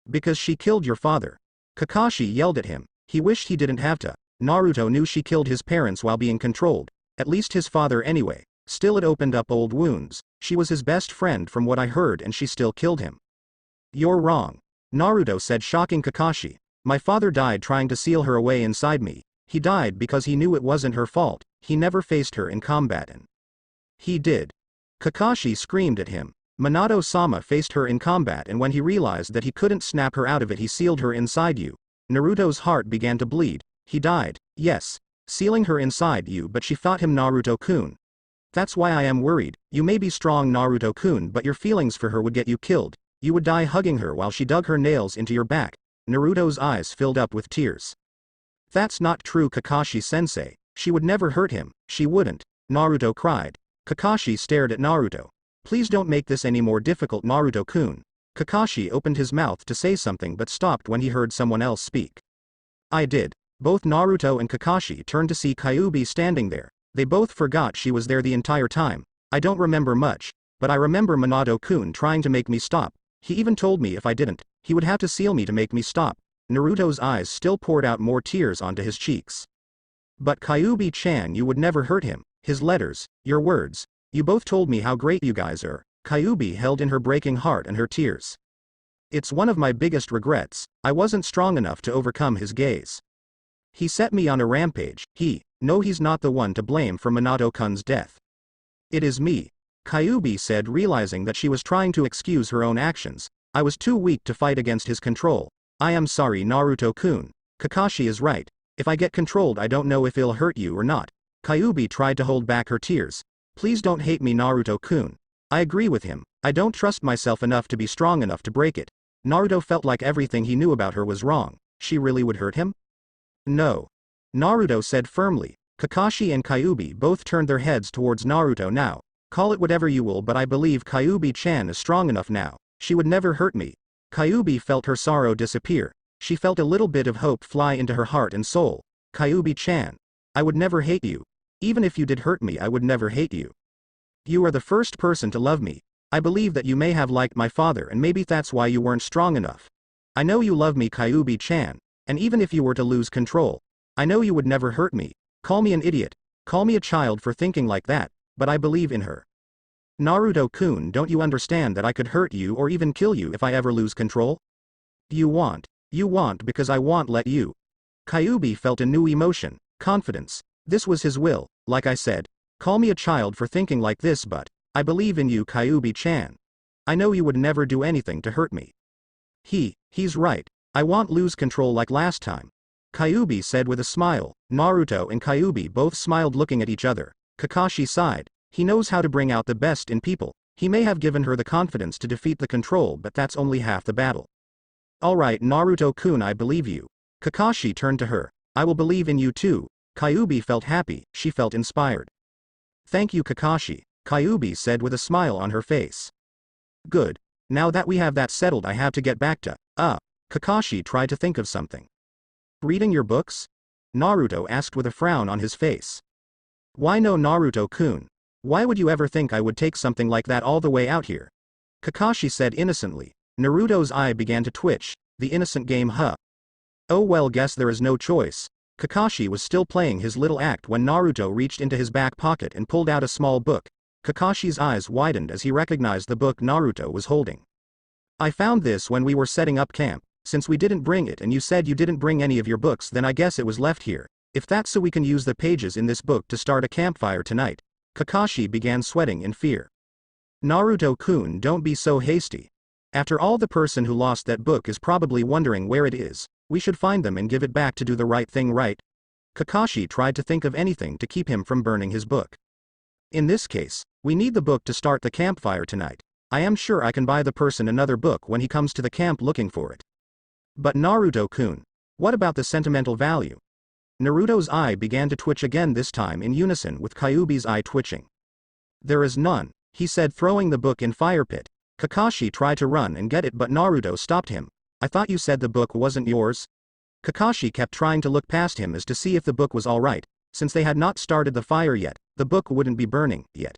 Because she killed your father. Kakashi yelled at him. He wished he didn't have to. Naruto knew she killed his parents while being controlled. At least his father anyway. Still, it opened up old wounds. She was his best friend from what I heard, and she still killed him. You're wrong. Naruto said, shocking Kakashi. My father died trying to seal her away inside me. He died because he knew it wasn't her fault. He never faced her in combat, and he did. Kakashi screamed at him. Minato-sama faced her in combat, and when he realized that he couldn't snap her out of it, he sealed her inside you. Naruto's heart began to bleed. He died, yes, sealing her inside you, but she fought him, Naruto-kun. That's why I am worried. You may be strong, Naruto-kun, but your feelings for her would get you killed. You would die hugging her while she dug her nails into your back. Naruto's eyes filled up with tears. That's not true, Kakashi-sensei. She would never hurt him. She wouldn't. Naruto cried. Kakashi stared at Naruto. Please don't make this any more difficult, Naruto-kun. Kakashi opened his mouth to say something but stopped when he heard someone else speak. I did. Both Naruto and Kakashi turned to see Kyuubi standing there. They both forgot she was there the entire time. I don't remember much, but I remember Minato-kun trying to make me stop. He even told me if I didn't, he would have to seal me to make me stop. Naruto's eyes still poured out more tears onto his cheeks. But Kyuubi-chan, you would never hurt him. His letters, your words, you both told me how great you guys are. Kyuubi held in her breaking heart and her tears. It's one of my biggest regrets. I wasn't strong enough to overcome his gaze. He set me on a rampage. No, he's not the one to blame for Minato-kun's death. It is me. Kyuubi said, realizing that she was trying to excuse her own actions. I was too weak to fight against his control. I am sorry, Naruto-kun. Kakashi is right. If I get controlled, I don't know if it'll hurt you or not. Kyuubi tried to hold back her tears. Please don't hate me, Naruto-kun. I agree with him. I don't trust myself enough to be strong enough to break it. Naruto felt like everything he knew about her was wrong. She really would hurt him? No. Naruto said firmly. Kakashi and Kyuubi both turned their heads towards Naruto now. Call it whatever you will, but I believe Kyuubi-chan is strong enough now. She would never hurt me. Kyuubi felt her sorrow disappear. She felt a little bit of hope fly into her heart and soul. Kyuubi-chan. I would never hate you. Even if you did hurt me, I would never hate you. You are the first person to love me. I believe that you may have liked my father and maybe that's why you weren't strong enough. I know you love me, Kyuubi-chan, and even if you were to lose control, I know you would never hurt me. Call me an idiot. Call me a child for thinking like that, but I believe in her. Naruto-kun, don't you understand that I could hurt you or even kill you if I ever lose control? You want because I won't let you. Kyuubi felt a new emotion, confidence. This was his will. Like I said, call me a child for thinking like this, but I believe in you, Kyuubi-chan. I know you would never do anything to hurt me. He's right. I won't lose control like last time. Kyuubi said with a smile. Naruto and Kyuubi both smiled, looking at each other. Kakashi sighed. He knows how to bring out the best in people. He may have given her the confidence to defeat the control, but that's only half the battle. Alright, Naruto-kun, I believe you. Kakashi turned to her. I will believe in you too. Kyuubi felt happy. She felt inspired. Thank you, Kakashi, Kyuubi said with a smile on her face. Good. Now that we have that settled, I have to get back to, Kakashi tried to think of something. Reading your books? Naruto asked with a frown on his face. Why no, Naruto-kun? Why would you ever think I would take something like that all the way out here? Kakashi said innocently. Naruto's eye began to twitch. The innocent game, huh? Oh well, guess there is no choice. Kakashi was still playing his little act when Naruto reached into his back pocket and pulled out a small book. Kakashi's eyes widened as he recognized the book Naruto was holding. I found this when we were setting up camp. Since we didn't bring it and you said you didn't bring any of your books, then I guess it was left here. If that's so, we can use the pages in this book to start a campfire tonight. Kakashi began sweating in fear. Naruto-kun, don't be so hasty. After all, the person who lost that book is probably wondering where it is. We should find them and give it back to do the right thing, right? Kakashi tried to think of anything to keep him from burning his book. In this case, we need the book to start the campfire tonight. I am sure I can buy the person another book when he comes to the camp looking for it. But Naruto-kun, what about the sentimental value? Naruto's eye began to twitch again, this time in unison with Kyuubi's eye twitching. There is none, he said, throwing the book in fire pit. Kakashi tried to run and get it, but Naruto stopped him. I thought you said the book wasn't yours? Kakashi kept trying to look past him as to see if the book was alright. Since they had not started the fire yet, the book wouldn't be burning yet.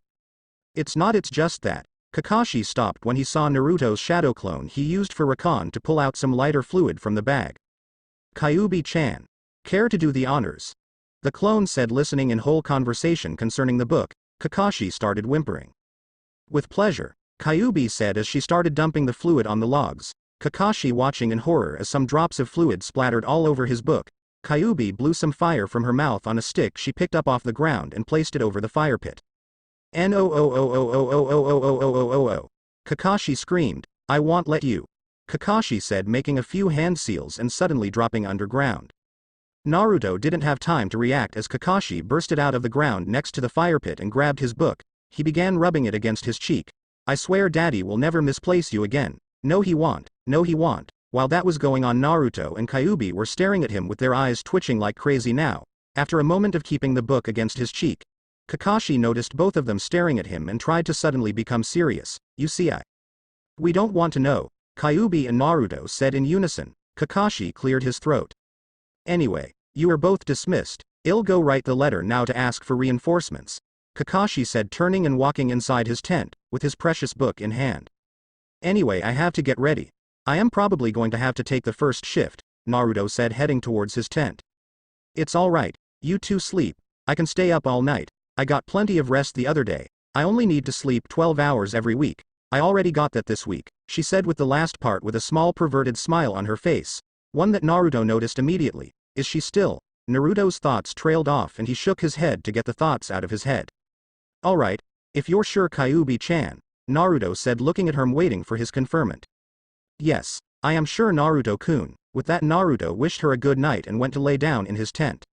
It's not, it's just that. Kakashi stopped when he saw Naruto's shadow clone he used for recon to pull out some lighter fluid from the bag. Kyuubi-chan, care to do the honors? The clone said, listening in whole conversation concerning the book. Kakashi started whimpering. With pleasure, Kyuubi said as she started dumping the fluid on the logs. Kakashi watching in horror as some drops of fluid splattered all over his book. Kyuubi blew some fire from her mouth on a stick she picked up off the ground and placed it over the fire pit. No. Kakashi screamed. I won't let you. Kakashi said, making a few hand seals and suddenly dropping underground. Naruto didn't have time to react as Kakashi bursted out of the ground next to the fire pit and grabbed his book. He began rubbing it against his cheek. I swear Daddy will never misplace you again. No he won't, no he won't. While that was going on, Naruto and Kyuubi were staring at him with their eyes twitching like crazy now. After a moment of keeping the book against his cheek, Kakashi noticed both of them staring at him and tried to suddenly become serious. You see, we don't want to know, Kyuubi and Naruto said in unison. Kakashi cleared his throat. Anyway, you are both dismissed. I'll go write the letter now to ask for reinforcements, Kakashi said, turning and walking inside his tent, with his precious book in hand. Anyway, I have to get ready. I am probably going to have to take the first shift, Naruto said, heading towards his tent. It's alright, you two sleep. I can stay up all night. I got plenty of rest the other day. I only need to sleep 12 hours every week. I already got that this week, she said with the last part with a small perverted smile on her face, one that Naruto noticed immediately. Is she still? Naruto's thoughts trailed off and he shook his head to get the thoughts out of his head. Alright, if you're sure, Kyuubi-chan, Naruto said, looking at her waiting for his confirmation. Yes, I am sure, Naruto-kun. With that, Naruto wished her a good night and went to lay down in his tent.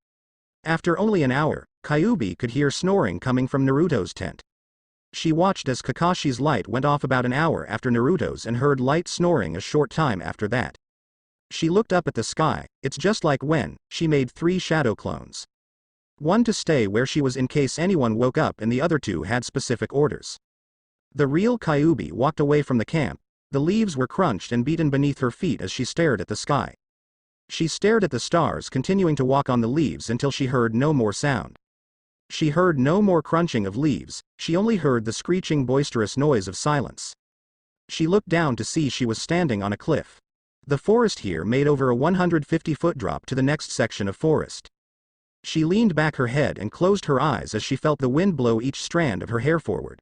After only an hour, Kyuubi could hear snoring coming from Naruto's tent. She watched as Kakashi's light went off about an hour after Naruto's and heard light snoring a short time after that. She looked up at the sky. It's just like when she made 3 shadow clones. One to stay where she was in case anyone woke up, and the other 2 had specific orders. The real Kyuubi walked away from the camp. The leaves were crunched and beaten beneath her feet as she stared at the sky. She stared at the stars, continuing to walk on the leaves until she heard no more sound. She heard no more crunching of leaves, she only heard the screeching, boisterous noise of silence. She looked down to see she was standing on a cliff. The forest here made over a 150-foot drop to the next section of forest. She leaned back her head and closed her eyes as she felt the wind blow each strand of her hair forward.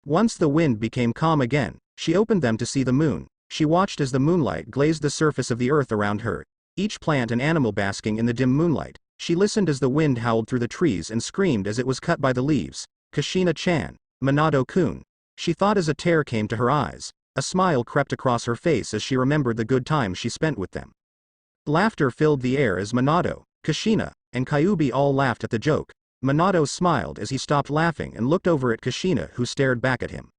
Once the wind became calm again, she opened them to see the moon. She watched as the moonlight glazed the surface of the earth around her, each plant and animal basking in the dim moonlight. She listened as the wind howled through the trees and screamed as it was cut by the leaves. Kushina-chan, Minato-kun. She thought as a tear came to her eyes. A smile crept across her face as she remembered the good time she spent with them. Laughter filled the air as Minato, Kushina, and Kyuubi all laughed at the joke. Minato smiled as he stopped laughing and looked over at Kushina, who stared back at him.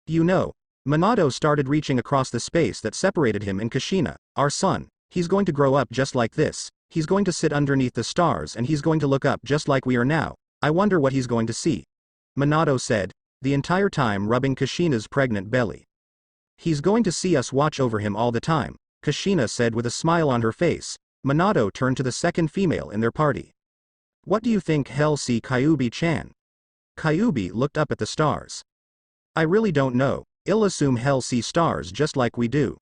You know, Minato started reaching across the space that separated him and Kushina. Our son, he's going to grow up just like this. He's going to sit underneath the stars and he's going to look up just like we are now. I wonder what he's going to see. Minato said, the entire time rubbing Kushina's pregnant belly. He's going to see us watch over him all the time, Kushina said with a smile on her face. Minato turned to the second female in their party. What do you think he'll see, Kyuubi-chan? Kyuubi looked up at the stars. I really don't know. I'll assume he'll see stars just like we do,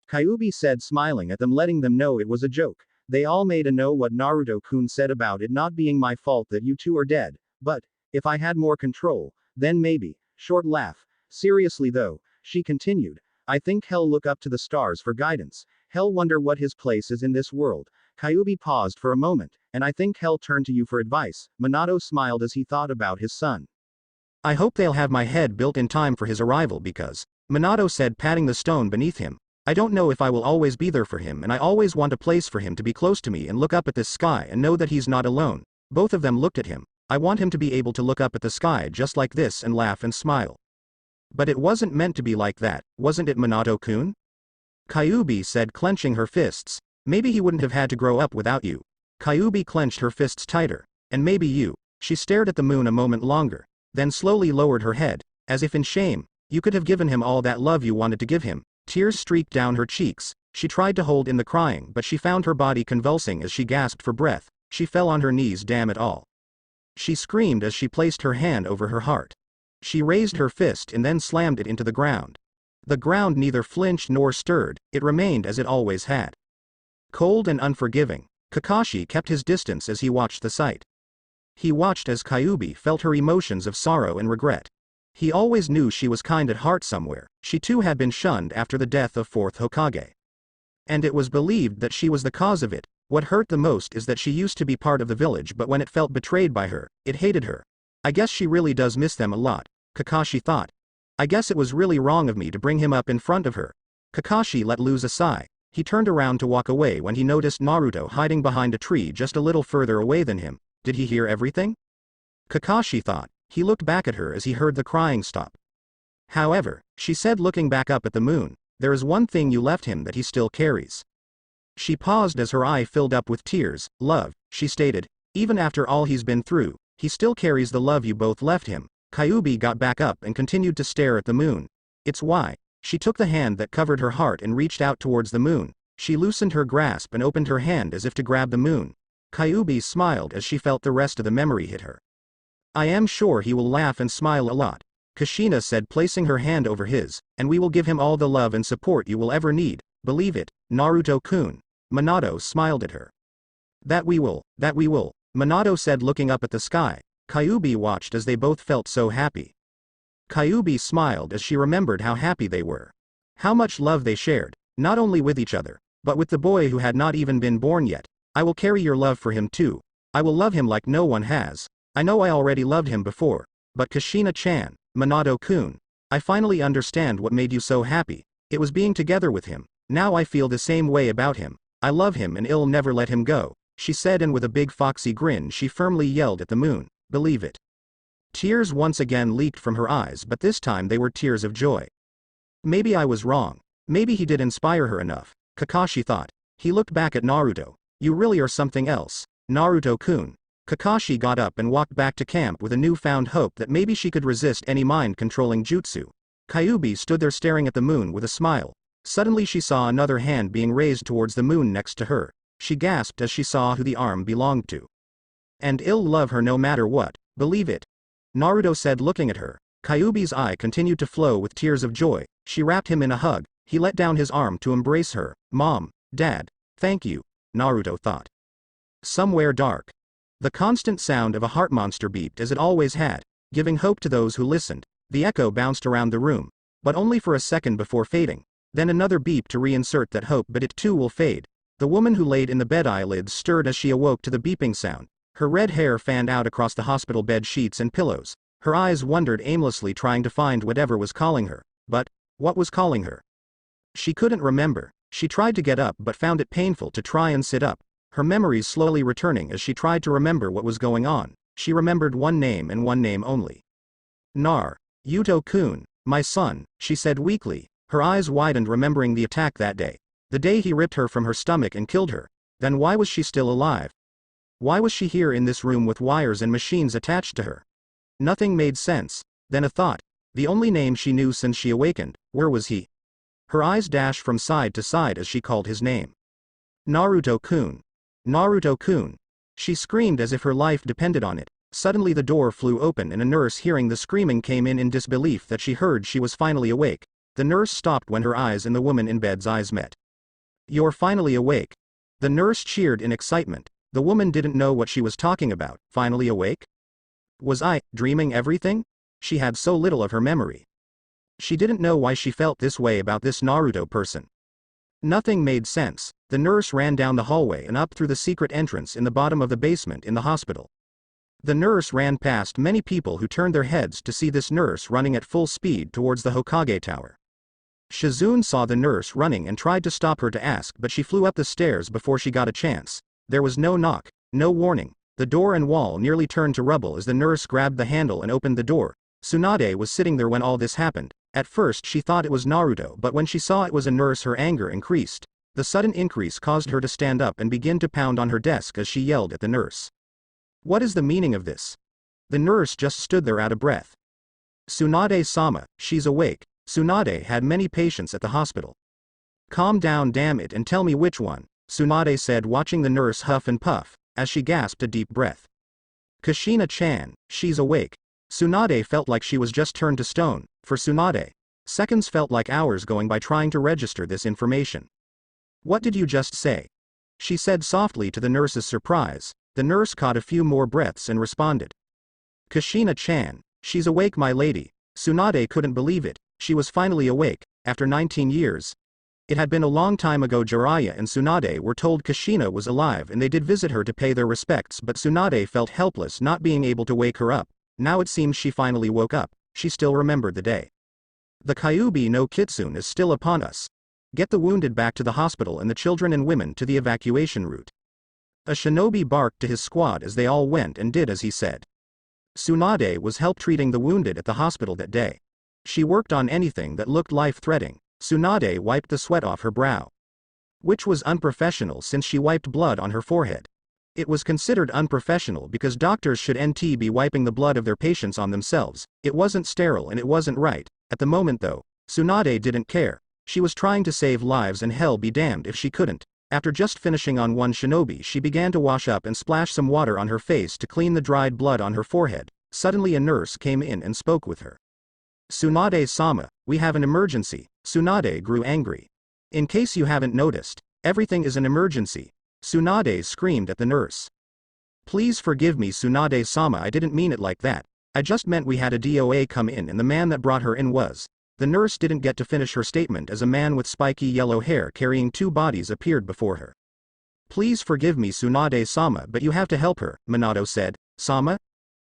Kyuubi said, smiling at them, letting them know it was a joke. They all made a know what Naruto-kun said about it not being my fault that you two are dead, but, if I had more control, then maybe. Short laugh. Seriously though, she continued, I think he'll look up to the stars for guidance. He'll wonder what his place is in this world. Kyuubi paused for a moment, and I think he'll turn to you for advice. Minato smiled as he thought about his son. I hope they'll have my head built in time for his arrival because, Minato said, patting the stone beneath him. I don't know if I will always be there for him, and I always want a place for him to be close to me and look up at this sky and know that he's not alone. Both of them looked at him. I want him to be able to look up at the sky just like this and laugh and smile. But it wasn't meant to be like that, wasn't it, Minato-kun? Kyuubi said, clenching her fists. Maybe he wouldn't have had to grow up without you. Kyuubi clenched her fists tighter. And maybe you. She stared at the moon a moment longer, then slowly lowered her head, as if in shame. You could have given him all that love you wanted to give him. Tears streaked down her cheeks. She tried to hold in the crying, but she found her body convulsing as she gasped for breath. She fell on her knees. Damn it all. She screamed as she placed her hand over her heart. She raised her fist and then slammed it into the ground. The ground neither flinched nor stirred, it remained as it always had. Cold and unforgiving, Kakashi kept his distance as he watched the sight. He watched as Kyuubi felt her emotions of sorrow and regret. He always knew she was kind at heart somewhere. She too had been shunned after the death of 4th Hokage. And it was believed that she was the cause of it. What hurt the most is that she used to be part of the village, but when it felt betrayed by her, it hated her. I guess she really does miss them a lot, Kakashi thought. I guess it was really wrong of me to bring him up in front of her. Kakashi let loose a sigh. He turned around to walk away when he noticed Naruto hiding behind a tree just a little further away than him. Did he hear everything? Kakashi thought. He looked back at her as he heard the crying stop. However, she said, looking back up at the moon, There is one thing you left him that he still carries. She paused as her eye filled up with tears. Love, she stated. Even after all he's been through, he still carries the love you both left him. Kyuubi got back up and continued to stare at the moon. It's why. She took the hand that covered her heart and reached out towards the moon. She loosened her grasp and opened her hand as if to grab the moon. Kyuubi smiled as she felt the rest of the memory hit her. I am sure he will laugh and smile a lot, Kushina said, placing her hand over his, and we will give him all the love and support you will ever need, believe it, Naruto-kun. Minato smiled at her. That we will, Minato said, looking up at the sky. Kyuubi watched as they both felt so happy. Kyuubi smiled as she remembered how happy they were. How much love they shared, not only with each other, but with the boy who had not even been born yet. I will carry your love for him too. I will love him like no one has. I know I already loved him before, but Kushina-chan, Minato-kun, I finally understand what made you so happy. It was being together with him. Now I feel the same way about him. I love him and I'll never let him go, she said, and with a big foxy grin she firmly yelled at the moon, believe it. Tears once again leaked from her eyes, but this time they were tears of joy. Maybe I was wrong. Maybe he did inspire her enough, Kakashi thought. He looked back at Naruto. You really are something else, Naruto-kun. Kakashi got up and walked back to camp with a newfound hope that maybe she could resist any mind-controlling jutsu. Kyuubi stood there staring at the moon with a smile. Suddenly she saw another hand being raised towards the moon next to her. She gasped as she saw who the arm belonged to. And I'll love her no matter what, believe it, Naruto said, looking at her. Kyuubi's eye continued to flow with tears of joy. She wrapped him in a hug. He let down his arm to embrace her. Mom, Dad, thank you, Naruto thought. Somewhere dark. The constant sound of a heart monster beeped as it always had, giving hope to those who listened. The echo bounced around the room, but only for a second before fading. Then another beep to reinsert that hope, but it too will fade. The woman who laid in the bed eyelids stirred as she awoke to the beeping sound. Her red hair fanned out across the hospital bed sheets and pillows. Her eyes wandered aimlessly, trying to find whatever was calling her. But what was calling her? She couldn't remember. She tried to get up but found it painful to try and sit up. Her memories slowly returning as she tried to remember what was going on. She remembered one name and one name only. Yuto-kun, my son, she said weakly. Her eyes widened, remembering the attack that day. The day he ripped her from her stomach and killed her. Then why was she still alive? Why was she here in this room with wires and machines attached to her? Nothing made sense. Then a thought. The only name she knew since she awakened. Where was he? Her eyes dashed from side to side as she called his name. Naruto-kun. Naruto-kun. She screamed as if her life depended on it. Suddenly the door flew open and a nurse, hearing the screaming, came in disbelief that she heard she was finally awake. The nurse stopped when her eyes and the woman in bed's eyes met. You're finally awake. The nurse cheered in excitement. The woman didn't know what she was talking about. Finally awake? Was I dreaming everything? She had so little of her memory. She didn't know why she felt this way about this Naruto person. Nothing made sense. The nurse ran down the hallway and up through the secret entrance in the bottom of the basement in the hospital. The nurse ran past many people who turned their heads to see this nurse running at full speed towards the Hokage Tower. Shizune saw the nurse running and tried to stop her to ask, but she flew up the stairs before she got a chance. There was no knock, no warning. The door and wall nearly turned to rubble as the nurse grabbed the handle and opened the door. Tsunade was sitting there when all this happened. At first she thought it was Naruto, but when she saw it was a nurse her anger increased. The sudden increase caused her to stand up and begin to pound on her desk as she yelled at the nurse. What is the meaning of this? The nurse just stood there out of breath. Tsunade-sama, she's awake. Tsunade had many patients at the hospital. Calm down, damn it, and tell me which one, Tsunade said, watching the nurse huff and puff, as she gasped a deep breath. Kushina-chan, she's awake. Tsunade felt like she was just turned to stone. For Tsunade, seconds felt like hours going by trying to register this information. What did you just say? She said softly to the nurse's surprise. The nurse caught a few more breaths and responded. Kushina-chan, she's awake, my lady. Tsunade couldn't believe it. She was finally awake, after 19 years. It had been a long time ago. Jiraiya and Tsunade were told Kushina was alive and they did visit her to pay their respects, but Tsunade felt helpless, not being able to wake her up. Now it seems she finally woke up. She still remembered the day. The Kyuubi no Kitsune is still upon us. Get the wounded back to the hospital and the children and women to the evacuation route. A shinobi barked to his squad as they all went and did as he said. Tsunade was help treating the wounded at the hospital that day. She worked on anything that looked life-threatening. Tsunade wiped the sweat off her brow. Which was unprofessional since she wiped blood on her forehead. It was considered unprofessional because doctors should not be wiping the blood of their patients on themselves. It wasn't sterile and it wasn't right. At the moment though, Tsunade didn't care. She was trying to save lives and hell be damned if she couldn't. After just finishing on one shinobi, she began to wash up and splash some water on her face to clean the dried blood on her forehead. Suddenly a nurse came in and spoke with her. "Tsunade-sama, we have an emergency." Tsunade grew angry. "In case you haven't noticed, everything is an emergency." Tsunade screamed at the nurse. "Please forgive me, Tsunade-sama, I didn't mean it like that. I just meant we had a DOA come in and the man that brought her in was." The nurse didn't get to finish her statement as a man with spiky yellow hair carrying two bodies appeared before her. "Please forgive me, Tsunade-sama, but you have to help her," Minato said. "Sama?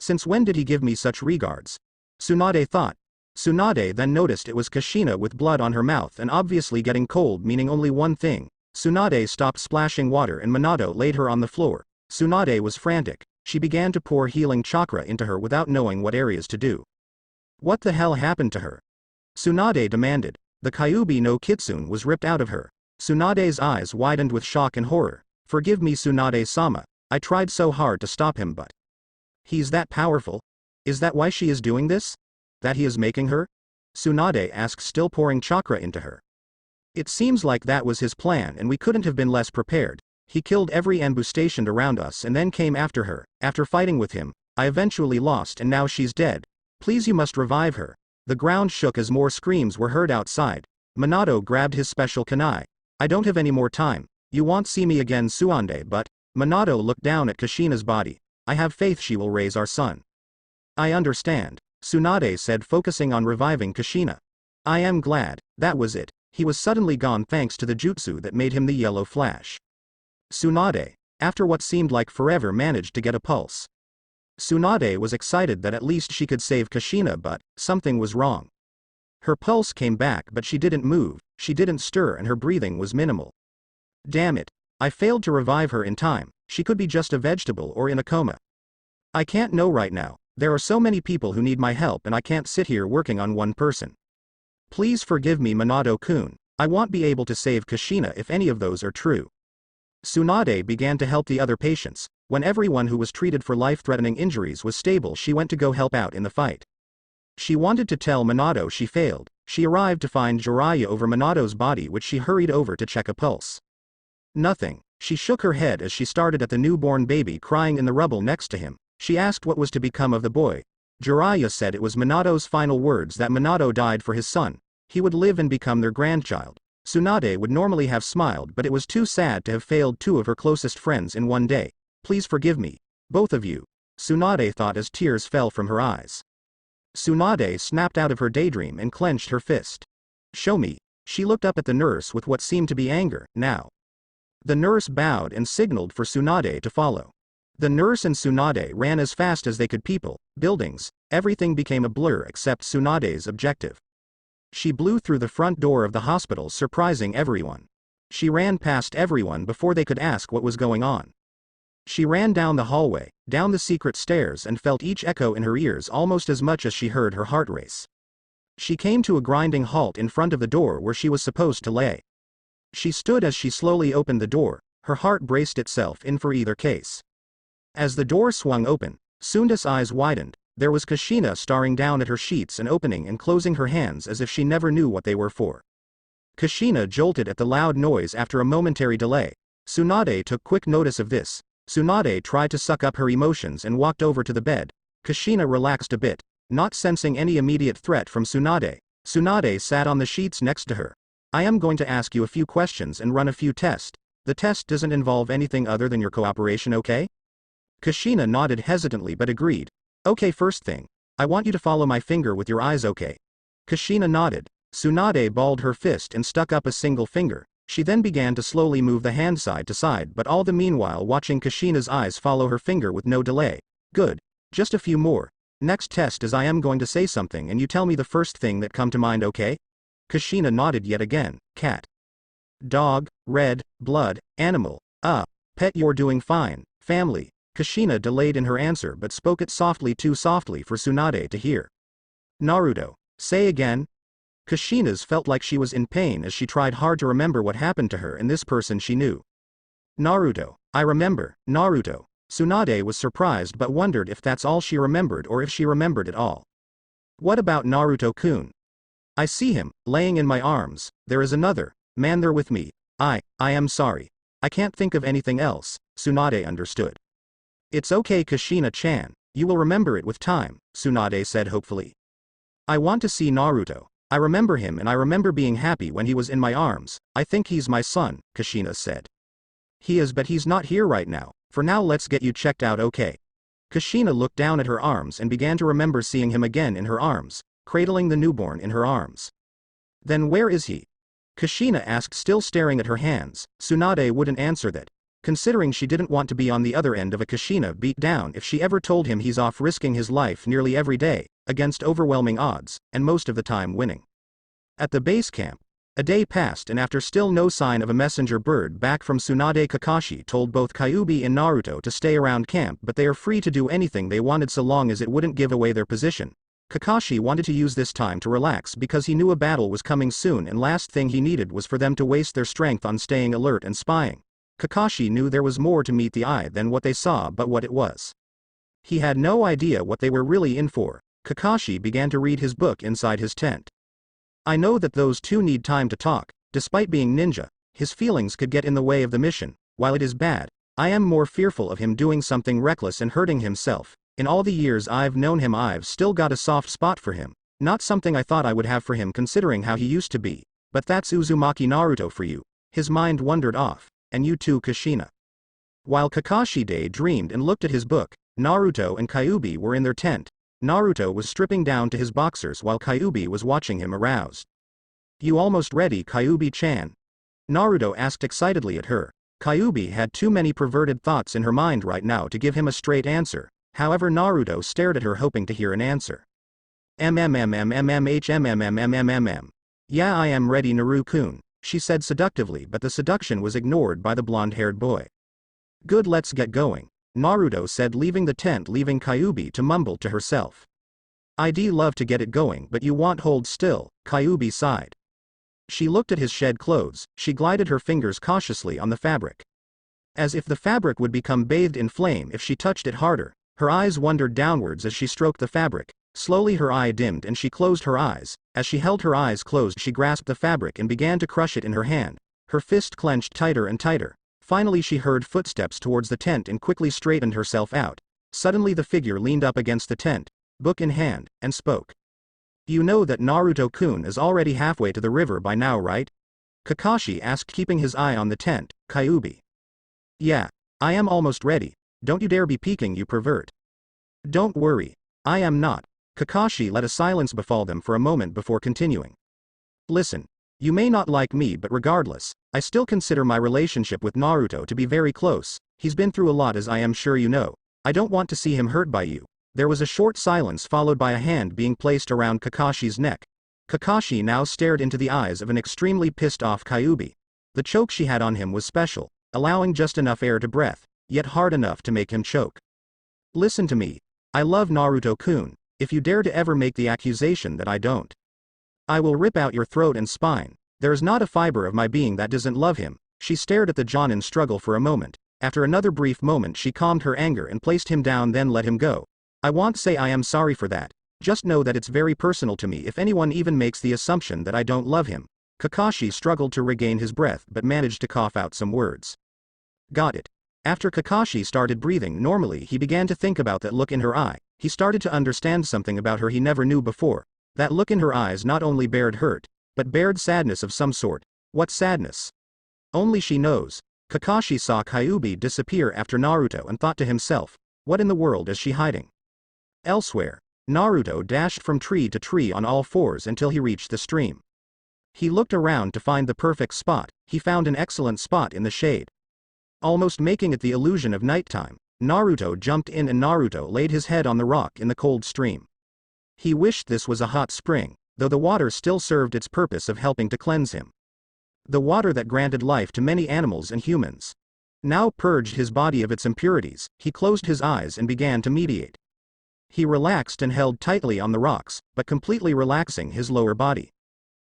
Since when did he give me such regards?" Tsunade thought. Tsunade then noticed it was Kushina with blood on her mouth and obviously getting cold, meaning only one thing. Tsunade stopped splashing water and Minato laid her on the floor. Tsunade was frantic. She began to pour healing chakra into her without knowing what areas to do. What the hell happened to her? Tsunade demanded. The kyuubi no kitsune was ripped out of her. Tsunade's eyes widened with shock and horror. "Forgive me, Tsunade-sama. I tried so hard to stop him, but he's that powerful? Is that why she is doing this? That he is making her?" Tsunade asked, still pouring chakra into her. "It seems like that was his plan and we couldn't have been less prepared. He killed every ambush stationed around us and then came after her. After fighting with him, I eventually lost and now she's dead. Please, you must revive her." The ground shook as more screams were heard outside. Minato grabbed his special kunai. "I don't have any more time. You won't see me again, Tsunade, but..." Minato looked down at Kushina's body. "I have faith she will raise our son." "I understand," Tsunade said, focusing on reviving Kushina. "I am glad." That was it. He was suddenly gone thanks to the jutsu that made him the yellow flash. Tsunade, after what seemed like forever, managed to get a pulse. Tsunade was excited that at least she could save Kushina, but something was wrong. Her pulse came back but she didn't move, she didn't stir, and her breathing was minimal. "Damn it. I failed to revive her in time. She could be just a vegetable or in a coma. I can't know right now. There are so many people who need my help and I can't sit here working on one person. Please forgive me, Minato-kun. I won't be able to save Kushina if any of those are true." Tsunade began to help the other patients. When everyone who was treated for life-threatening injuries was stable, she went to go help out in the fight. She wanted to tell Minato she failed. She arrived to find Jiraiya over Minato's body, which she hurried over to check a pulse. Nothing. She shook her head as she started at the newborn baby crying in the rubble next to him. She asked what was to become of the boy. Jiraiya said it was Minato's final words, that Minato died for his son. He would live and become their grandchild. Tsunade would normally have smiled, but it was too sad to have failed two of her closest friends in one day. "Please forgive me, both of you," Tsunade thought as tears fell from her eyes. Tsunade snapped out of her daydream and clenched her fist. "Show me." She looked up at the nurse with what seemed to be anger. "Now." The nurse bowed and signaled for Tsunade to follow. The nurse and Tsunade ran as fast as they could. People, buildings, everything became a blur except Tsunade's objective. She blew through the front door of the hospital, surprising everyone. She ran past everyone before they could ask what was going on. She ran down the hallway, down the secret stairs, and felt each echo in her ears almost as much as she heard her heart race. She came to a grinding halt in front of the door where she was supposed to lay. She stood as she slowly opened the door, her heart braced itself in for either case. As the door swung open, Sunda's eyes widened. There was Kushina staring down at her sheets and opening and closing her hands as if she never knew what they were for. Kushina jolted at the loud noise after a momentary delay. Tsunade took quick notice of this. Tsunade tried to suck up her emotions and walked over to the bed. Kushina relaxed a bit, not sensing any immediate threat from Tsunade. Tsunade sat on the sheets next to her. "I am going to ask you a few questions and run a few tests. The test doesn't involve anything other than your cooperation, okay?" Kushina nodded hesitantly but agreed. "Okay, first thing, I want you to follow my finger with your eyes, okay?" Kushina nodded. Tsunade balled her fist and stuck up a single finger. She then began to slowly move the hand side to side, but all the meanwhile watching Kushina's eyes follow her finger with no delay. "Good. Just a few more. Next test is I am going to say something and you tell me the first thing that come to mind, okay?" Kushina nodded yet again. "Cat. Dog, red, blood, animal, pet. You're doing fine. Family." Kushina delayed in her answer but spoke it softly, too softly for Tsunade to hear. "Naruto. Say again." Kushina's felt like she was in pain as she tried hard to remember what happened to her and this person she knew. Naruto. I remember, Naruto. Tsunade was surprised but wondered if that's all she remembered or if she remembered it all. What about Naruto-kun? I see him, laying in my arms. There is another man there with me. I am sorry. I can't think of anything else. Tsunade understood. It's okay Kushina-chan, you will remember it with time, Tsunade said hopefully. I want to see Naruto. I remember him and I remember being happy when he was in my arms. I think he's my son, Kushina said. He is, but he's not here right now. For now let's get you checked out, okay? Kushina looked down at her arms and began to remember seeing him again in her arms, cradling the newborn in her arms. Then where is he? Kushina asked, still staring at her hands. Tsunade wouldn't answer that, considering she didn't want to be on the other end of a Kushina beat down if she ever told him he's off risking his life nearly every day, against overwhelming odds, and most of the time winning. At the base camp, a day passed and after still no sign of a messenger bird back from Tsunade, Kakashi told both Kyuubi and Naruto to stay around camp, but they are free to do anything they wanted so long as it wouldn't give away their position. Kakashi wanted to use this time to relax because he knew a battle was coming soon and last thing he needed was for them to waste their strength on staying alert and spying. Kakashi knew there was more to meet the eye than what they saw, but what it was. He had no idea what they were really in for. Kakashi began to read his book inside his tent. I know that those two need time to talk. Despite being ninja, his feelings could get in the way of the mission. While it is bad, I am more fearful of him doing something reckless and hurting himself. In all the years I've known him I've still got a soft spot for him. Not something I thought I would have for him considering how he used to be. But that's Uzumaki Naruto for you. His mind wandered off. And you too Kushina. While Kakashi daydreamed and looked at his book, Naruto and Kyuubi were in their tent. Naruto was stripping down to his boxers while Kyuubi was watching him aroused. You almost ready Kyuubi-chan? Naruto asked excitedly at her. Kyuubi had too many perverted thoughts in her mind right now to give him a straight answer. However, Naruto stared at her hoping to hear an answer. MMMMMMHMMMMMM. Yeah, I am ready Naru-kun, she said seductively, but the seduction was ignored by the blonde-haired boy. Good, let's get going, Naruto said, leaving the tent, leaving Kyuubi to mumble to herself. I'd love to get it going, but you won't hold still, Kyuubi sighed. She looked at his shed clothes, she glided her fingers cautiously on the fabric. As if the fabric would become bathed in flame if she touched it harder. Her eyes wandered downwards as she stroked the fabric. Slowly her eye dimmed and she closed her eyes. As she held her eyes closed, she grasped the fabric and began to crush it in her hand. Her fist clenched tighter and tighter. Finally she heard footsteps towards the tent and quickly straightened herself out. Suddenly the figure leaned up against the tent, book in hand, and spoke. You know that Naruto-kun is already halfway to the river by now, right? Kakashi asked, keeping his eye on the tent. Kyuubi. Yeah. I am almost ready. Don't you dare be peeking, you pervert. Don't worry. I am not. Kakashi let a silence befall them for a moment before continuing. Listen. You may not like me, but regardless, I still consider my relationship with Naruto to be very close. He's been through a lot, as I am sure you know. I don't want to see him hurt by you. There was a short silence followed by a hand being placed around Kakashi's neck. Kakashi now stared into the eyes of an extremely pissed off Kyuubi. The choke she had on him was special, allowing just enough air to breath, yet hard enough to make him choke. Listen to me. I love Naruto-kun. If you dare to ever make the accusation that I don't, I will rip out your throat and spine. There is not a fiber of my being that doesn't love him. She stared at the Jonin struggle for a moment. After another brief moment she calmed her anger and placed him down, then let him go. I won't say I am sorry for that. Just know that it's very personal to me if anyone even makes the assumption that I don't love him. Kakashi struggled to regain his breath but managed to cough out some words. Got it. After Kakashi started breathing normally, he began to think about that look in her eye. He started to understand something about her he never knew before. That look in her eyes not only bared hurt, but bared sadness of some sort. What sadness? Only she knows. Kakashi saw Kyuubi disappear after Naruto and thought to himself, what in the world is she hiding? Elsewhere, Naruto dashed from tree to tree on all fours until he reached the stream. He looked around to find the perfect spot. He found an excellent spot in the shade, almost making it the illusion of nighttime. Naruto jumped in and Naruto laid his head on the rock in the cold stream. He wished this was a hot spring, though the water still served its purpose of helping to cleanse him. The water that granted life to many animals and humans now purged his body of its impurities. He closed his eyes and began to meditate. He relaxed and held tightly on the rocks, but completely relaxing his lower body.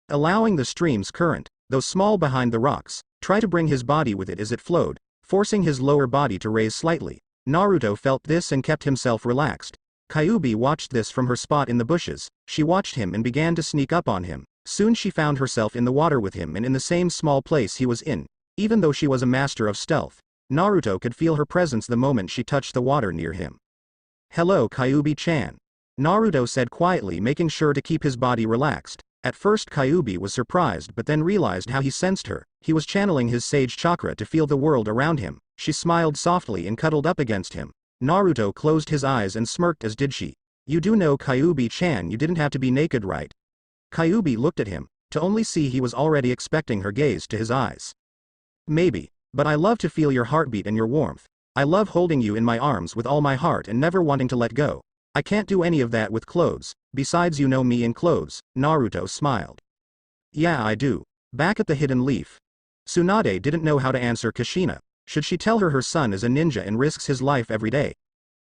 allowing the stream's current, though small behind the rocks, try to bring his body with it as it flowed, forcing his lower body to raise slightly. Naruto felt this and kept himself relaxed. Kyuubi watched this from her spot in the bushes. She watched him and began to sneak up on him. Soon she found herself in the water with him and in the same small place he was in. Even though she was a master of stealth, Naruto could feel her presence the moment she touched the water near him. "Hello, Kyuubi-chan," Naruto said quietly, making sure to keep his body relaxed. At first Kyuubi was surprised but then realized how he sensed her. He was channeling his sage chakra to feel the world around him. She smiled softly and cuddled up against him. Naruto closed his eyes and smirked as did she. "You do know, Kyuubi-chan, you didn't have to be naked, right?" Kyuubi looked at him, to only see he was already expecting her gaze to his eyes. "Maybe, but I love to feel your heartbeat and your warmth. I love holding you in my arms with all my heart and never wanting to let go. I can't do any of that with clothes, besides you know me in clothes," Naruto smiled. "Yeah, I do." Back at the hidden leaf, Tsunade didn't know how to answer Kushina. Should she tell her son is a ninja and risks his life every day?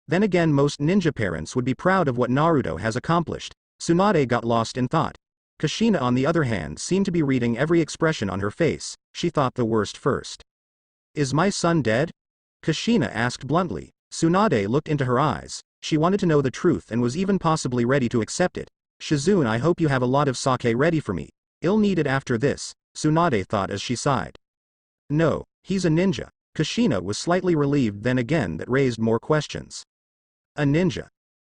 Then again, most ninja parents would be proud of what Naruto has accomplished. Tsunade got lost in thought. Kushina on the other hand seemed to be reading every expression on her face. She thought the worst first. "Is my son dead?" Kushina asked bluntly. Tsunade looked into her eyes. She wanted to know the truth and was even possibly ready to accept it. "Shizune, I hope you have a lot of sake ready for me. I'll need it after this," Tsunade thought as she sighed. "No, he's a ninja." Kushina was slightly relieved, then again that raised more questions. A ninja.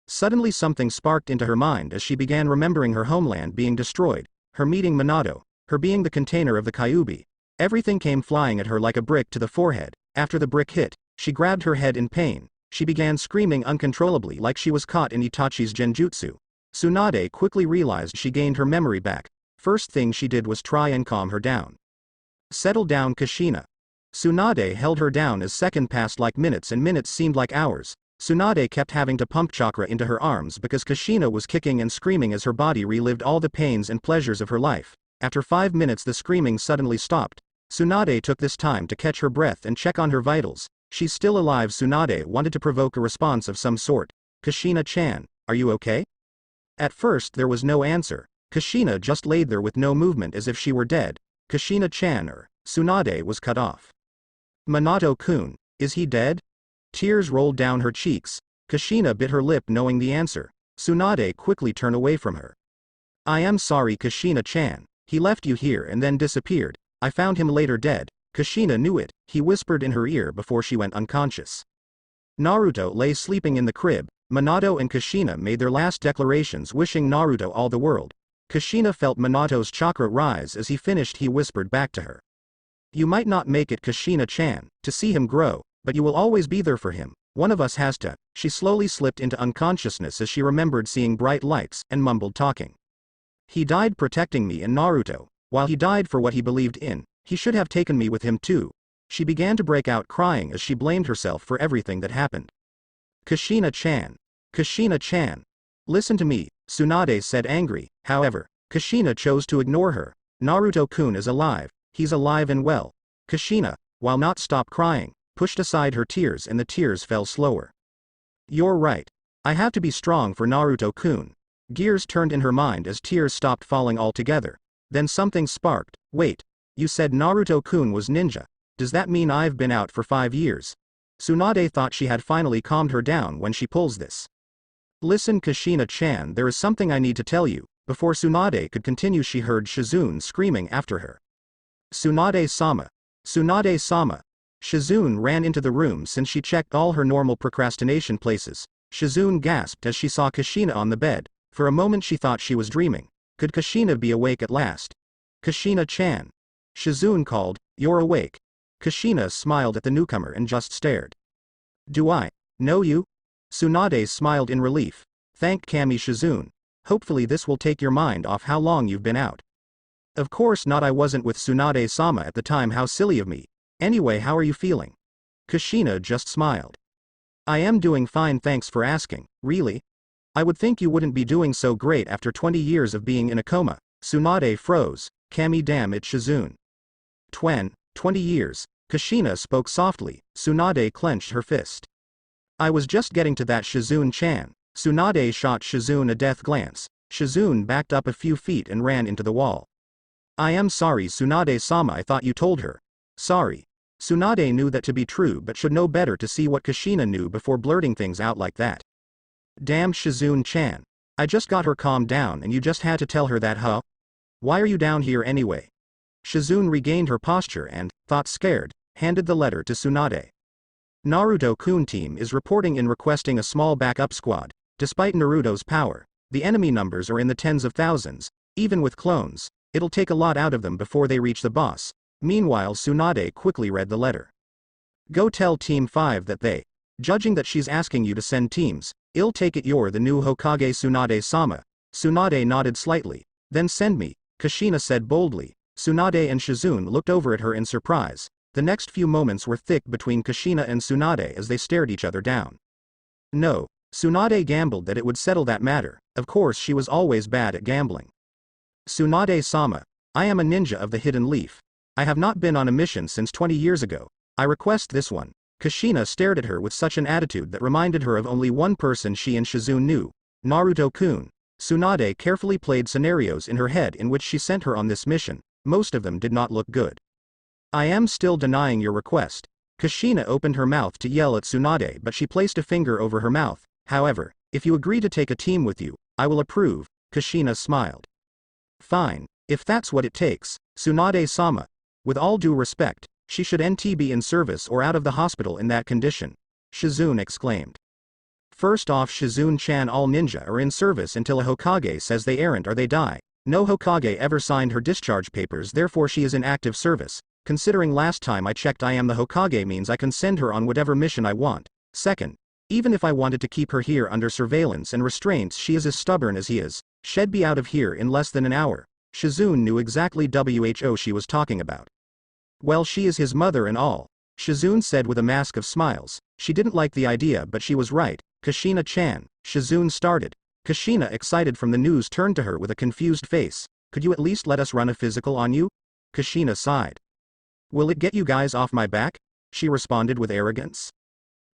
Suddenly something sparked into her mind as she began remembering her homeland being destroyed, her meeting Minato, her being the container of the Kyuubi. Everything came flying at her like a brick to the forehead. After the brick hit, she grabbed her head in pain. She began screaming uncontrollably like she was caught in Itachi's genjutsu. Tsunade quickly realized she gained her memory back. First thing she did was try and calm her down. "Settle down, Kushina." Tsunade held her down as seconds passed like minutes and minutes seemed like hours. Tsunade kept having to pump chakra into her arms because Kushina was kicking and screaming as her body relived all the pains and pleasures of her life. After 5 minutes the screaming suddenly stopped. Tsunade took this time to catch her breath and check on her vitals. "She's still alive." Tsunade wanted to provoke a response of some sort. "Kushina-chan, are you okay?" At first there was no answer. Kushina just laid there with no movement as if she were dead. "Kushina-chan Tsunade was cut off. "Minato-kun, is he dead?" Tears rolled down her cheeks. Kushina bit her lip knowing the answer. Tsunade quickly turned away from her. "I am sorry, Kushina-chan. He left you here and then disappeared. I found him later dead." Kushina knew it, he whispered in her ear before she went unconscious. Naruto lay sleeping in the crib. Minato and Kushina made their last declarations wishing Naruto all the world. Kushina felt Minato's chakra rise as he finished. He whispered back to her. "You might not make it, Kushina-chan, to see him grow, but you will always be there for him. One of us has to." She slowly slipped into unconsciousness as she remembered seeing bright lights and mumbled talking. "He died protecting me and Naruto. While he died for what he believed in, he should have taken me with him too." She began to break out crying as she blamed herself for everything that happened. "Kushina-chan. Kushina-chan. Listen to me," Tsunade said angry. However, Kushina chose to ignore her. "Naruto-kun is alive. He's alive and well." Kushina, while not stop crying, pushed aside her tears and the tears fell slower. "You're right. I have to be strong for Naruto-kun." Gears turned in her mind as tears stopped falling altogether. Then something sparked. "Wait. You said Naruto-kun was ninja. Does that mean I've been out for 5 years? Tsunade thought she had finally calmed her down when she pulls this. "Listen, Kushina-chan, there is something I need to tell you." Before Tsunade could continue she heard Shizune screaming after her. "Tsunade-sama. Tsunade-sama." Shizune ran into the room since she checked all her normal procrastination places. Shizune gasped as she saw Kushina on the bed. For a moment she thought she was dreaming. Could Kushina be awake at last? "Kushina-chan." Shizune called, "You're awake." Kushina smiled at the newcomer and just stared. "Do I know you?" Tsunade smiled in relief. "Thank Kami, Shizune. Hopefully this will take your mind off how long you've been out." "Of course not, I wasn't with Tsunade-sama at the time, how silly of me. Anyway, how are you feeling?" Kushina just smiled. "I am doing fine, thanks for asking." "Really? I would think you wouldn't be doing so great after 20 years of being in a coma." Tsunade froze. "Kami, damn it, Shizune. 20 years." Kushina spoke softly. Tsunade clenched her fist. "I was just getting to that, Shizune-chan." Tsunade shot Shizune a death glance. Shizune backed up a few feet and ran into the wall. I am sorry Tsunade-sama, I thought you told her. Sorry. Tsunade knew that to be true but should know better to see what Kushina knew before blurting things out like that. Damn Shizune-chan. I just got her calmed down and you just had to tell her that, huh? Why are you down here anyway? Shizune regained her posture and, thought scared, handed the letter to Tsunade. Naruto-kun team is reporting in requesting a small backup squad. Despite Naruto's power, the enemy numbers are in the tens of thousands. Even with clones, it'll take a lot out of them before they reach the boss. Meanwhile, Tsunade quickly read the letter. Go tell Team 5 that they, judging that she's asking you to send teams, I'll take it you're the new Hokage Tsunade-sama. Tsunade nodded slightly. Then send me, Kushina said boldly. Tsunade and Shizune looked over at her in surprise. The next few moments were thick between Kushina and Tsunade as they stared each other down. No, Tsunade gambled that it would settle that matter. Of course she was always bad at gambling. Tsunade-sama, I am a ninja of the hidden leaf. I have not been on a mission since 20 years ago. I request this one. Kushina stared at her with such an attitude that reminded her of only one person she and Shizune knew, Naruto-kun. Tsunade carefully played scenarios in her head in which she sent her on this mission. Most of them did not look good. I am still denying your request. Kushina opened her mouth to yell at Tsunade but she placed a finger over her mouth. However, if you agree to take a team with you, I will approve. Kushina smiled. Fine, if that's what it takes, Tsunade-sama. With all due respect, she should be in service or out of the hospital in that condition. Shizune exclaimed. First off, Shizune-chan, all ninja are in service until a Hokage says they aren't or they die. No Hokage ever signed her discharge papers, therefore she is in active service. Considering last time I checked I am the Hokage means I can send her on whatever mission I want. Second, even if I wanted to keep her here under surveillance and restraints, she is as stubborn as he is. She'd be out of here in less than an hour. Shizune knew exactly who she was talking about. Well, she is his mother and all, Shizune said with a mask of smiles. She didn't like the idea but she was right. Kushina-chan, Shizune started. Kushina, excited from the news, turned to her with a confused face. Could you at least let us run a physical on you? Kushina sighed. Will it get you guys off my back? She responded with arrogance.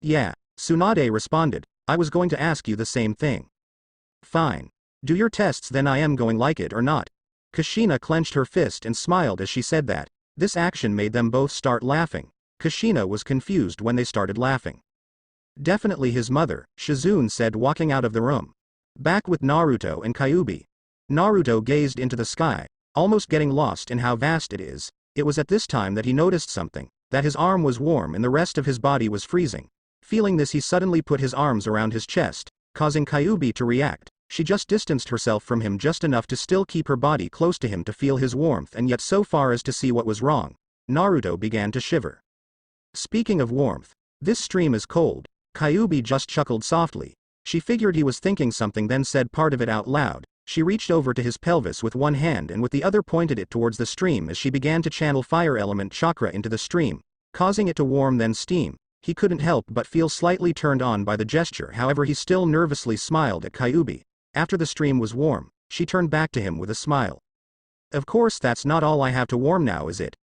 Yeah, Tsunade responded. I was going to ask you the same thing. Fine. Do your tests then, I am going like it or not. Kushina clenched her fist and smiled as she said that. This action made them both start laughing. Kushina was confused when they started laughing. Definitely his mother, Shizune said, walking out of the room. Back with Naruto and Kyuubi. Naruto gazed into the sky, almost getting lost in how vast it is. It was at this time that he noticed something, that his arm was warm and the rest of his body was freezing. Feeling this, he suddenly put his arms around his chest, causing Kyuubi to react. She just distanced herself from him just enough to still keep her body close to him to feel his warmth and yet so far as to see what was wrong. Naruto began to shiver. Speaking of warmth, this stream is cold. Kyuubi just chuckled softly. She figured he was thinking something, then said part of it out loud. She reached over to his pelvis with one hand and with the other pointed it towards the stream as she began to channel fire element chakra into the stream, causing it to warm then steam. He couldn't help but feel slightly turned on by the gesture, however he still nervously smiled at Kyuubi. After the stream was warm, she turned back to him with a smile. Of course that's not all I have to warm now, is it?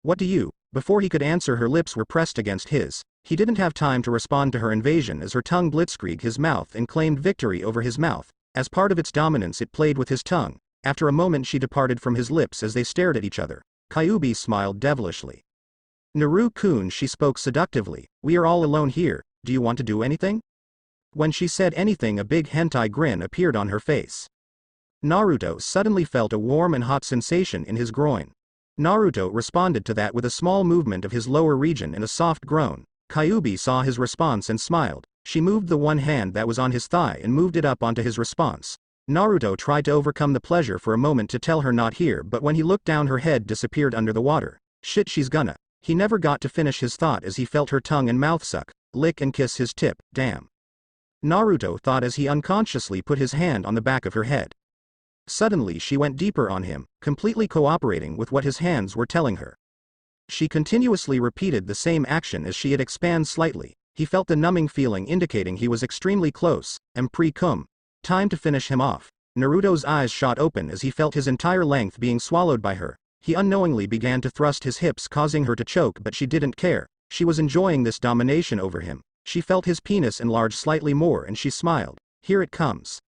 What do you? Before he could answer, her lips were pressed against his. He didn't have time to respond to her invasion as her tongue blitzkrieged his mouth and claimed victory over his mouth. As part of its dominance it played with his tongue. After a moment she departed from his lips as they stared at each other. Kyuubi smiled devilishly. Naru-kun, she spoke seductively, we are all alone here, do you want to do anything? When she said anything, a big hentai grin appeared on her face. Naruto suddenly felt a warm and hot sensation in his groin. Naruto responded to that with a small movement of his lower region and a soft groan. Kyuubi saw his response and smiled. She moved the one hand that was on his thigh and moved it up onto his response. Naruto tried to overcome the pleasure for a moment to tell her not here, but when he looked down, her head disappeared under the water. Shit, she's gonna. He never got to finish his thought as he felt her tongue and mouth suck, lick and kiss his tip. Damn. Naruto thought as he unconsciously put his hand on the back of her head. Suddenly she went deeper on him, completely cooperating with what his hands were telling her. She continuously repeated the same action as she had expanded slightly. He felt the numbing feeling indicating he was extremely close, and pre-cum. Time to finish him off. Naruto's eyes shot open as he felt his entire length being swallowed by her. He unknowingly began to thrust his hips, causing her to choke, but she didn't care. She was enjoying this domination over him. She felt his penis enlarge slightly more and she smiled. Here it comes.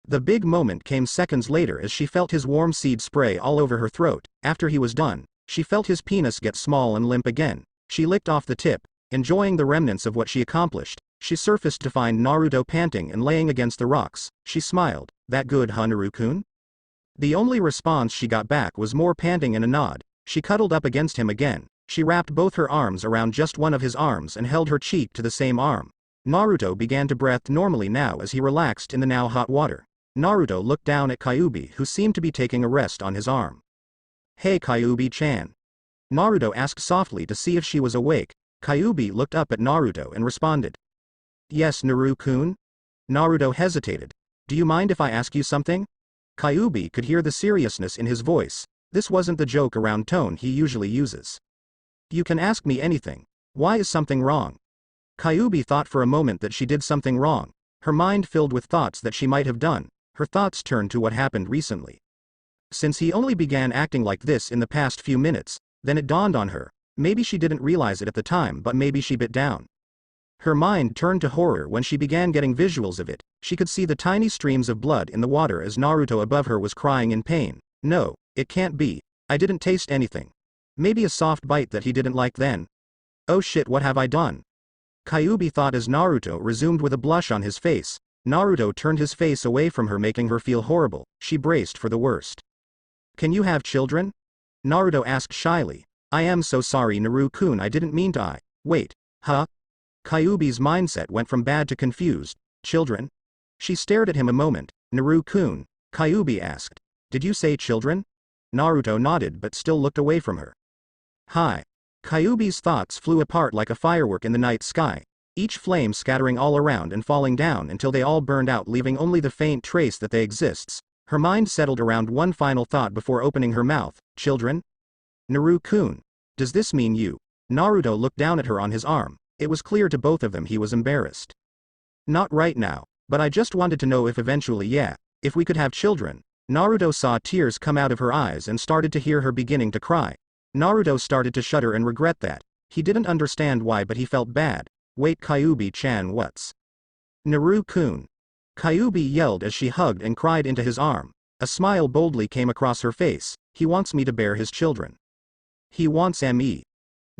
The big moment came seconds later as she felt his warm seed spray all over her throat. After he was done, she felt his penis get small and limp again. She licked off the tip, enjoying the remnants of what she accomplished. She surfaced to find Naruto panting and laying against the rocks. She smiled. That good, huh, Naruto-kun? The only response she got back was more panting and a nod. She cuddled up against him again. She wrapped both her arms around just one of his arms and held her cheek to the same arm. Naruto began to breathe normally now as he relaxed in the now hot water. Naruto looked down at Kyuubi, who seemed to be taking a rest on his arm. Hey Kyuubi-chan. Naruto asked softly to see if she was awake. Kyuubi looked up at Naruto and responded. Yes, Naruto-kun? Naruto hesitated. Do you mind if I ask you something? Kyuubi could hear the seriousness in his voice. This wasn't the joke-around tone he usually uses. You can ask me anything. Why is something wrong? Kyuubi thought for a moment that she did something wrong. Her mind filled with thoughts that she might have done. Her thoughts turned to what happened recently. Since he only began acting like this in the past few minutes, then it dawned on her. Maybe she didn't realize it at the time, but maybe she bit down. Her mind turned to horror when she began getting visuals of it. She could see the tiny streams of blood in the water as Naruto above her was crying in pain. No, it can't be. I didn't taste anything. Maybe a soft bite that he didn't like then. Oh shit, what have I done? Kyuubi thought as Naruto resumed with a blush on his face. Naruto turned his face away from her, making her feel horrible. She braced for the worst. Can you have children? Naruto asked shyly. I am so sorry, Naruto-kun, I didn't mean to. Wait, huh? Kyuubi's mindset went from bad to confused. Children? She stared at him a moment. Naruto-kun, Kyuubi asked. Did you say children? Naruto nodded but still looked away from her. Hi. Kyuubi's thoughts flew apart like a firework in the night sky, each flame scattering all around and falling down until they all burned out, leaving only the faint trace that they exists. Her mind settled around one final thought before opening her mouth. Children? Naruto-kun. Does this mean you? Naruto looked down at her on his arm. It was clear to both of them he was embarrassed. Not right now, but I just wanted to know if eventually, yeah, if we could have children. Naruto saw tears come out of her eyes and started to hear her beginning to cry. Naruto started to shudder and regret that. He didn't understand why, but he felt bad. Wait, Kyuubi-chan, what's? Naruto-kun. Kyuubi yelled as she hugged and cried into his arm. A smile boldly came across her face. He wants me to bear his children. He wants me.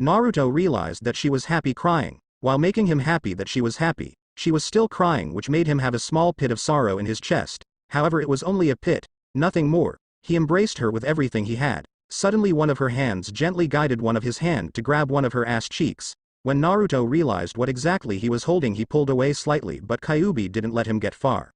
Naruto realized that she was happy crying. While making him happy that she was happy, she was still crying, which made him have a small pit of sorrow in his chest. However, it was only a pit, nothing more. He embraced her with everything he had. Suddenly one of her hands gently guided one of his hand to grab one of her ass cheeks. When Naruto realized what exactly he was holding, he pulled away slightly, but Kyuubi didn't let him get far.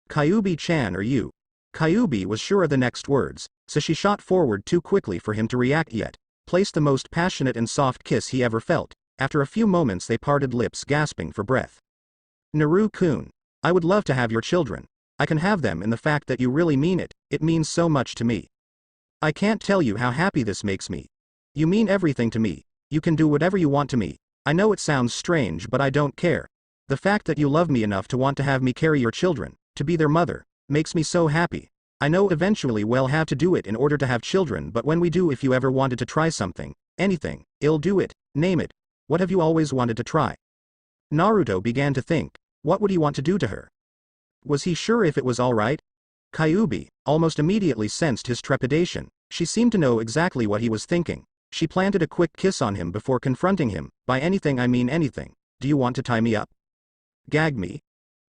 Kyuubi-chan, are you? Kyuubi was sure of the next words, so she shot forward too quickly for him to react yet. Placed the most passionate and soft kiss he ever felt. After a few moments they parted lips, gasping for breath. Naruto-kun. I would love to have your children. I can have them, and the fact that you really mean it, it means so much to me. I can't tell you how happy this makes me. You mean everything to me. You can do whatever you want to me. I know it sounds strange, but I don't care. The fact that you love me enough to want to have me carry your children, to be their mother, makes me so happy. I know eventually we'll have to do it in order to have children, but when we do, if you ever wanted to try something, anything, I'll do it. Name it. What have you always wanted to try? Naruto began to think. What would he want to do to her? Was he sure if it was alright? Kyuubi almost immediately sensed his trepidation. She seemed to know exactly what he was thinking. She planted a quick kiss on him before confronting him. By anything I mean anything. Do you want to tie me up? Gag me?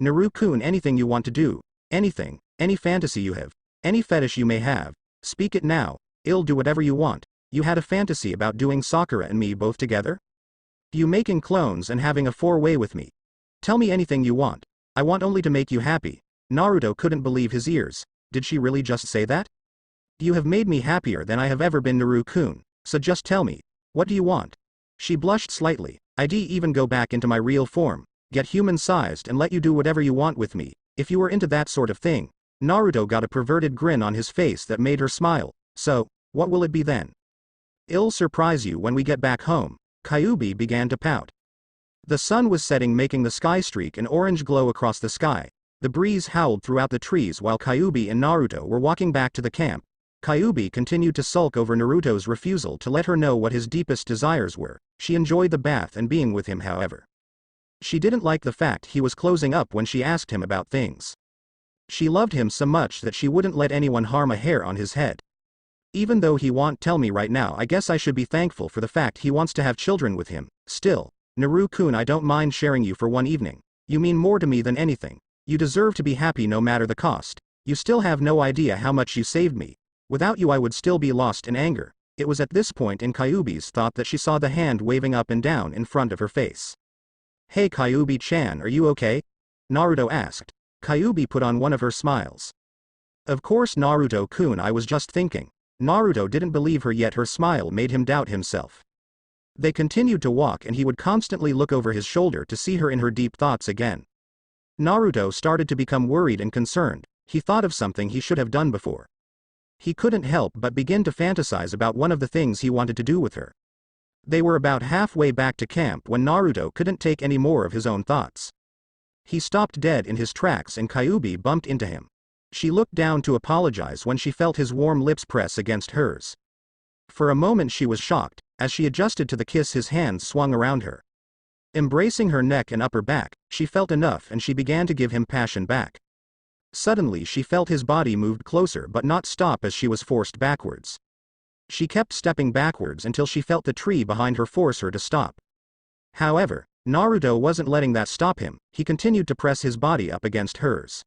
Naruto-kun, anything you want to do. Anything, any fantasy you have, any fetish you may have. Speak it now. I'll do whatever you want. You had a fantasy about doing Sakura and me both together? You making clones and having a four-way with me. Tell me anything you want. I want only to make you happy. Naruto couldn't believe his ears. Did she really just say that? You have made me happier than I have ever been, Naruto-kun. So just tell me. What do you want? She blushed slightly. I'd even go back into my real form, get human-sized and let you do whatever you want with me, if you were into that sort of thing. Naruto got a perverted grin on his face that made her smile. So, what will it be then? I'll surprise you when we get back home. Kyuubi began to pout. The sun was setting, making the sky streak an orange glow across the sky. The breeze howled throughout the trees while Kyuubi and Naruto were walking back to the camp. Kyuubi continued to sulk over Naruto's refusal to let her know what his deepest desires were. She enjoyed the bath and being with him, however. She didn't like the fact he was closing up when she asked him about things. She loved him so much that she wouldn't let anyone harm a hair on his head. Even though he won't tell me right now, I guess I should be thankful for the fact he wants to have children with him. Still, Naruto-kun, I don't mind sharing you for one evening. You mean more to me than anything. You deserve to be happy no matter the cost. You still have no idea how much you saved me. Without you I would still be lost in anger. It was at this point in Kyuubi's thought that she saw the hand waving up and down in front of her face. Hey Kyuubi-chan, are you okay? Naruto asked. Kyuubi put on one of her smiles. Of course Naruto-kun, I was just thinking. Naruto didn't believe her, yet her smile made him doubt himself. They continued to walk and he would constantly look over his shoulder to see her in her deep thoughts again. Naruto started to become worried and concerned. He thought of something he should have done before. He couldn't help but begin to fantasize about one of the things he wanted to do with her. They were about halfway back to camp when Naruto couldn't take any more of his own thoughts. He stopped dead in his tracks and Kyuubi bumped into him. She looked down to apologize when she felt his warm lips press against hers. For a moment she was shocked. As she adjusted to the kiss, his hands swung around her. Embracing her neck and upper back, she felt enough and she began to give him passion back. Suddenly she felt his body moved closer but not stop as she was forced backwards. She kept stepping backwards until she felt the tree behind her force her to stop. However, Naruto wasn't letting that stop him. He continued to press his body up against hers.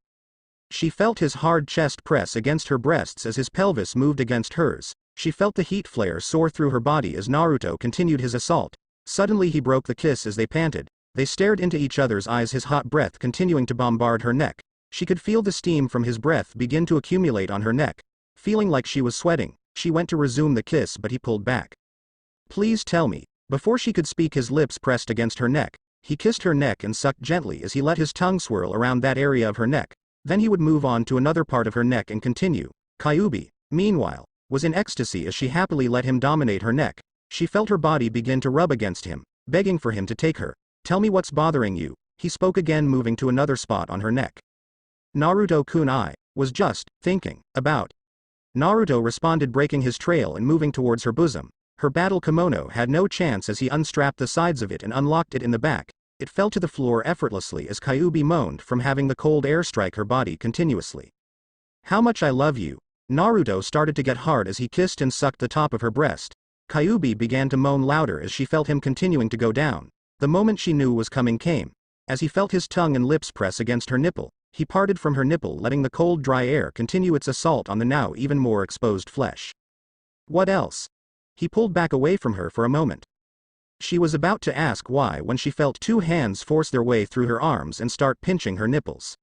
She felt his hard chest press against her breasts as his pelvis moved against hers. She felt the heat flare soar through her body as Naruto continued his assault. Suddenly he broke the kiss as they panted. They stared into each other's eyes, his hot breath continuing to bombard her neck. She could feel the steam from his breath begin to accumulate on her neck. Feeling like she was sweating, she went to resume the kiss but he pulled back. Please tell me. Before she could speak, his lips pressed against her neck. He kissed her neck and sucked gently as he let his tongue swirl around that area of her neck. Then he would move on to another part of her neck and continue. Kyuubi, meanwhile, was in ecstasy as she happily let him dominate her neck. She felt her body begin to rub against him, begging for him to take her. Tell me what's bothering you, he spoke again, moving to another spot on her neck. Naruto-kun, I was just thinking about. Naruto responded, breaking his trail and moving towards her bosom. Her battle kimono had no chance as he unstrapped the sides of it and unlocked it in the back. It fell to the floor effortlessly as Kyuubi moaned from having the cold air strike her body continuously. How much I love you. Naruto started to get hard as he kissed and sucked the top of her breast. Kyuubi began to moan louder as she felt him continuing to go down. The moment she knew was coming came. As he felt his tongue and lips press against her nipple, he parted from her nipple, letting the cold dry air continue its assault on the now even more exposed flesh. What else? He pulled back away from her for a moment. She was about to ask why when she felt two hands force their way through her arms and start pinching her nipples.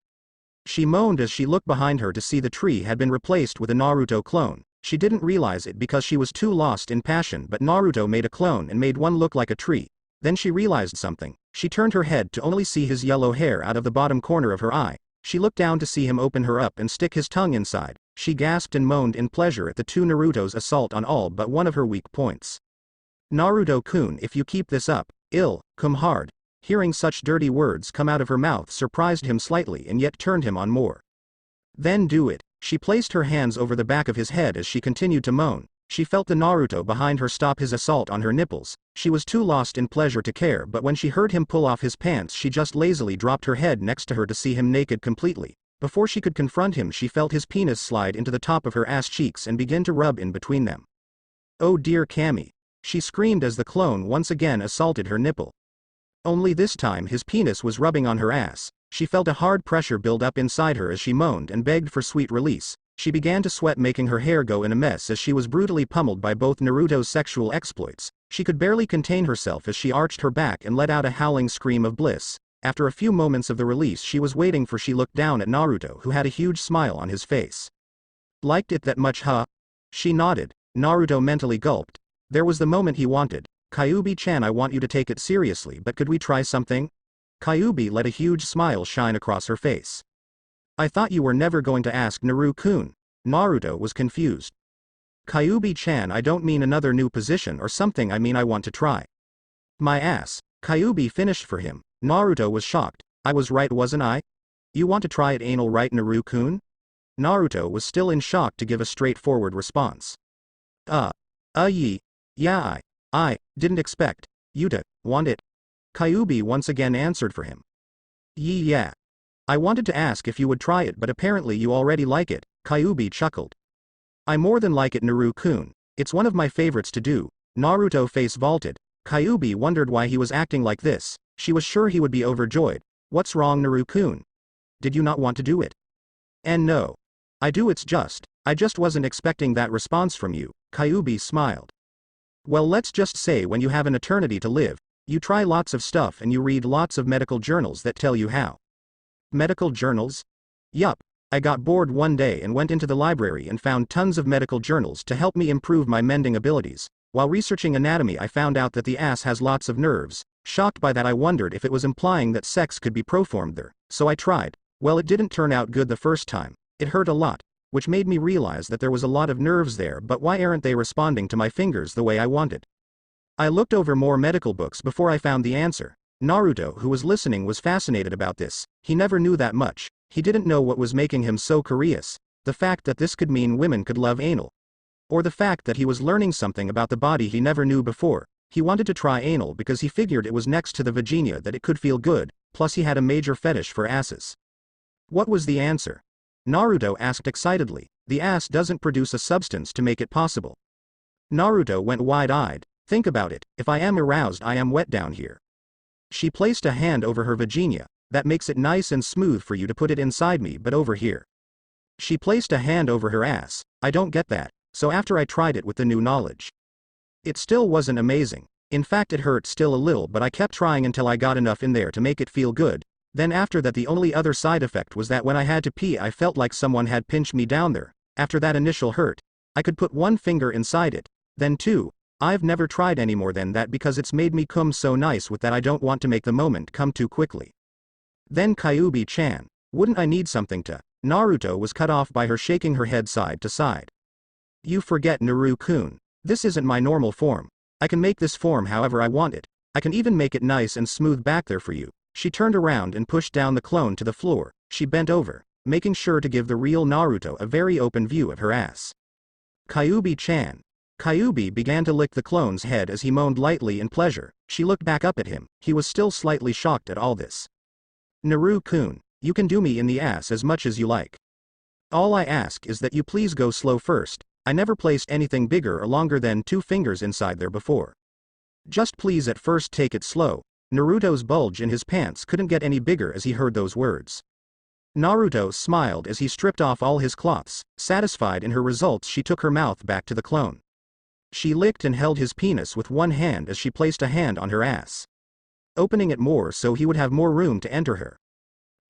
She moaned as she looked behind her to see the tree had been replaced with a Naruto clone. She didn't realize it because she was too lost in passion, but Naruto made a clone and made one look like a tree. Then she realized something. She turned her head to only see his yellow hair out of the bottom corner of her eye. She looked down to see him open her up and stick his tongue inside. She gasped and moaned in pleasure at the two Naruto's assault on all but one of her weak points. Naruto-kun, if you keep this up, I'll come hard. Hearing such dirty words come out of her mouth surprised him slightly and yet turned him on more. Then do it. She placed her hands over the back of his head as she continued to moan. She felt the Naruto behind her stop his assault on her nipples. She was too lost in pleasure to care, but when she heard him pull off his pants, she just lazily dropped her head next to her to see him naked completely. Before she could confront him, she felt his penis slide into the top of her ass cheeks and begin to rub in between them. Oh dear Cammy. She screamed as the clone once again assaulted her nipple. Only this time his penis was rubbing on her ass. She felt a hard pressure build up inside her as she moaned and begged for sweet release. She began to sweat, making her hair go in a mess as she was brutally pummeled by both Naruto's sexual exploits. She could barely contain herself as she arched her back and let out a howling scream of bliss. After a few moments of the release she was waiting for, she looked down at Naruto, who had a huge smile on his face. Liked it that much, huh? She nodded. Naruto mentally gulped. There was the moment he wanted. Kyuubi-chan, I want you to take it seriously, but could we try something? Kyuubi let a huge smile shine across her face. I thought you were never going to ask Naruto-kun. Naruto was confused. Kyuubi-chan, I don't mean another new position or something, I mean I want to try. My ass. Kyuubi finished for him. Naruto was shocked. I was right, wasn't I? You want to try it anal, right, Naruto-kun? Naruto was still in shock to give a straightforward response. Yeah, I didn't expect you to want it. Kyuubi once again answered for him. Yeah. I wanted to ask if you would try it, but apparently you already like it, Kyuubi chuckled. I more than like it, Naru-kun. It's one of my favorites to do. Naruto face vaulted. Kyuubi wondered why he was acting like this. She was sure he would be overjoyed. What's wrong, Naru-kun? Did you not want to do it? And no. I do, I just wasn't expecting that response from you, Kyuubi smiled. Well, let's just say when you have an eternity to live, you try lots of stuff and you read lots of medical journals that tell you how. Medical journals? Yup. I got bored one day and went into the library and found tons of medical journals to help me improve my mending abilities. While researching anatomy, I found out that the ass has lots of nerves. Shocked by that, I wondered if it was implying that sex could be performed there. So I tried. Well, it didn't turn out good the first time. It hurt a lot, which made me realize that there was a lot of nerves there, but why aren't they responding to my fingers the way I wanted? I looked over more medical books before I found the answer. Naruto, who was listening, was fascinated about this. He never knew that much. He didn't know what was making him so curious. The fact that this could mean women could love anal. Or the fact that he was learning something about the body he never knew before. He wanted to try anal because he figured it was next to the vagina that it could feel good, plus he had a major fetish for asses. What was the answer? Naruto asked excitedly. The ass doesn't produce a substance to make it possible. Naruto went wide-eyed. Think about it, if I am aroused, I am wet down here. She placed a hand over her vagina. That makes it nice and smooth for you to put it inside me, but over here. She placed a hand over her ass. I don't get that. So after I tried it with the new knowledge, it still wasn't amazing. In fact, it hurt still a little, but I kept trying until I got enough in there to make it feel good. Then after that, the only other side effect was that when I had to pee, I felt like someone had pinched me down there. After that initial hurt, I could put one finger inside it. Then two. I've never tried any more than that because it's made me come so nice with that I don't want to make the moment come too quickly. Then Kyuubi-chan, wouldn't I need something to? Naruto was cut off by her shaking her head side to side. You forget, Naru-kun. This isn't my normal form. I can make this form however I want it. I can even make it nice and smooth back there for you. She turned around and pushed down the clone to the floor. She bent over, making sure to give the real Naruto a very open view of her ass. Kyuubi-chan. Kyuubi began to lick the clone's head as he moaned lightly in pleasure. She looked back up at him. He was still slightly shocked at all this. Naru-kun, you can do me in the ass as much as you like. All I ask is that you please go slow first. I never placed anything bigger or longer than 2 fingers inside there before. Just please at first take it slow. Naruto's bulge in his pants couldn't get any bigger as he heard those words. Naruto smiled as he stripped off all his cloths. Satisfied in her results, she took her mouth back to the clone. She licked and held his penis with one hand as she placed a hand on her ass, opening it more so he would have more room to enter her.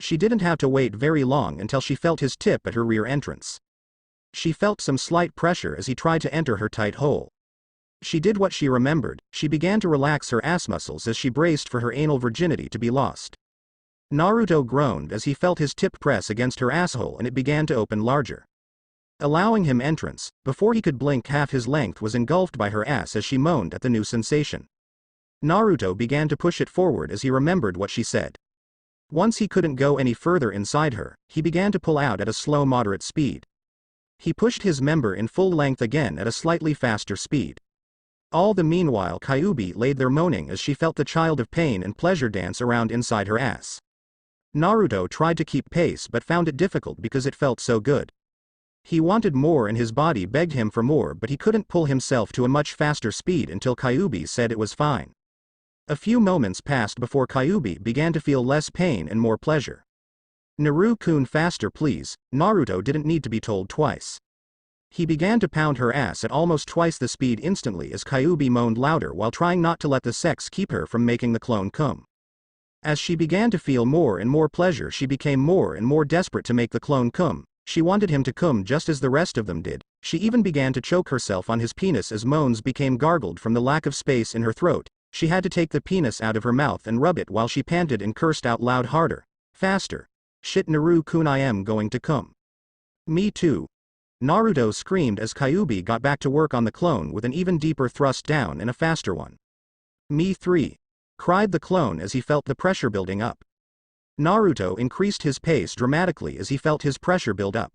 She didn't have to wait very long until she felt his tip at her rear entrance. She felt some slight pressure as he tried to enter her tight hole. She did what she remembered. She began to relax her ass muscles as she braced for her anal virginity to be lost. Naruto groaned as he felt his tip press against her asshole and it began to open larger, allowing him entrance. Before he could blink, half his length was engulfed by her ass as she moaned at the new sensation. Naruto began to push it forward as he remembered what she said. Once he couldn't go any further inside her, he began to pull out at a slow moderate speed. He pushed his member in full length again at a slightly faster speed. All the meanwhile, Kyuubi laid there moaning as she felt the child of pain and pleasure dance around inside her ass. Naruto tried to keep pace but found it difficult because it felt so good. He wanted more and his body begged him for more, but he couldn't pull himself to a much faster speed until Kyuubi said it was fine. A few moments passed before Kyuubi began to feel less pain and more pleasure. Naru-kun, faster please. Naruto didn't need to be told twice. He began to pound her ass at almost twice the speed instantly as Kyuubi moaned louder while trying not to let the sex keep her from making the clone come. As she began to feel more and more pleasure, she became more and more desperate to make the clone come. She wanted him to come just as the rest of them did. She even began to choke herself on his penis as moans became gargled from the lack of space in her throat. She had to take the penis out of her mouth and rub it while she panted and cursed out loud, harder, faster. Shit, Naru-kun, I am going to come. Me too. Naruto screamed as Kyuubi got back to work on the clone with an even deeper thrust down and a faster one. Me three. Cried the clone as he felt the pressure building up. Naruto increased his pace dramatically as he felt his pressure build up.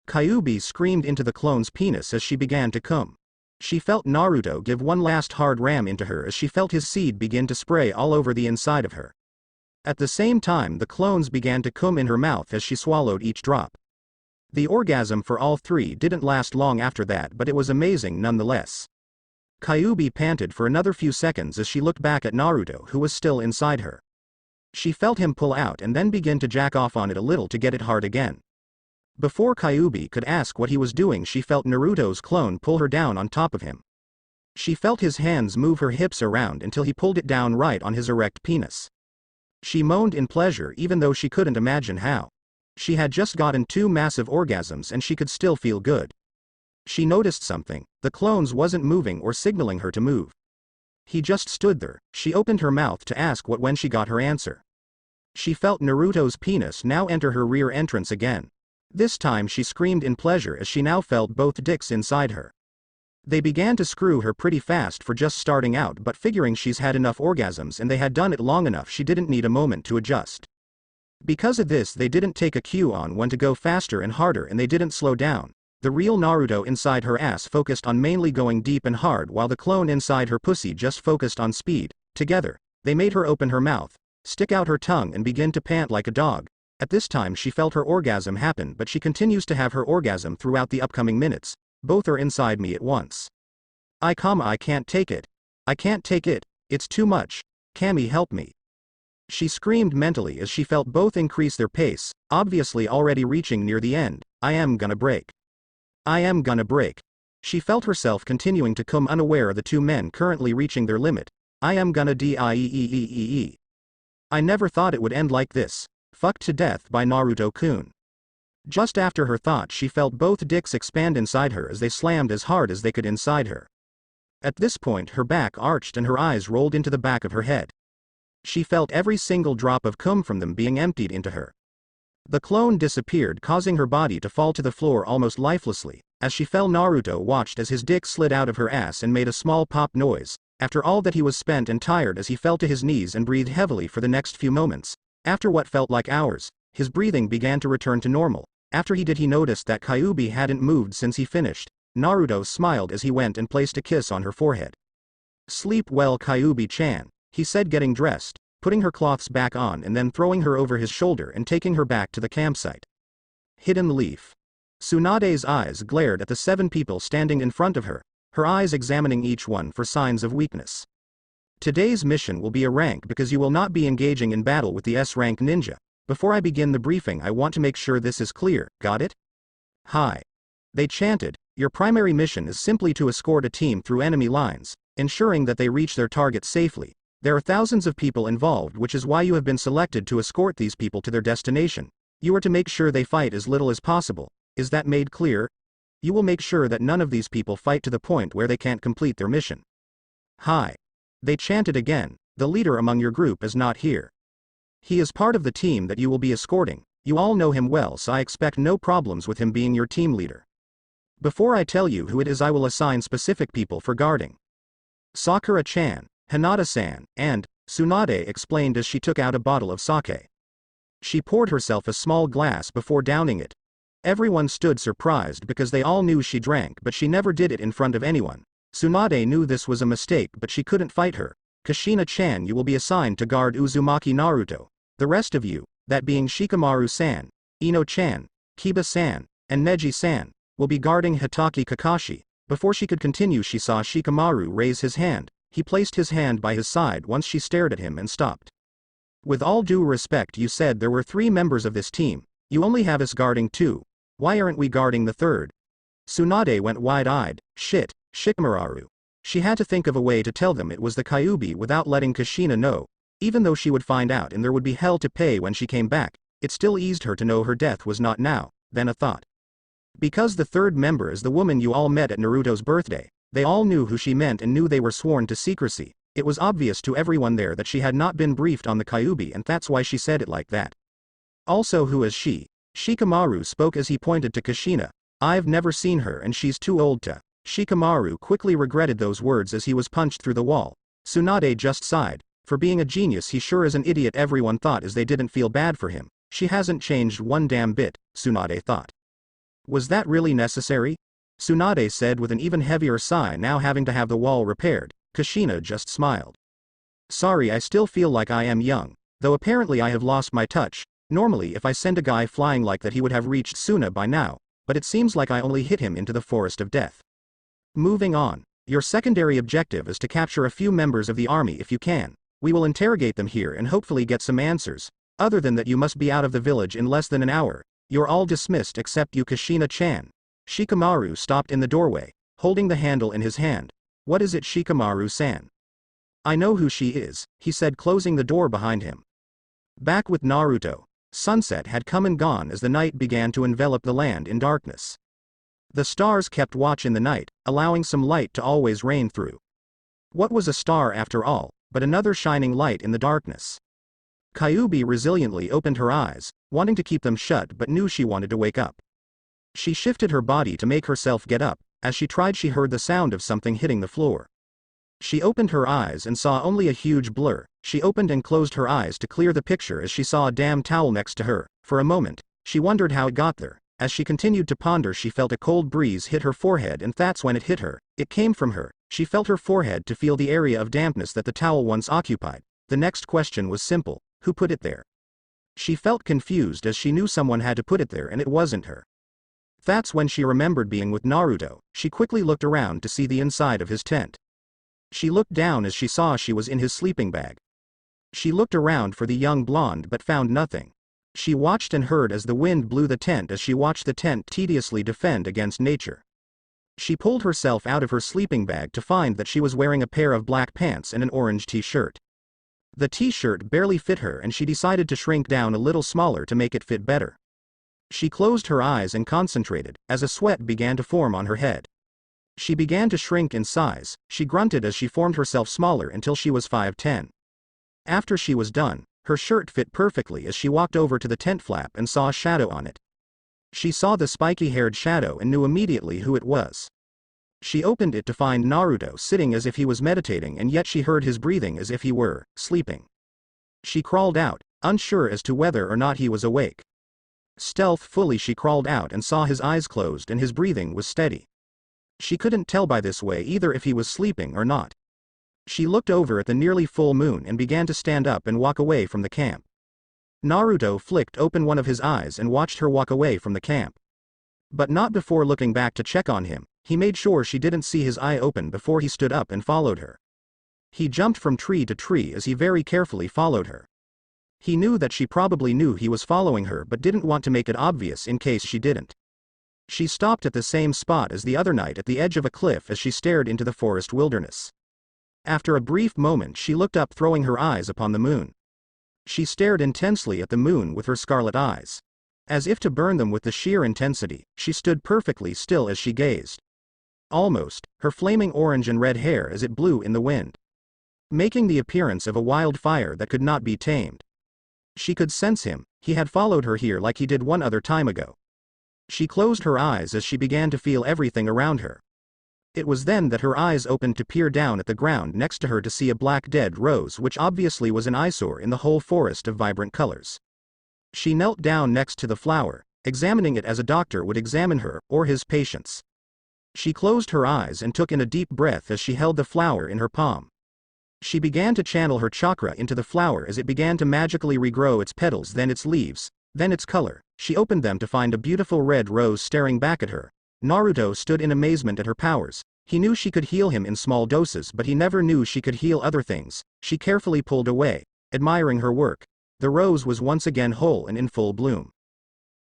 Kyuubi screamed into the clone's penis as she began to come. She felt Naruto give one last hard ram into her as she felt his seed begin to spray all over the inside of her. At the same time the clones began to cum in her mouth as she swallowed each drop. The orgasm for all three didn't last long after that, but it was amazing nonetheless. Kyuubi panted for another few seconds as she looked back at Naruto, who was still inside her. She felt him pull out and then begin to jack off on it a little to get it hard again. Before Kyuubi could ask what he was doing, she felt Naruto's clone pull her down on top of him. She felt his hands move her hips around until he pulled it down right on his erect penis. She moaned in pleasure even though she couldn't imagine how. She had just gotten 2 massive orgasms and she could still feel good. She noticed something: the clones wasn't moving or signaling her to move. He just stood there. She opened her mouth to ask what when she got her answer. She felt Naruto's penis now enter her rear entrance again. This time she screamed in pleasure as she now felt both dicks inside her. They began to screw her pretty fast for just starting out, but figuring she's had enough orgasms and they had done it long enough, she didn't need a moment to adjust. Because of this they didn't take a cue on when to go faster and harder, and they didn't slow down. The real Naruto inside her ass focused on mainly going deep and hard, while the clone inside her pussy just focused on speed. Together, they made her open her mouth, stick out her tongue and begin to pant like a dog. At this time she felt her orgasm happen, but she continues to have her orgasm throughout the upcoming minutes. Both are inside me at once. I can't take it. I can't take it. It's too much. Cammy, help me. She screamed mentally as she felt both increase their pace, obviously already reaching near the end. I am gonna break. I am gonna break. She felt herself continuing to come, unaware of the 2 men currently reaching their limit. I am gonna die. I never thought it would end like this. Fucked to death by Naruto-kun. Just after her thought, she felt both dicks expand inside her as they slammed as hard as they could inside her. At this point her back arched and her eyes rolled into the back of her head. She felt every single drop of cum from them being emptied into her. The clone disappeared, causing her body to fall to the floor almost lifelessly. As she fell, Naruto watched as his dick slid out of her ass and made a small pop noise. After all that, he was spent and tired as he fell to his knees and breathed heavily for the next few moments. After what felt like hours, his breathing began to return to normal. After he did, he noticed that Kyuubi hadn't moved since he finished. Naruto smiled as he went and placed a kiss on her forehead. Sleep well, Kyuubi-chan, he said, getting dressed, putting her cloths back on and then throwing her over his shoulder and taking her back to the campsite. Hidden leaf. Tsunade's eyes glared at the 7 people standing in front of her, her eyes examining each one for signs of weakness. Today's mission will be a rank because you will not be engaging in battle with the S-rank ninja. Before I begin the briefing, I want to make sure this is clear, got it? Hi. They chanted. Your primary mission is simply to escort a team through enemy lines, ensuring that they reach their target safely. There are thousands of people involved, which is why you have been selected to escort these people to their destination. You are to make sure they fight as little as possible. Is that made clear? You will make sure that none of these people fight to the point where they can't complete their mission. Hi. They chanted again. The leader among your group is not here. He is part of the team that you will be escorting. You all know him well, so I expect no problems with him being your team leader. Before I tell you who it is, I will assign specific people for guarding. Sakura-chan, Hinata-san, and Tsunade explained as she took out a bottle of sake. She poured herself a small glass before downing it. Everyone stood surprised because they all knew she drank, but she never did it in front of anyone. Tsunade knew this was a mistake, but she couldn't fight her. Kushina-chan, you will be assigned to guard Uzumaki Naruto. The rest of you, that being Shikamaru-san, Ino-chan, Kiba-san, and Neji-san, will be guarding Hitaki Kakashi. Before she could continue, she saw Shikamaru raise his hand. He placed his hand by his side once she stared at him and stopped. With all due respect, you said there were 3 members of this team. You only have us guarding 2. Why aren't we guarding the 3rd? Tsunade went wide-eyed. Shit, Shikamaru. She had to think of a way to tell them it was the Kyuubi without letting Kushina know. Even though she would find out and there would be hell to pay when she came back, it still eased her to know her death was not now. Then a thought. Because the 3rd member is the woman you all met at Naruto's birthday. They all knew who she meant and knew they were sworn to secrecy. It was obvious to everyone there that she had not been briefed on the Kyuubi, and that's why she said it like that. Also, who is she? Shikamaru spoke as he pointed to Kushina. I've never seen her and she's too old to. Shikamaru quickly regretted those words as he was punched through the wall. Tsunade just sighed. For being a genius, he sure is an idiot, everyone thought as they didn't feel bad for him. She hasn't changed one damn bit, Tsunade thought. Was that really necessary? Tsunade said with an even heavier sigh, now having to have the wall repaired. Kushina just smiled. Sorry, I still feel like I am young. Though apparently I have lost my touch. Normally if I send a guy flying like that he would have reached Suna by now, but it seems like I only hit him into the forest of death. Moving on. Your secondary objective is to capture a few members of the army if you can. We will interrogate them here and hopefully get some answers. Other than that you must be out of the village in less than an hour. You're all dismissed except you, Kushina-chan. Shikamaru stopped in the doorway, holding the handle in his hand. What is it, Shikamaru-san? I know who she is, he said, closing the door behind him. Back with Naruto. Sunset had come and gone as the night began to envelop the land in darkness. The stars kept watch in the night, allowing some light to always rain through. What was a star after all, but another shining light in the darkness? Kyuubi resiliently opened her eyes, wanting to keep them shut but knew she wanted to wake up. She shifted her body to make herself get up. As she tried she heard the sound of something hitting the floor. She opened her eyes and saw only a huge blur. She opened and closed her eyes to clear the picture as she saw a damn towel next to her. For a moment, she wondered how it got there. As she continued to ponder she felt a cold breeze hit her forehead and that's when it hit her. It came from her. She felt her forehead to feel the area of dampness that the towel once occupied. The next question was simple. Who put it there? She felt confused as she knew someone had to put it there and it wasn't her. That's when she remembered being with Naruto. She quickly looked around to see the inside of his tent. She looked down as she saw she was in his sleeping bag. She looked around for the young blonde but found nothing. She watched and heard as the wind blew the tent as she watched the tent tediously defend against nature. She pulled herself out of her sleeping bag to find that she was wearing a pair of black pants and an orange t-shirt. The t-shirt barely fit her and she decided to shrink down a little smaller to make it fit better. She closed her eyes and concentrated, as a sweat began to form on her head. She began to shrink in size. She grunted as she formed herself smaller until she was 5'10". After she was done, her shirt fit perfectly as she walked over to the tent flap and saw a shadow on it. She saw the spiky-haired shadow and knew immediately who it was. She opened it to find Naruto sitting as if he was meditating and yet she heard his breathing as if he were sleeping. She crawled out, unsure as to whether or not he was awake. Stealthfully she crawled out and saw his eyes closed and his breathing was steady. She couldn't tell by this way either if he was sleeping or not. She looked over at the nearly full moon and began to stand up and walk away from the camp. Naruto flicked open one of his eyes and watched her walk away from the camp. But not before looking back to check on him. He made sure she didn't see his eye open before he stood up and followed her. He jumped from tree to tree as he very carefully followed her. He knew that she probably knew he was following her but didn't want to make it obvious in case she didn't. She stopped at the same spot as the other night at the edge of a cliff as she stared into the forest wilderness. After a brief moment she looked up, throwing her eyes upon the moon. She stared intensely at the moon with her scarlet eyes. As if to burn them with the sheer intensity, she stood perfectly still as she gazed. Almost, her flaming orange and red hair as it blew in the wind, making the appearance of a wildfire that could not be tamed. She could sense him. He had followed her here like he did one other time ago. She closed her eyes as she began to feel everything around her. It was then that her eyes opened to peer down at the ground next to her to see a black dead rose which obviously was an eyesore in the whole forest of vibrant colors. She knelt down next to the flower, examining it as a doctor would examine her or his patients. She closed her eyes and took in a deep breath as she held the flower in her palm. She began to channel her chakra into the flower as it began to magically regrow its petals, then its leaves, then its color. She opened them to find a beautiful red rose staring back at her. Naruto stood in amazement at her powers. He knew she could heal him in small doses but he never knew she could heal other things. She carefully pulled away, admiring her work. The rose was once again whole and in full bloom.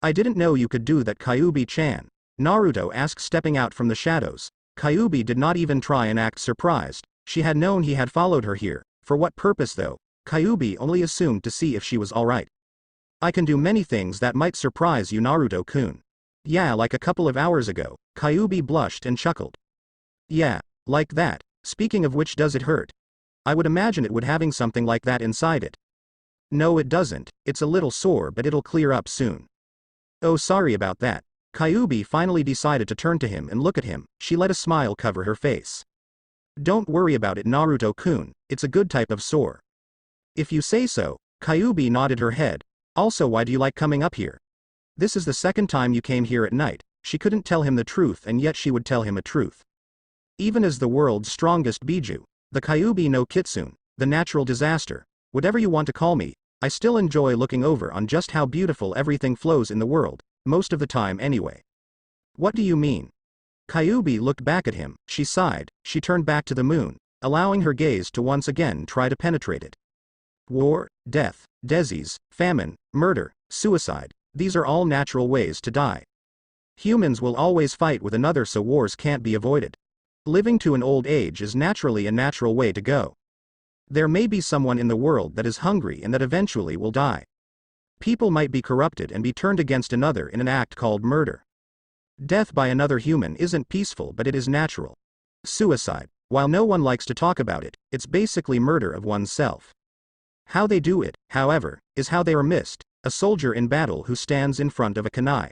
I didn't know you could do that, Kyuubi-chan. Naruto asked, stepping out from the shadows. Kyuubi did not even try and act surprised. She had known he had followed her here. For what purpose though? Kyuubi only assumed to see if she was alright. I can do many things that might surprise you, Naruto-kun. Yeah, like a couple of hours ago. Kyuubi blushed and chuckled. Yeah, like that. Speaking of which, does it hurt? I would imagine it would, having something like that inside it. No, it doesn't. It's a little sore but it'll clear up soon. Oh, sorry about that. Kyuubi finally decided to turn to him and look at him. She let a smile cover her face. Don't worry about it, Naruto-kun. It's a good type of sore. If you say so. Kyuubi nodded her head. Also, why do you like coming up here? This is the second time you came here at night. She couldn't tell him the truth and yet she would tell him a truth. Even as the world's strongest Biju, the Kyuubi no Kitsune, the natural disaster, whatever you want to call me, I still enjoy looking over on just how beautiful everything flows in the world, most of the time anyway. What do you mean? Kyuubi looked back at him, she sighed, she turned back to the moon, allowing her gaze to once again try to penetrate it. War, death, disease, famine, murder, suicide, these are all natural ways to die. Humans will always fight with another, so wars can't be avoided. Living to an old age is naturally a natural way to go. There may be someone in the world that is hungry and that eventually will die. People might be corrupted and be turned against another in an act called murder. Death by another human isn't peaceful, but it is natural. Suicide, while no one likes to talk about it, it's basically murder of oneself. How they do it, however, is how they are missed. A soldier in battle who stands in front of a kunai,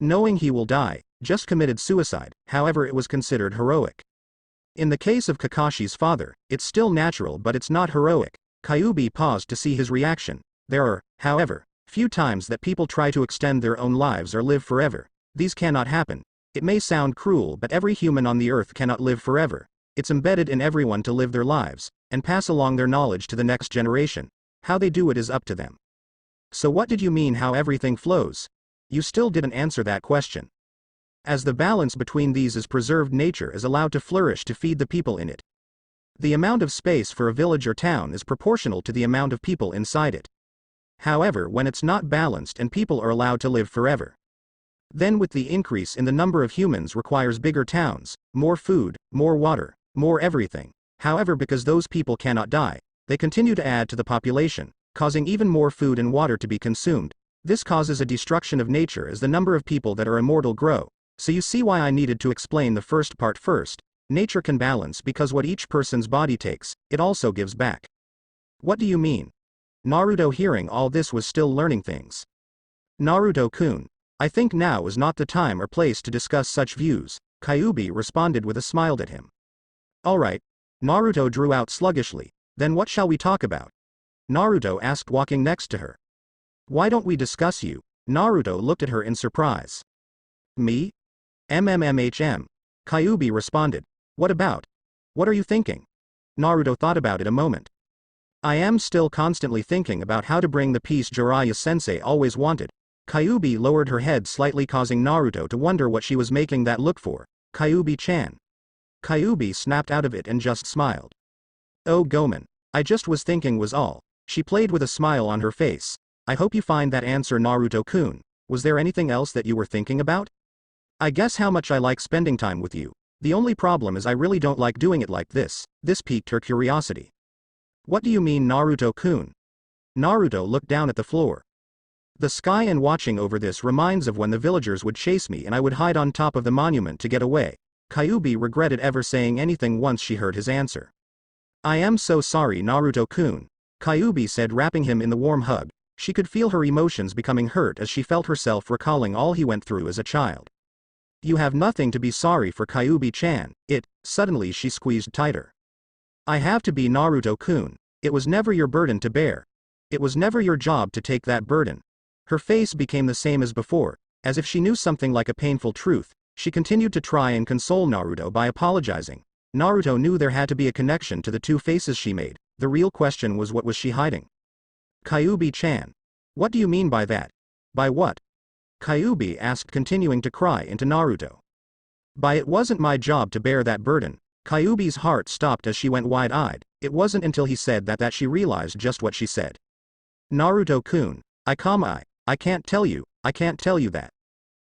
knowing he will die, just committed suicide, however it was considered heroic. In the case of Kakashi's father, it's still natural but it's not heroic. Kyuubi paused to see his reaction. There are, however, few times that people try to extend their own lives or live forever. These cannot happen. It may sound cruel, but every human on the earth cannot live forever. It's embedded in everyone to live their lives, and pass along their knowledge to the next generation. How they do it is up to them. So what did you mean how everything flows? You still didn't answer that question. As the balance between these is preserved, nature is allowed to flourish to feed the people in it. The amount of space for a village or town is proportional to the amount of people inside it. However, when it's not balanced and people are allowed to live forever, then with the increase in the number of humans requires bigger towns, more food, more water, more everything. However, because those people cannot die, they continue to add to the population, causing even more food and water to be consumed. This causes a destruction of nature as the number of people that are immortal grow. So you see why I needed to explain the first part first. Nature can balance because what each person's body takes, it also gives back. What do you mean? Naruto, hearing all this, was still learning things. Naruto-kun, I think now is not the time or place to discuss such views, Kyuubi responded with a smile at him. Alright. Naruto drew out sluggishly. Then what shall we talk about? Naruto asked, walking next to her. Why don't we discuss you? Naruto looked at her in surprise. Me? MMMHM. Kyuubi responded. What about? What are you thinking? Naruto thought about it a moment. I am still constantly thinking about how to bring the peace Jiraiya-sensei always wanted. Kyuubi lowered her head slightly, causing Naruto to wonder what she was making that look for. Kyuubi-chan. Kyuubi snapped out of it and just smiled. Oh Gomen. I just was thinking was all. She played with a smile on her face. I hope you find that answer, Naruto-kun. Was there anything else that you were thinking about? I guess how much I like spending time with you. The only problem is I really don't like doing it like this. This piqued her curiosity. What do you mean, Naruto-kun? Naruto looked down at the floor. The sky and watching over this reminds of when the villagers would chase me and I would hide on top of the monument to get away. Kyuubi regretted ever saying anything once she heard his answer. I am so sorry, Naruto-kun, Kyuubi said, wrapping him in the warm hug. She could feel her emotions becoming hurt as she felt herself recalling all he went through as a child. You have nothing to be sorry for, Kyuubi-chan. Suddenly she squeezed tighter. I have to be, Naruto-kun. It was never your burden to bear. It was never your job to take that burden. Her face became the same as before, as if she knew something like a painful truth. She continued to try and console Naruto by apologizing. Naruto knew there had to be a connection to the two faces she made. The real question was, what was she hiding? Kyuubi-chan. What do you mean by that? By what? Kyuubi asked, continuing to cry into Naruto. By it wasn't my job to bear that burden. Kyuubi's heart stopped as she went wide-eyed. It wasn't until he said that she realized just what she said. Naruto-kun. I can't tell you that.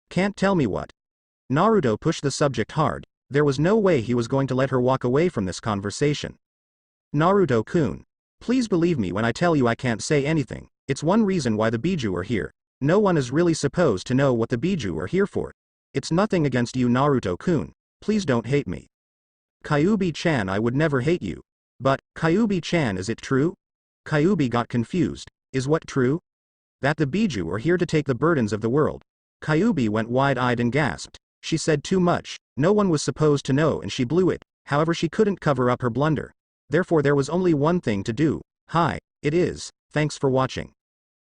Can't tell me what? Naruto pushed the subject hard. There was no way he was going to let her walk away from this conversation. Naruto-kun. Please believe me when I tell you I can't say anything. It's one reason why the Biju are here. No one is really supposed to know what the Biju are here for. It's nothing against you, Naruto-kun. Please don't hate me. Kyuubi-chan, I would never hate you. But, Kyuubi-chan, is it true? Kyuubi got confused. Is what true? That the Biju are here to take the burdens of the world. Kyuubi went wide-eyed and gasped. She said too much. No one was supposed to know and she blew it. However, she couldn't cover up her blunder. Therefore there was only one thing to do. Hi, it is. Thanks for watching.